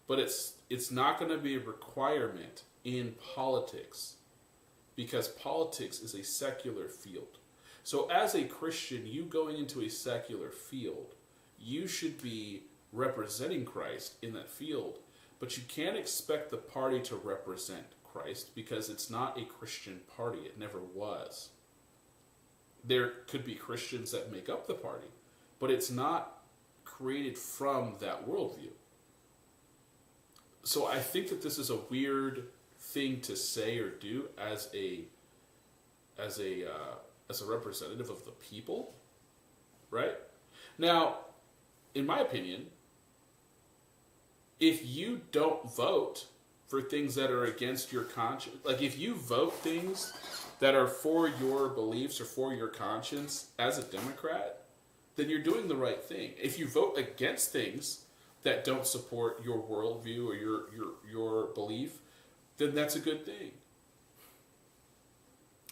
But it's not going to be a requirement in politics because politics is a secular field. So as a Christian, you going into a secular field, you should be representing Christ in that field, but you can't expect the party to represent Christ because it's not a Christian party. It never was. There could be Christians that make up the party, but it's not created from that worldview. So I think that this is a weird thing to say or do as a representative of the people, right? Now, in my opinion, if you don't vote for things that are against your conscience, like if you vote things that are for your beliefs or for your conscience as a Democrat, then you're doing the right thing. If you vote against things that don't support your worldview or your belief, then that's a good thing.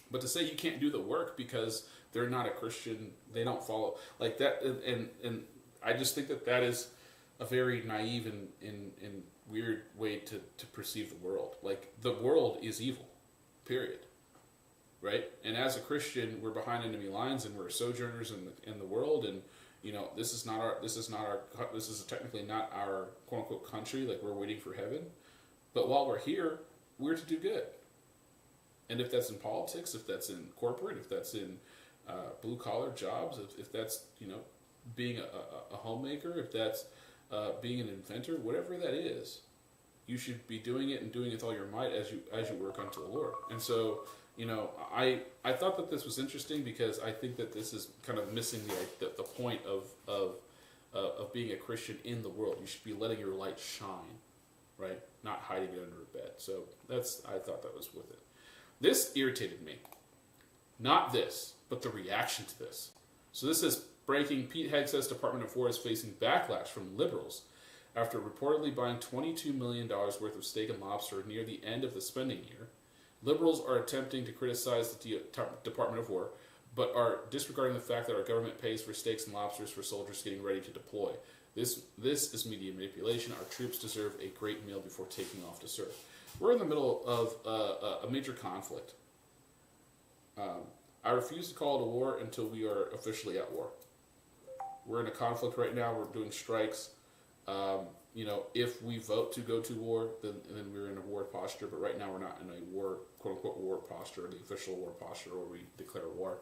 But to say you can't do the work because they're not a Christian, they don't follow like that, and I just think that is a very naive and weird way to perceive the world. Like, the world is evil, period. Right? And as a Christian, we're behind enemy lines, and we're sojourners in the world, and this is technically not our quote unquote country. Like, we're waiting for heaven, but while we're here, we're to do good. And if that's in politics, if that's in corporate, if that's in blue collar jobs, if that's being a homemaker, if that's being an inventor, whatever that is, you should be doing it and doing it with all your might as you work unto the Lord. And so, I thought that this was interesting because I think that this is kind of missing the point of being a Christian in the world. You should be letting your light shine, right? Not hiding it under a bed. So I thought that was with it. This irritated me. Not this, but the reaction to this. So this is breaking. Pete Hegseth's Department of War is facing backlash from liberals after reportedly buying $22 million worth of steak and lobster near the end of the spending year. Liberals are attempting to criticize the Department of War, but are disregarding the fact that our government pays for steaks and lobsters for soldiers getting ready to deploy. This is media manipulation. Our troops deserve a great meal before taking off to serve. We're in the middle of a major conflict. I refuse to call it a war until we are officially at war. We're in a conflict right now. We're doing strikes. If we vote to go to war, then we're in a war posture. But right now, we're not in a war, quote unquote, war posture, the official war posture where we declare war.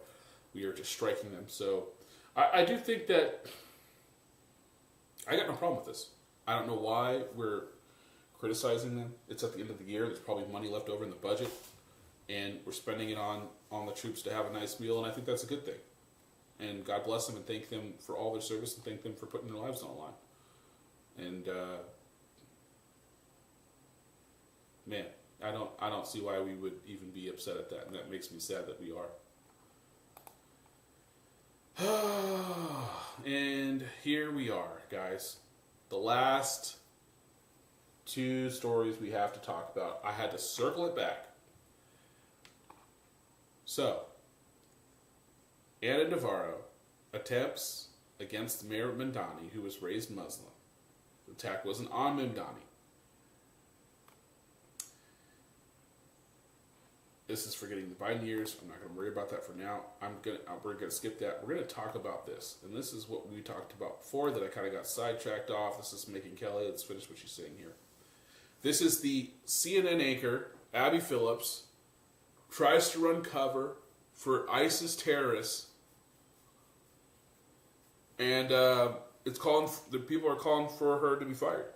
We are just striking them. So I do think that I got no problem with this. I don't know why we're criticizing them. It's at the end of the year. There's probably money left over in the budget, and we're spending it on the troops to have a nice meal, and I think that's a good thing. And God bless them and thank them for all their service and thank them for putting their lives on the line. And man, I don't see why we would even be upset at that, and that makes me sad that we are. And here we are, guys. The last two stories we have to talk about. I had to circle it back. So, Ana Navarro attempts against Mayor Mamdani, who was raised Muslim. The attack wasn't on Mamdani. This is forgetting the Biden years. I'm not going to worry about that for now. We're going to skip that. We're going to talk about this. And this is what we talked about before that I kind of got sidetracked off. This is Making Kelly. Let's finish what she's saying here. This is the CNN anchor, Abby Phillips, tries to run cover for ISIS terrorists. And the people are calling for her to be fired.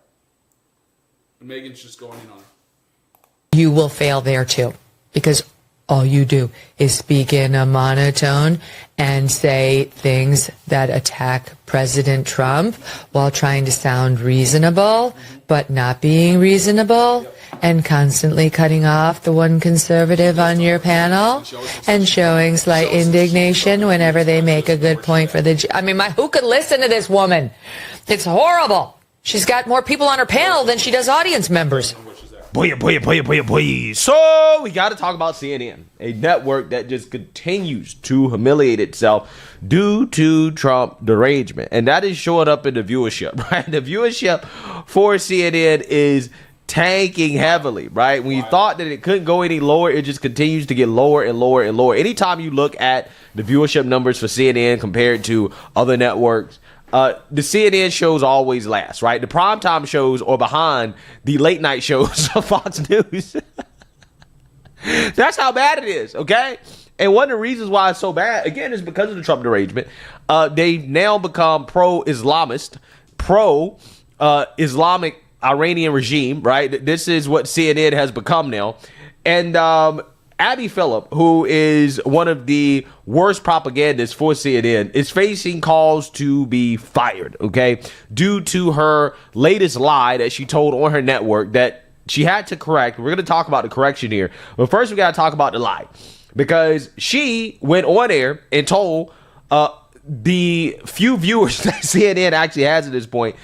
And Megan's just going in on it. You will fail there too, because all you do is speak in a monotone and say things that attack President Trump while trying to sound reasonable, but not being reasonable, and constantly cutting off the one conservative on your panel and showing slight indignation whenever they make a good point for who could listen to this woman? It's horrible. She's got more people on her panel than she does audience members. Boy. So we got to talk about CNN, a network that just continues to humiliate itself due to Trump derangement. And that is showing up in the viewership, right? The viewership for CNN is tanking heavily, right? When you thought that it couldn't go any lower, it just continues to get lower and lower and lower. Anytime you look at the viewership numbers for CNN compared to other networks, the CNN shows always last, right? The primetime shows are behind the late night shows of Fox News. That's how bad it is, okay? And one of the reasons why it's so bad, again, is because of the Trump derangement. They've now become pro-Islamist, pro-Islamic Iranian regime, right? This is what CNN has become now. And Abby Phillip, who is one of the worst propagandists for CNN, is facing calls to be fired, okay, due to her latest lie that she told on her network that she had to correct. We're going to talk about the correction here. But first, we got to talk about the lie, because she went on air and told the few viewers that CNN actually has at this point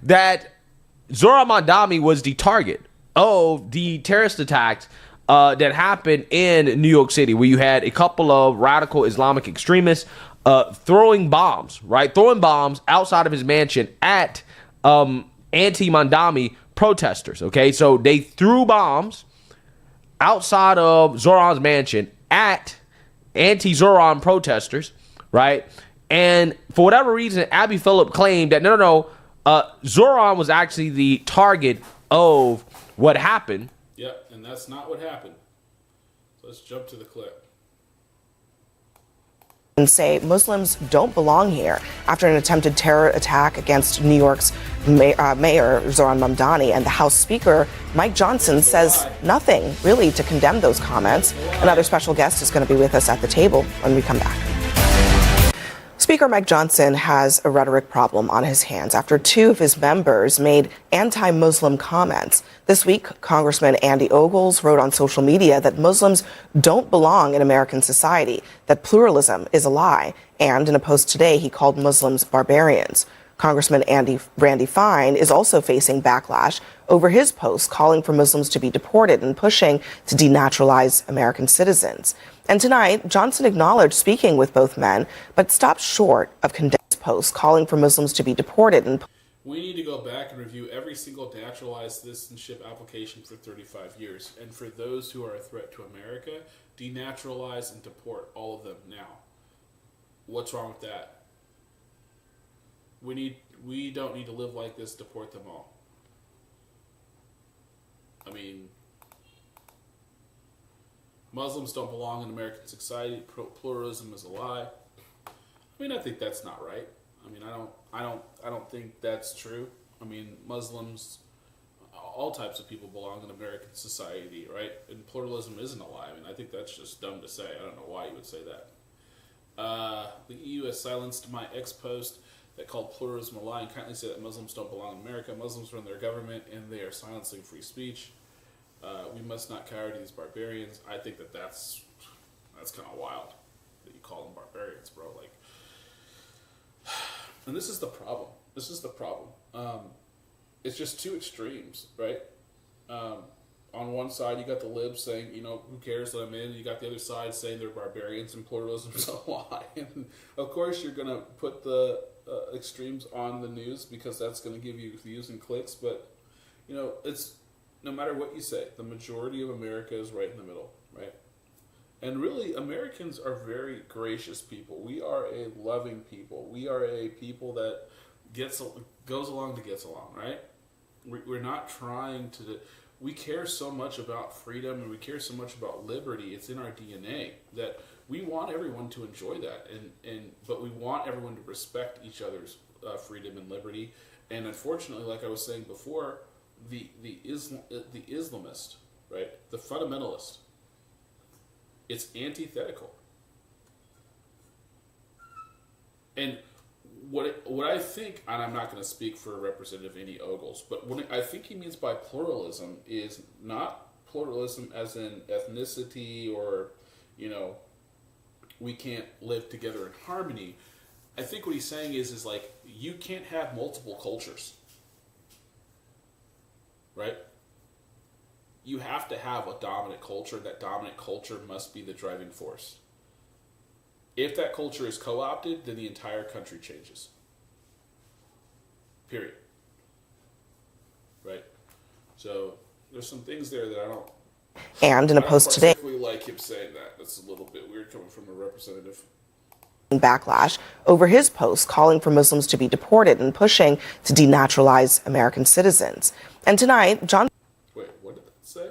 that Zoran Mamdani was the target of the terrorist attacks that happened in New York City, where you had a couple of radical Islamic extremists throwing bombs outside of his mansion at anti-Mamdani protesters. Okay, so they threw bombs outside of Zoran's mansion at anti-Zoran protesters, right? And for whatever reason, Abby Phillip claimed that no, Zoran was actually the target of what happened. Yep, and that's not what happened. So let's jump to the clip. And say Muslims don't belong here after an attempted terror attack against New York's Mayor Zoran Mamdani, and the House Speaker Mike Johnson says nothing really to condemn those comments. Another special guest is going to be with us at the table when we come back. Speaker Mike Johnson has a rhetoric problem on his hands after two of his members made anti-Muslim comments. This week, Congressman Andy Ogles wrote on social media that Muslims don't belong in American society, that pluralism is a lie, and in a post today, he called Muslims barbarians. Congressman Randy Fine is also facing backlash over his post calling for Muslims to be deported and pushing to denaturalize American citizens. And tonight, Johnson acknowledged speaking with both men, but stopped short of condemning his post calling for Muslims to be deported. And we need to go back and review every single naturalized citizenship application for 35 years. And for those who are a threat to America, denaturalize and deport all of them now. What's wrong with that? We don't need to live like this, deport them all. I mean, Muslims don't belong in American society. Pluralism is a lie. I mean, I think that's not right. I mean, I don't think that's true. I mean, Muslims, all types of people belong in American society, right? And pluralism isn't a lie. I mean, I think that's just dumb to say. I don't know why you would say that. The EU has silenced my ex-post that called pluralism a lie and kindly said that Muslims don't belong in America. Muslims run their government and they are silencing free speech. We must not cower to these barbarians. I think that's kind of wild that you call them barbarians, bro. Like, and this is the problem. It's just two extremes, right? On one side, you got the libs saying, who cares that I'm in? You got the other side saying they're barbarians and pluralism is a lie. And of course, you're going to put the extremes on the news because that's going to give you views and clicks. But, it's no matter what you say, the majority of America is right in the middle, right? And really, Americans are very gracious people. We are a loving people. We are a people that goes along to gets along, right? We're not trying to... We care so much about freedom and we care so much about liberty. It's in our DNA that we want everyone to enjoy that, but we want everyone to respect each other's freedom and liberty. And unfortunately, like I was saying before, the Islamist, right, the fundamentalist, it's antithetical. And what I think, and I'm not going to speak for Representative Andy Ogles, but what I think he means by pluralism is not pluralism as in ethnicity or, we can't live together in harmony. I think what he's saying is like, you can't have multiple cultures, right? You have to have a dominant culture. That dominant culture must be the driving force. If that culture is co-opted, then the entire country changes. Period. Right? So there's some things there that I don't... And in a post today... I don't particularly like him saying that. That's a little bit weird coming from a representative. Backlash over his post calling for Muslims to be deported and pushing to denaturalize American citizens. And tonight, John... Wait, what did that say?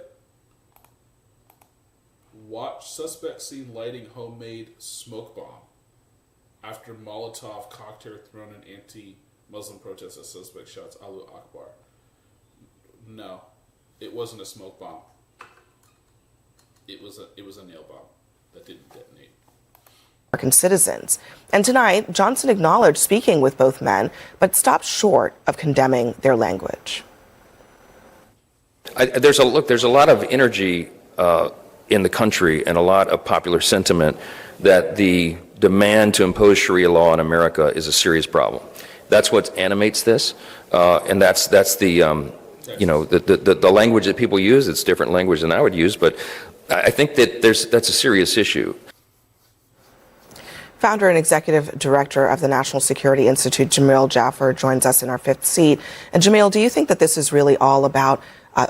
Watch suspect seen lighting homemade smoke bomb after Molotov cocktail thrown in anti-Muslim protest as suspect shouts Allahu Akbar. No, it wasn't a smoke bomb. It was a nail bomb that didn't detonate. American citizens. And tonight, Johnson acknowledged speaking with both men, but stopped short of condemning their language. There's a lot of energy in the country and a lot of popular sentiment that the demand to impose Sharia law in America is a serious problem. That's what animates this, and that's the the language that people use. It's different language than I would use, but I think that that's a serious issue. Founder and executive director of the National Security Institute, Jamil Jaffer, joins us in our fifth seat. And Jamil, do you think that this is really all about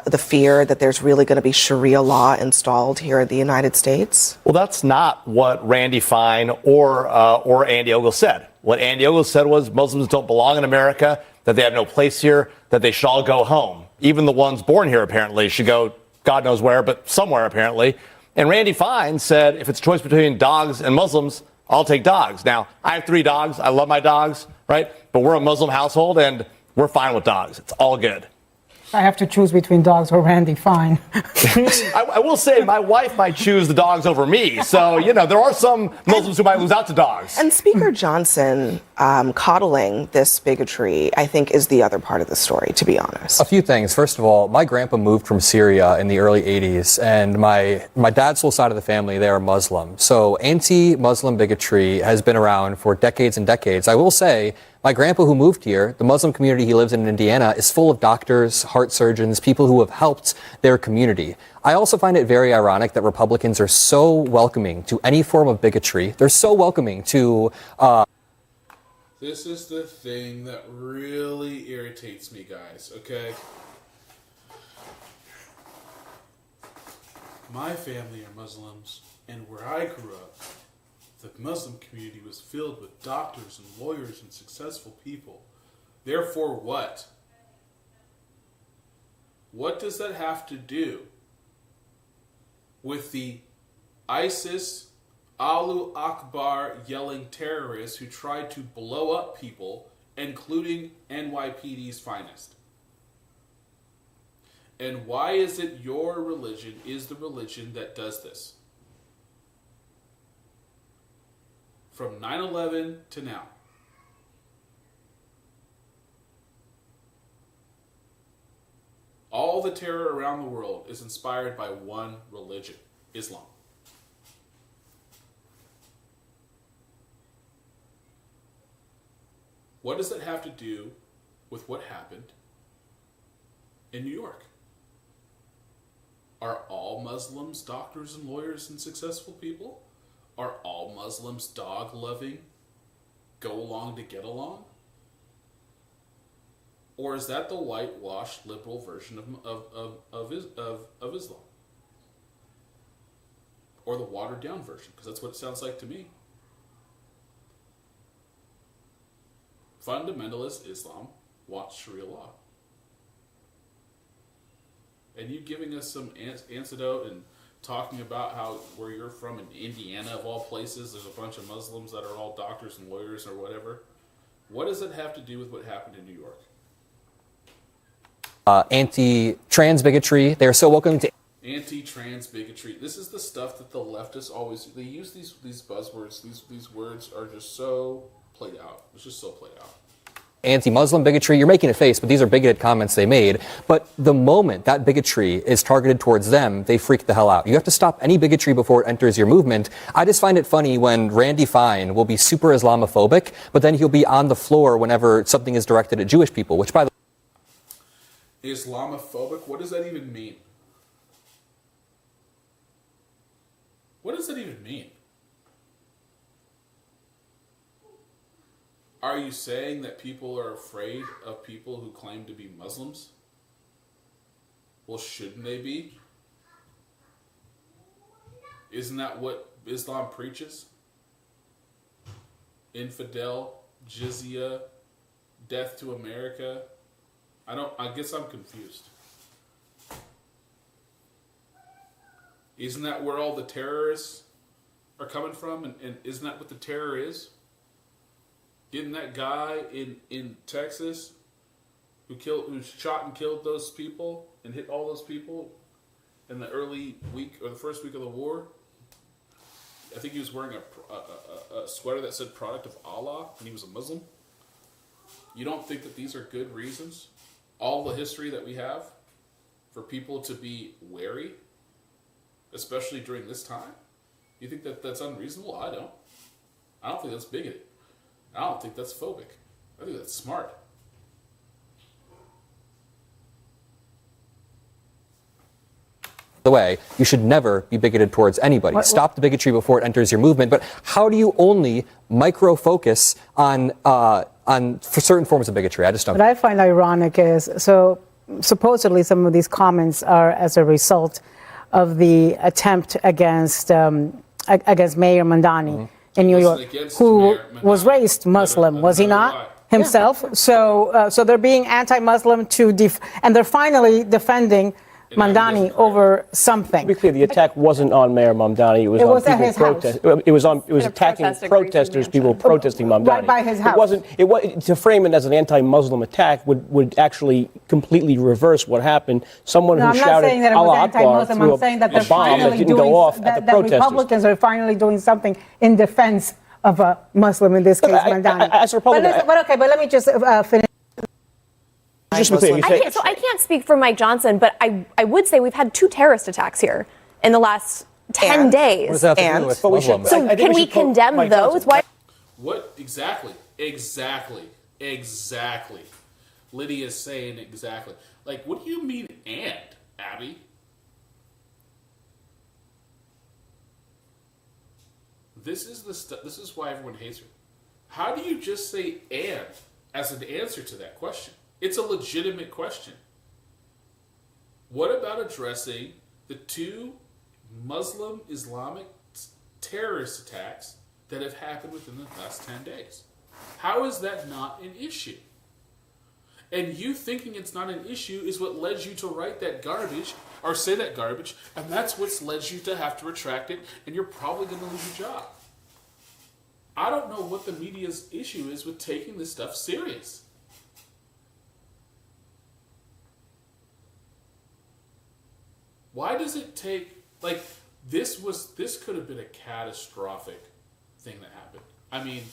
the fear that there's really going to be Sharia law installed here in the United States? Well, that's not what Randy Fine or Andy Ogle said. What Andy Ogle said was Muslims don't belong in America, that they have no place here, that they should all go home. Even the ones born here apparently should go God knows where, but somewhere apparently. And Randy Fine said if it's a choice between dogs and Muslims, I'll take dogs. Now, I have 3 dogs. I love my dogs, right? But we're a Muslim household, and we're fine with dogs. It's all good. I have to choose between dogs or Randy Fine. I will say my wife might choose the dogs over me. So, there are some Muslims who might lose out to dogs. And Speaker Johnson coddling this bigotry, I think, is the other part of the story, to be honest. A few things. First of all, my grandpa moved from Syria in the early 80s, and my dad's whole side of the family, they are Muslim. So anti-Muslim bigotry has been around for decades and decades. I will say, my grandpa who moved here, the Muslim community he lives in Indiana, is full of doctors, heart surgeons, people who have helped their community. I also find it very ironic that Republicans are so welcoming to any form of bigotry. They're so welcoming to... This is the thing that really irritates me, guys, okay? My family are Muslims, and where I grew up, the Muslim community was filled with doctors and lawyers and successful people. Therefore, what? What does that have to do with the ISIS, Allahu Akbar yelling terrorists who tried to blow up people, including NYPD's finest? And why is it your religion is the religion that does this? From 9/11 to now. All the terror around the world is inspired by one religion, Islam. What does that have to do with what happened in New York? Are all Muslims doctors and lawyers and successful people? Are all Muslims dog-loving, go along to get along? Or is that the whitewashed liberal version of Islam? Or the watered-down version, because that's what it sounds like to me. Fundamentalist Islam wants Sharia law. And you giving us some antidote and talking about how where you're from in Indiana, of all places, there's a bunch of Muslims that are all doctors and lawyers or whatever. What does it have to do with what happened in New York? Anti-trans bigotry. They are so welcoming to... Anti-trans bigotry. This is the stuff that the leftists always... They use these buzzwords. These words are just so played out. It's just so played out. Anti-Muslim bigotry, you're making a face, but these are bigoted comments they made. But the moment that bigotry is targeted towards them, they freak the hell out. You have to stop any bigotry before it enters your movement. I just find it funny when Randy Fine will be super Islamophobic, but then he'll be on the floor whenever something is directed at Jewish people, which by the way... Islamophobic? What does that even mean? What does that even mean? Are you saying that people are afraid of people who claim to be Muslims? Well, shouldn't they be? Isn't that what Islam preaches? Infidel, jizya, death to America. I guess I'm confused. Isn't that where all the terrorists are coming from? And isn't that what the terror is? Didn't that guy in Texas who shot and killed those people and hit all those people in the early week or the first week of the war? I think he was wearing a sweater that said "Product of Allah" and he was a Muslim. You don't think that these are good reasons? All the history that we have for people to be wary, especially during this time? You think that that's unreasonable? I don't think that's bigoted. I don't think that's phobic. I think that's smart. The way, you should never be bigoted towards anybody. Stop the bigotry before it enters your movement. But how do you only micro focus on for certain forms of bigotry? I just don't. What I find ironic is, so supposedly some of these comments are as a result of the attempt against Mayor Mamdani in New York, who was raised Muslim, was he not? Himself. So they're being anti-Muslim and they're finally defending Mamdani over something. To be clear, the attack wasn't on Mayor Mamdani. It was on people protesting. It was attacking protesters, people protesting Mamdani. Right by his house. To frame it as an anti-Muslim attack would actually completely reverse what happened. Someone who shouted Allah Akbar threw a bomb that didn't go off at the protesters. Republicans are finally doing something in defense of a Muslim, in this case, Mamdani. As a Republican, but let me just finish. I can't speak for Mike Johnson, but I would say we've had 2 terrorist attacks here in the last 10 days. What does that have to do with Muslims? So can we condemn those? Why? What exactly? Lydia's saying exactly. Like, what do you mean and, Abby? This is why everyone hates her. How do you just say and as an answer to that question? It's a legitimate question. What about addressing the 2 Muslim Islamic terrorist attacks that have happened within the last 10 days? How is that not an issue? And you thinking it's not an issue is what led you to write that garbage or say that garbage, and that's what's led you to have to retract it, and you're probably going to lose your job. I don't know what the media's issue is with taking this stuff serious. Why does it take, like, this could have been a catastrophic thing that happened. I mean,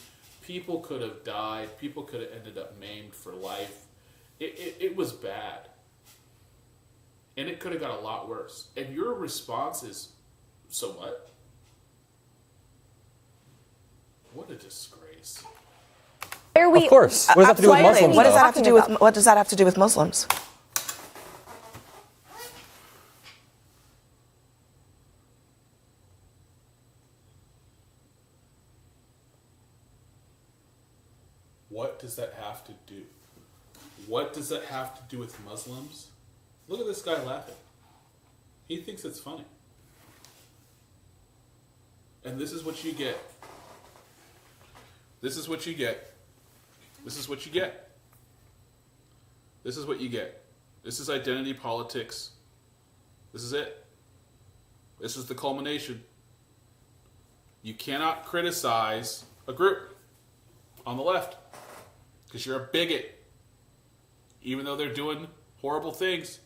people could have died, people could have ended up maimed for life. It was bad. And it could have got a lot worse. And your response is, so what? What a disgrace. Of course. What does that have to do with Muslims? What does that have to do with Muslims? What does that have to do? What does that have to do with Muslims? Look at this guy laughing. He thinks it's funny. And this is what you get. This is what you get. This is what you get. This is what you get. This is identity politics. This is it. This is the culmination. You cannot criticize a group on the left because you're a bigot, even though they're doing horrible things.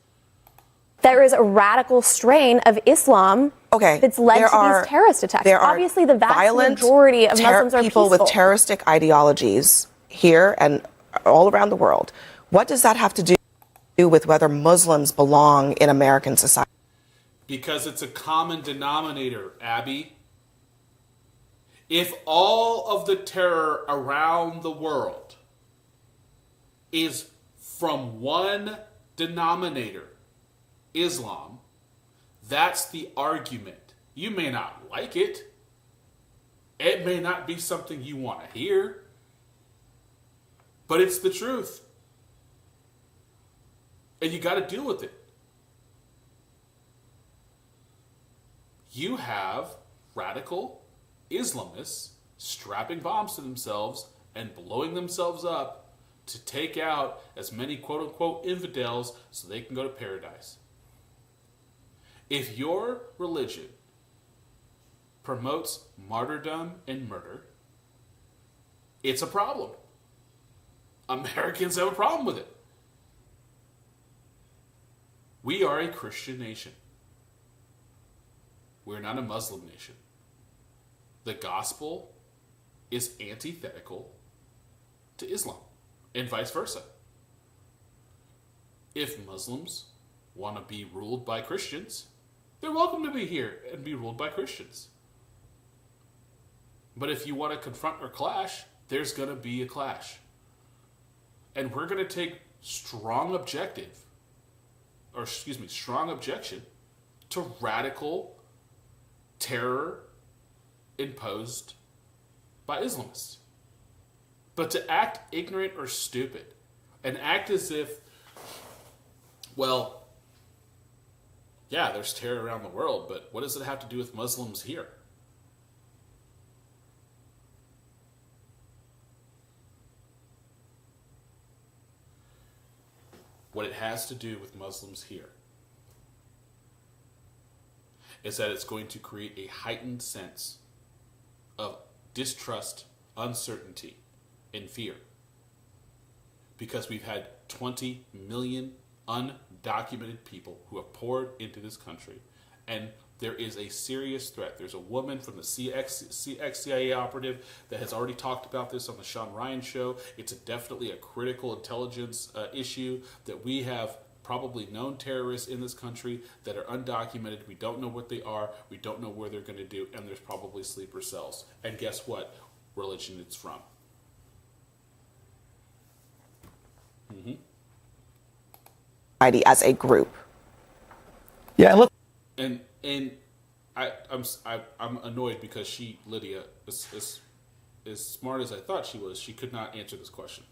There is a radical strain of Islam that's led to these terrorist attacks. Obviously, the vast majority of Muslims are people peaceful. with terroristic ideologies here and all around the world. What does that have to do with whether Muslims belong in American society? Because it's a common denominator, Abby. If all of the terror around the world is from one denominator, Islam, that's the argument. You may not like it. It may not be something you want to hear. But it's the truth. And you got to deal with it. You have radical Islamists strapping bombs to themselves and blowing themselves up to take out as many quote-unquote infidels so they can go to paradise. If your religion promotes martyrdom and murder, it's a problem. Americans have a problem with it. We are a Christian nation. We're not a Muslim nation. The gospel is antithetical to Islam and vice versa. If Muslims want to be ruled by Christians, they're welcome to be here and be ruled by Christians. But if you want to confront or clash, there's going to be a clash. And we're going to take strong objection to radical terror imposed by Islamists. But to act ignorant or stupid and act as if, well, yeah, there's terror around the world, but what does it have to do with Muslims here? What it has to do with Muslims here is that it's going to create a heightened sense of distrust, uncertainty, and fear. Because we've had 20 million undocumented people who have poured into this country, and there is a serious threat. There's a woman from the CIA operative that has already talked about this on the Sean Ryan show. It's definitely a critical intelligence issue that we have probably known terrorists in this country that are undocumented. We don't know what they are. We don't know where they're going to do, and there's probably sleeper cells. And guess what? Religion it's from. Mm-hmm. As a group. Yeah, and look. And I'm annoyed because Lydia, is as smart as I thought she was, she could not answer this question.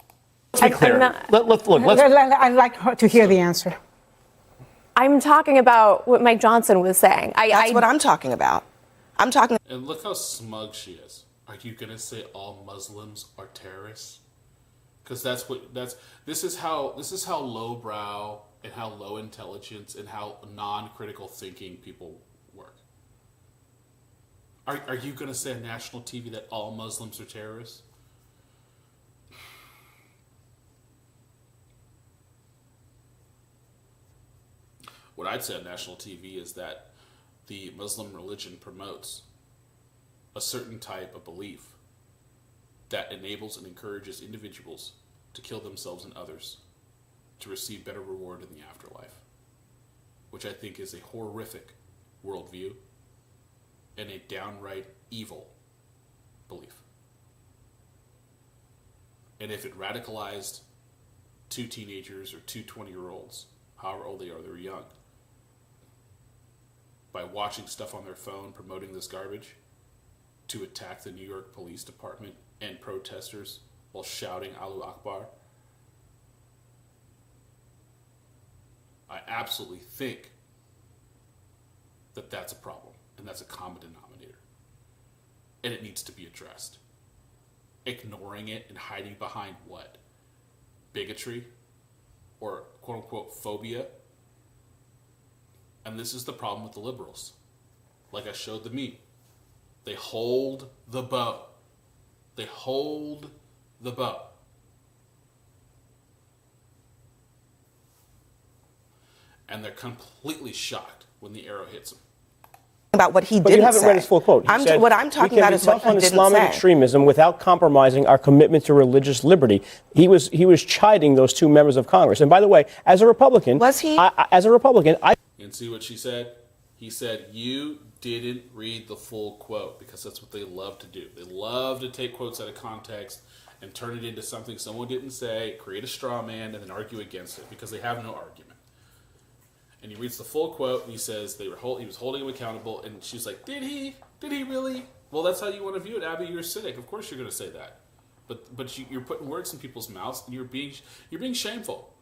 Let's be clear. I'd like her to hear the answer. I'm talking about what Mike Johnson was saying. That's what I'm talking about. I'm talking. And look how smug she is. Are you gonna say all Muslims are terrorists? Because this is how lowbrow and how low intelligence and how non-critical thinking people work. Are you going to say on national TV that all Muslims are terrorists? What I'd say on national TV is that the Muslim religion promotes a certain type of belief that enables and encourages individuals to kill themselves and others to receive better reward in the afterlife, which I think is a horrific worldview and a downright evil belief. And if it radicalized 2 teenagers or 2 20-year-olds, however old they are, they're young, by watching stuff on their phone promoting this garbage to attack the New York Police Department and protesters while shouting Allahu Akbar, I absolutely think that that's a problem, and that's a common denominator. And it needs to be addressed. Ignoring it and hiding behind what? Bigotry? Or quote-unquote phobia? And this is the problem with the liberals. Like I showed the meme. They hold the bow. They hold the bow. And they're completely shocked when the arrow hits them. About what he didn't say. But you haven't read his full quote. What I'm talking about is what he didn't say. We can be tough on Islamic extremism without compromising our commitment to religious liberty. He was chiding those 2 members of Congress. And by the way, as a Republican, was he? And see what she said? He said, you didn't read the full quote, because that's what they love to do. They love to take quotes out of context and turn it into something someone didn't say, create a straw man, and then argue against it because they have no argument. And he reads the full quote, and he says he was holding him accountable, and she's like, did he? Did he really? Well, that's how you want to view it, Abby. You're a cynic. Of course you're going to say that. But you're putting words in people's mouths, and you're being shameful.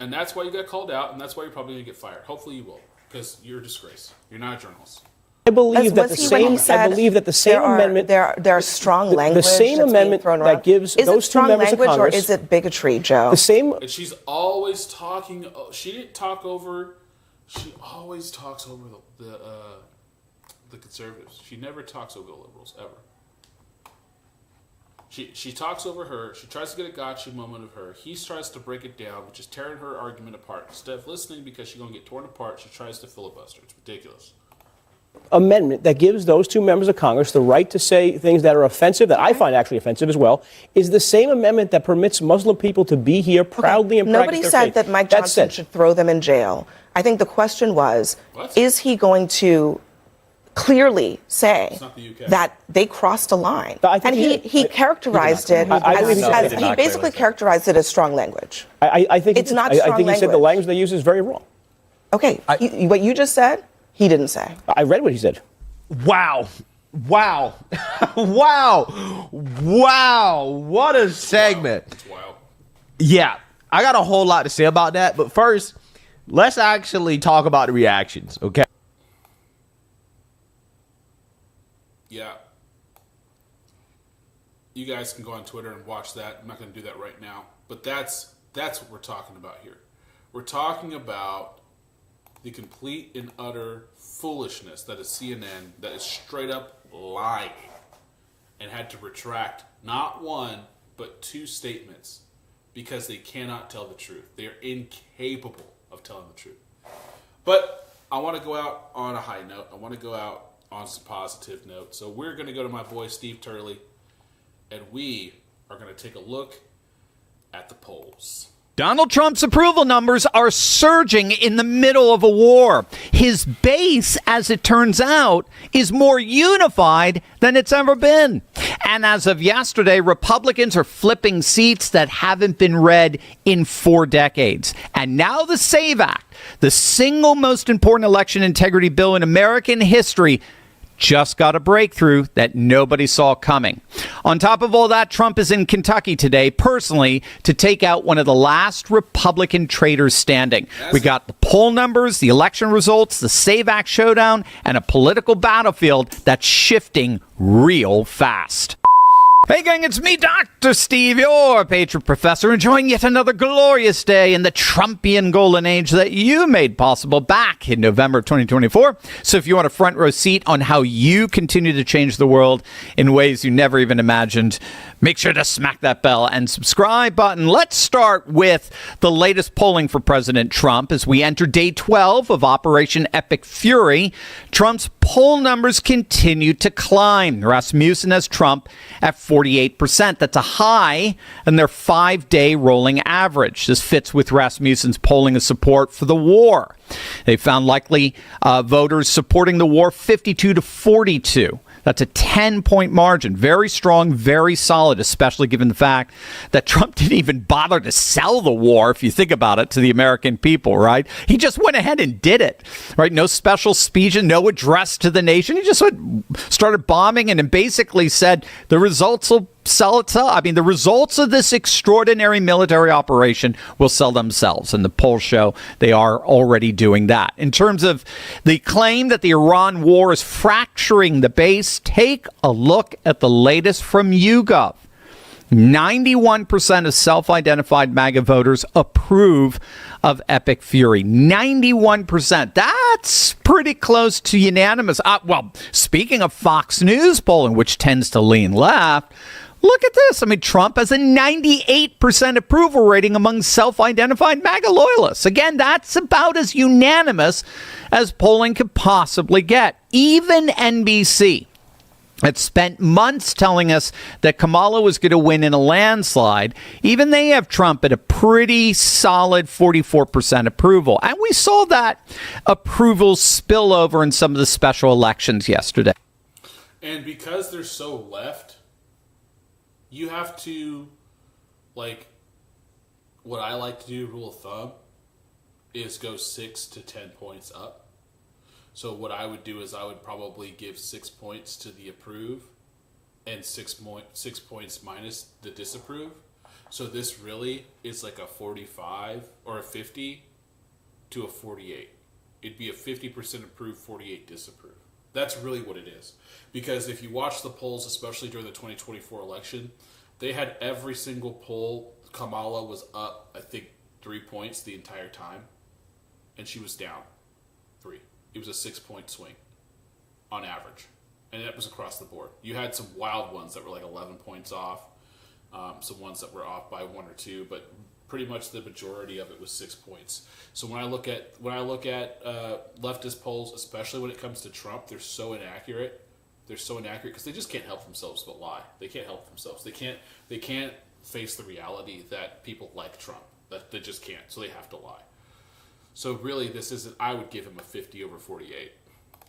And that's why you got called out, and that's why you're probably going to get fired. Hopefully you will, because you're a disgrace. You're not a journalist. I believe that the same amendment. There are strong language. The same amendment that gives those 2 members of Congress. Or is it bigotry, Joe? The same. And she's always talking. She didn't talk over. She always talks over the conservatives. She never talks over the liberals, ever. She talks over her. She tries to get a gotcha moment of her. He tries to break it down, which is tearing her argument apart. Instead of listening because she's going to get torn apart, she tries to filibuster. It's ridiculous. Amendment that gives those 2 members of Congress the right to say things that are offensive, that I find actually offensive as well, is the same amendment that permits Muslim people to be here proudly and practice their faith. Nobody said that Mike Johnson should throw them in jail. I think the question was, is he going to clearly say that they crossed a line. And he characterized it as he basically characterized it as strong language. I think it's not strong I think he said the language. language they use is very wrong. Okay, what you just said, he didn't say. I read what he said. Wow. Wow. Wow. Wow. What a segment. That's wild. Yeah, I got a whole lot to say about that. But first, let's actually talk about the reactions, okay? Yeah. You guys can go on Twitter and watch that. I'm not going to do that right now. But that's what we're talking about here. We're talking about the complete and utter foolishness that is CNN, that is straight up lying, and had to retract not one, but 2 statements because they cannot tell the truth. They are incapable of telling the truth. But I want to go out on a high note. I want to go out on some positive note. So we're going to go to my boy Steve Turley, and we are going to take a look at the polls. Donald Trump's approval numbers are surging in the middle of a war. His base, as it turns out, is more unified than it's ever been. And as of yesterday, Republicans are flipping seats that haven't been read in 4 decades. And now the SAVE Act, the single most important election integrity bill in American history, just got a breakthrough that nobody saw coming. On top of all that, Trump is in Kentucky today, personally, to take out one of the last Republican traitors standing. We got the poll numbers, the election results, the SAVE Act showdown, and a political battlefield that's shifting real fast. Hey gang, it's me, Dr. Steve, your Patriot Professor, enjoying yet another glorious day in the Trumpian golden age that you made possible back in November of 2024. So if you want a front row seat on how you continue to change the world in ways you never even imagined, make sure to smack that bell and subscribe button. Let's start with the latest polling for President Trump as we enter day 12 of Operation Epic Fury. Trump's poll numbers continue to climb. Rasmussen has Trump at 48%. That's a high in their 5-day rolling average. This fits with Rasmussen's polling of support for the war. They found likely voters supporting the war 52 to 42. That's a 10-point margin. Very strong, very solid, especially given the fact that Trump didn't even bother to sell the war, if you think about it, to the American people, right? He just went ahead and did it, right? No special speech and no address to the nation. He just started bombing and then basically said the results will sell itself. I mean, the results of this extraordinary military operation will sell themselves. And the polls show they are already doing that. In terms of the claim that the Iran war is fracturing the base, take a look at the latest from YouGov. 91% of self-identified MAGA voters approve of Epic Fury. 91%. That's pretty close to unanimous. Well, speaking of Fox News polling, which tends to lean left, look at this. I mean, Trump has a 98% approval rating among self-identified MAGA loyalists. Again, that's about as unanimous as polling could possibly get. Even NBC had spent months telling us that Kamala was going to win in a landslide. Even they have Trump at a pretty solid 44% approval. And we saw that approval spill over in some of the special elections yesterday. And because they're so left, you have to, like, what I like to do, rule of thumb, is go 6 to 10 points up. So what I would do is I would probably give 6 points to the approve and 6 points minus the disapprove. So this really is like a 45 or a 50 to a 48. It'd be a 50% approve, 48 disapprove. That's really what it is. Because if you watch the polls, especially during the 2024 election, they had every single poll. Kamala was up, I think, 3 points the entire time. And she was down 3. It was a 6-point swing on average. And that was across the board. You had some wild ones that were like 11 points off. Some ones that were off by 1 or 2, but pretty much the majority of it was 6 points. So when I look at leftist polls, especially when it comes to Trump, they're so inaccurate. They're so inaccurate because they just can't help themselves but lie. They can't help themselves. They can't face the reality that people like Trump. That they just can't. So they have to lie. So really, this isn't. I would give him a 50 over 48.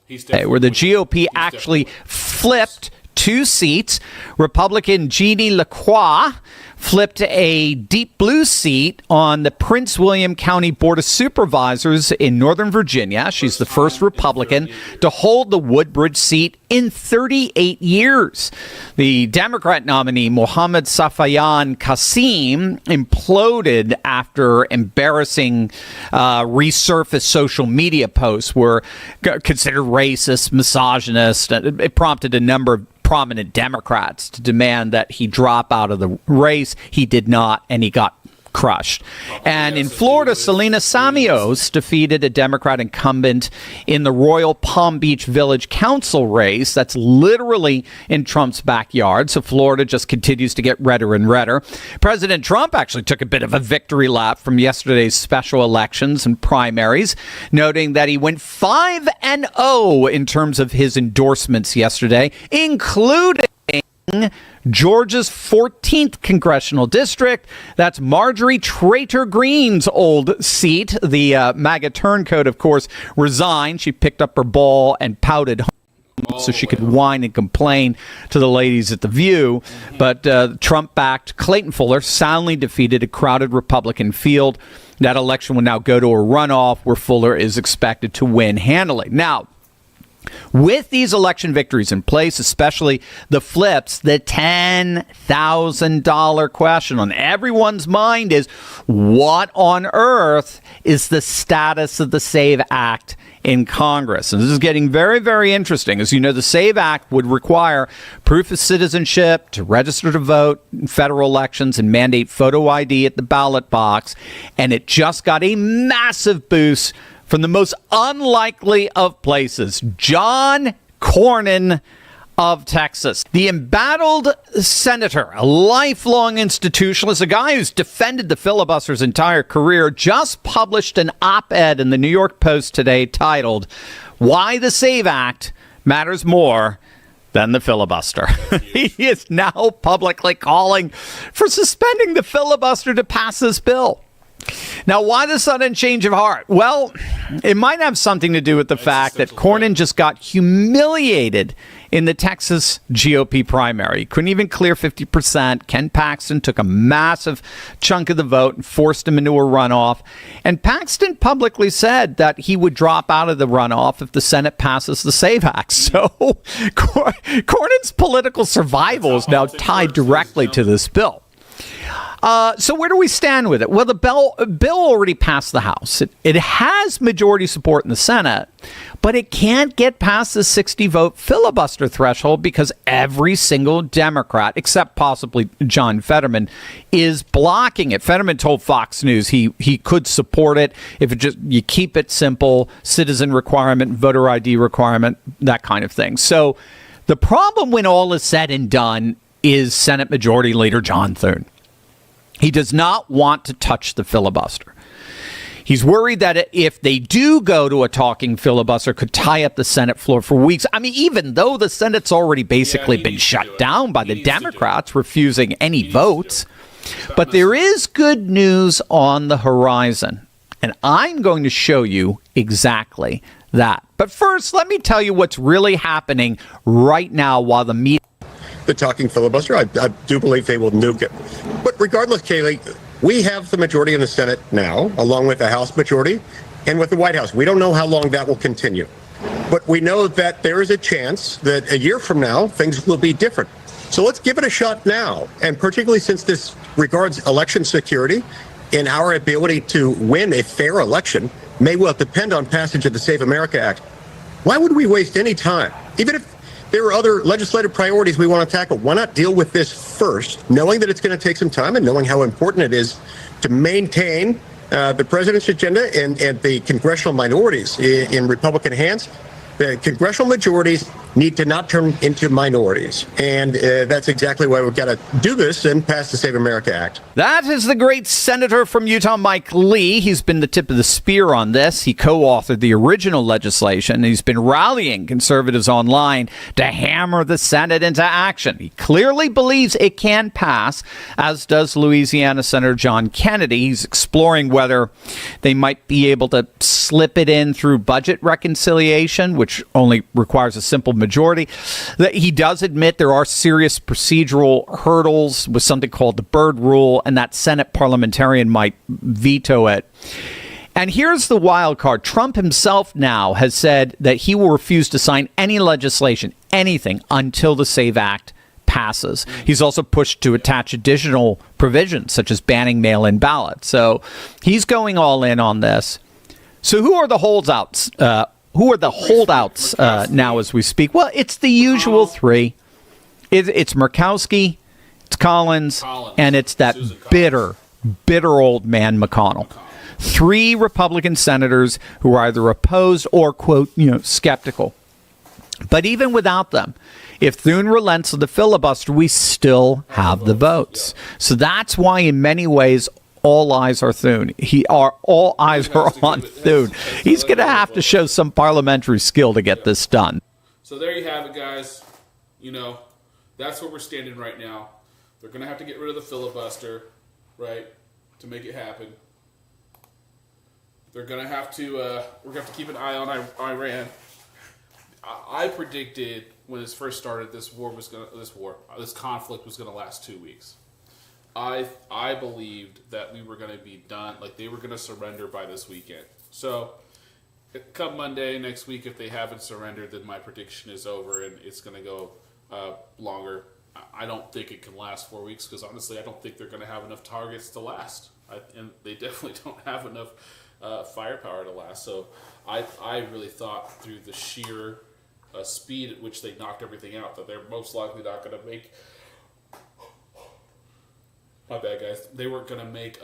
where the GOP actually flipped 2 seats. Republican Jeannie Lacroix flipped a deep blue seat on the Prince William County Board of Supervisors in Northern Virginia. She's the first Republican to hold the Woodbridge seat in 38 years. The Democrat nominee, Mohammed Safayan Qasim, imploded after embarrassing resurfaced social media posts were considered racist, misogynist. It prompted a number of prominent Democrats to demand that he drop out of the race. He did not, and he got crushed. And in Florida, Selena Samios defeated a Democrat incumbent in the Royal Palm Beach Village Council race. That's literally in Trump's backyard. So Florida just continues to get redder and redder. President Trump actually took a bit of a victory lap from yesterday's special elections and primaries, noting that he went 5-0 in terms of his endorsements yesterday, including Georgia's 14th congressional district. That's Marjorie Taylor Greene's old seat. The MAGA turncoat, of course, resigned. She picked up her ball and pouted home so she could whine and complain to the ladies at The View. But Trump-backed Clayton Fuller soundly defeated a crowded Republican field. That election will now go to a runoff where Fuller is expected to win handily. Now, with these election victories in place, especially the flips, the $10,000 question on everyone's mind is, what on earth is the status of the SAVE Act in Congress? And this is getting very, very interesting. As you know, the SAVE Act would require proof of citizenship to register to vote in federal elections and mandate photo ID at the ballot box. And it just got a massive boost from the most unlikely of places, John Cornyn of Texas. The embattled senator, a lifelong institutionalist, a guy who's defended the filibuster his entire career, just published an op-ed in the New York Post today titled, "Why the SAVE Act Matters More Than the Filibuster." He is now publicly calling for suspending the filibuster to pass this bill. Now, why the sudden change of heart? Well, it might have something to do with the fact that Cornyn just got humiliated in the Texas GOP primary. He couldn't even clear 50%. Ken Paxton took a massive chunk of the vote and forced him into a runoff. And Paxton publicly said that he would drop out of the runoff if the Senate passes the SAVE Act. So Cornyn's political survival is now tied directly to this bill. So where do we stand with it? Well, the bill already passed the House. It has majority support in the Senate, but it can't get past the 60-vote filibuster threshold because every single Democrat, except possibly John Fetterman, is blocking it. Fetterman told Fox News he could support it if it just you keep it simple, citizen requirement, voter ID requirement, that kind of thing. So the problem when all is said and done is Senate Majority Leader John Thune. He does not want to touch the filibuster. He's worried that if they do go to a talking filibuster, could tie up the Senate floor for weeks. I mean, even though the Senate's already basically been shut down by the Democrats refusing any votes. But there is good news on the horizon. And I'm going to show you exactly that. But first, let me tell you what's really happening right now while the meeting. The talking filibuster, I do believe they will nuke it. But regardless, Kayleigh, we have the majority in the Senate now, along with the House majority and with the White House. We don't know how long that will continue. But we know that there is a chance that a year from now, things will be different. So let's give it a shot now. And particularly since this regards election security and our ability to win a fair election may well depend on passage of the Save America Act. Why would we waste any time? Even if there are other legislative priorities we want to tackle, why not deal with this first, knowing that it's going to take some time and knowing how important it is to maintain the president's agenda and the congressional minorities in Republican hands. The congressional majorities need to not turn into minorities. And that's exactly why we've got to do this and pass the Save America Act. That is the great senator from Utah, Mike Lee. He's been the tip of the spear on this. He co-authored the original legislation. He's been rallying conservatives online to hammer the Senate into action. He clearly believes it can pass, as does Louisiana Senator John Kennedy. He's exploring whether they might be able to slip it in through budget reconciliation, which only requires a simple majority. He does admit there are serious procedural hurdles with something called the Byrd Rule, and that Senate parliamentarian might veto it. And here's the wild card. Trump himself now has said that he will refuse to sign any legislation, anything, until the SAVE Act passes. He's also pushed to attach additional provisions, such as banning mail-in ballots. So he's going all in on this. So who are the holdouts? Now as we speak? Well, it's the usual three. It's Murkowski, it's Collins, and it's that bitter old man McConnell. Three Republican senators who are either opposed or, quote, skeptical. But even without them, if Thune relents of the filibuster, we still have the votes. So that's why, in many ways, all eyes are Thune. All eyes are on Thune. He's going to have to show some parliamentary skill to get this done. So there you have it, guys. That's where we're standing right now. They're going to have to get rid of the filibuster, right, to make it happen. They're going to have to, we're going to have to keep an eye on Iran. I predicted when this first started, this conflict was going to last 2 weeks. I believed that we were going to be done, like they were going to surrender by this weekend. So come Monday next week, if they haven't surrendered, then my prediction is over and it's going to go longer. I don't think it can last 4 weeks because honestly, I don't think they're going to have enough targets to last. And they definitely don't have enough firepower to last. So I really thought through the sheer speed at which they knocked everything out that they're most likely not going to make. My bad, guys. They weren't going to make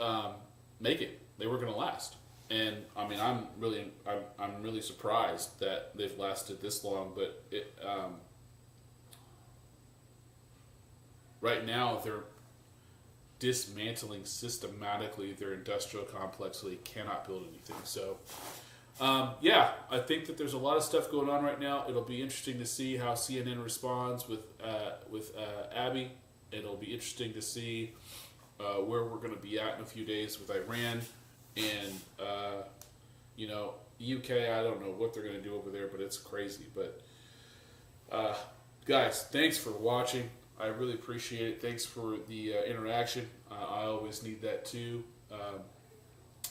it. They were going to last. And I mean, I'm really surprised that they've lasted this long. But right now they're dismantling systematically their industrial complex, so they cannot build anything. So, I think that there's a lot of stuff going on right now. It'll be interesting to see how CNN responds with Abby. It'll be interesting to see where we're going to be at in a few days with Iran and UK. I don't know what they're going to do over there, but it's crazy. But guys, thanks for watching. I really appreciate it. Thanks for the interaction. I always need that too.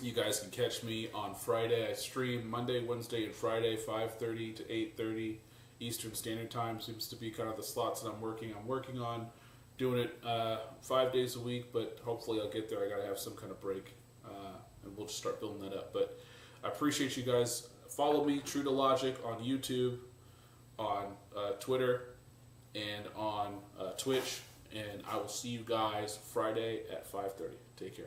You guys can catch me on Friday. I stream Monday, Wednesday, and Friday, 5:30 to 8:30 Eastern Standard Time. Seems to be kind of the slots that I'm working on doing it 5 days a week, but hopefully I'll get there. I got to have some kind of break, and we'll just start building that up. But I appreciate you guys. Follow me, True to Logic, on YouTube, on Twitter, and on Twitch, and I will see you guys Friday at 5:30. Take care.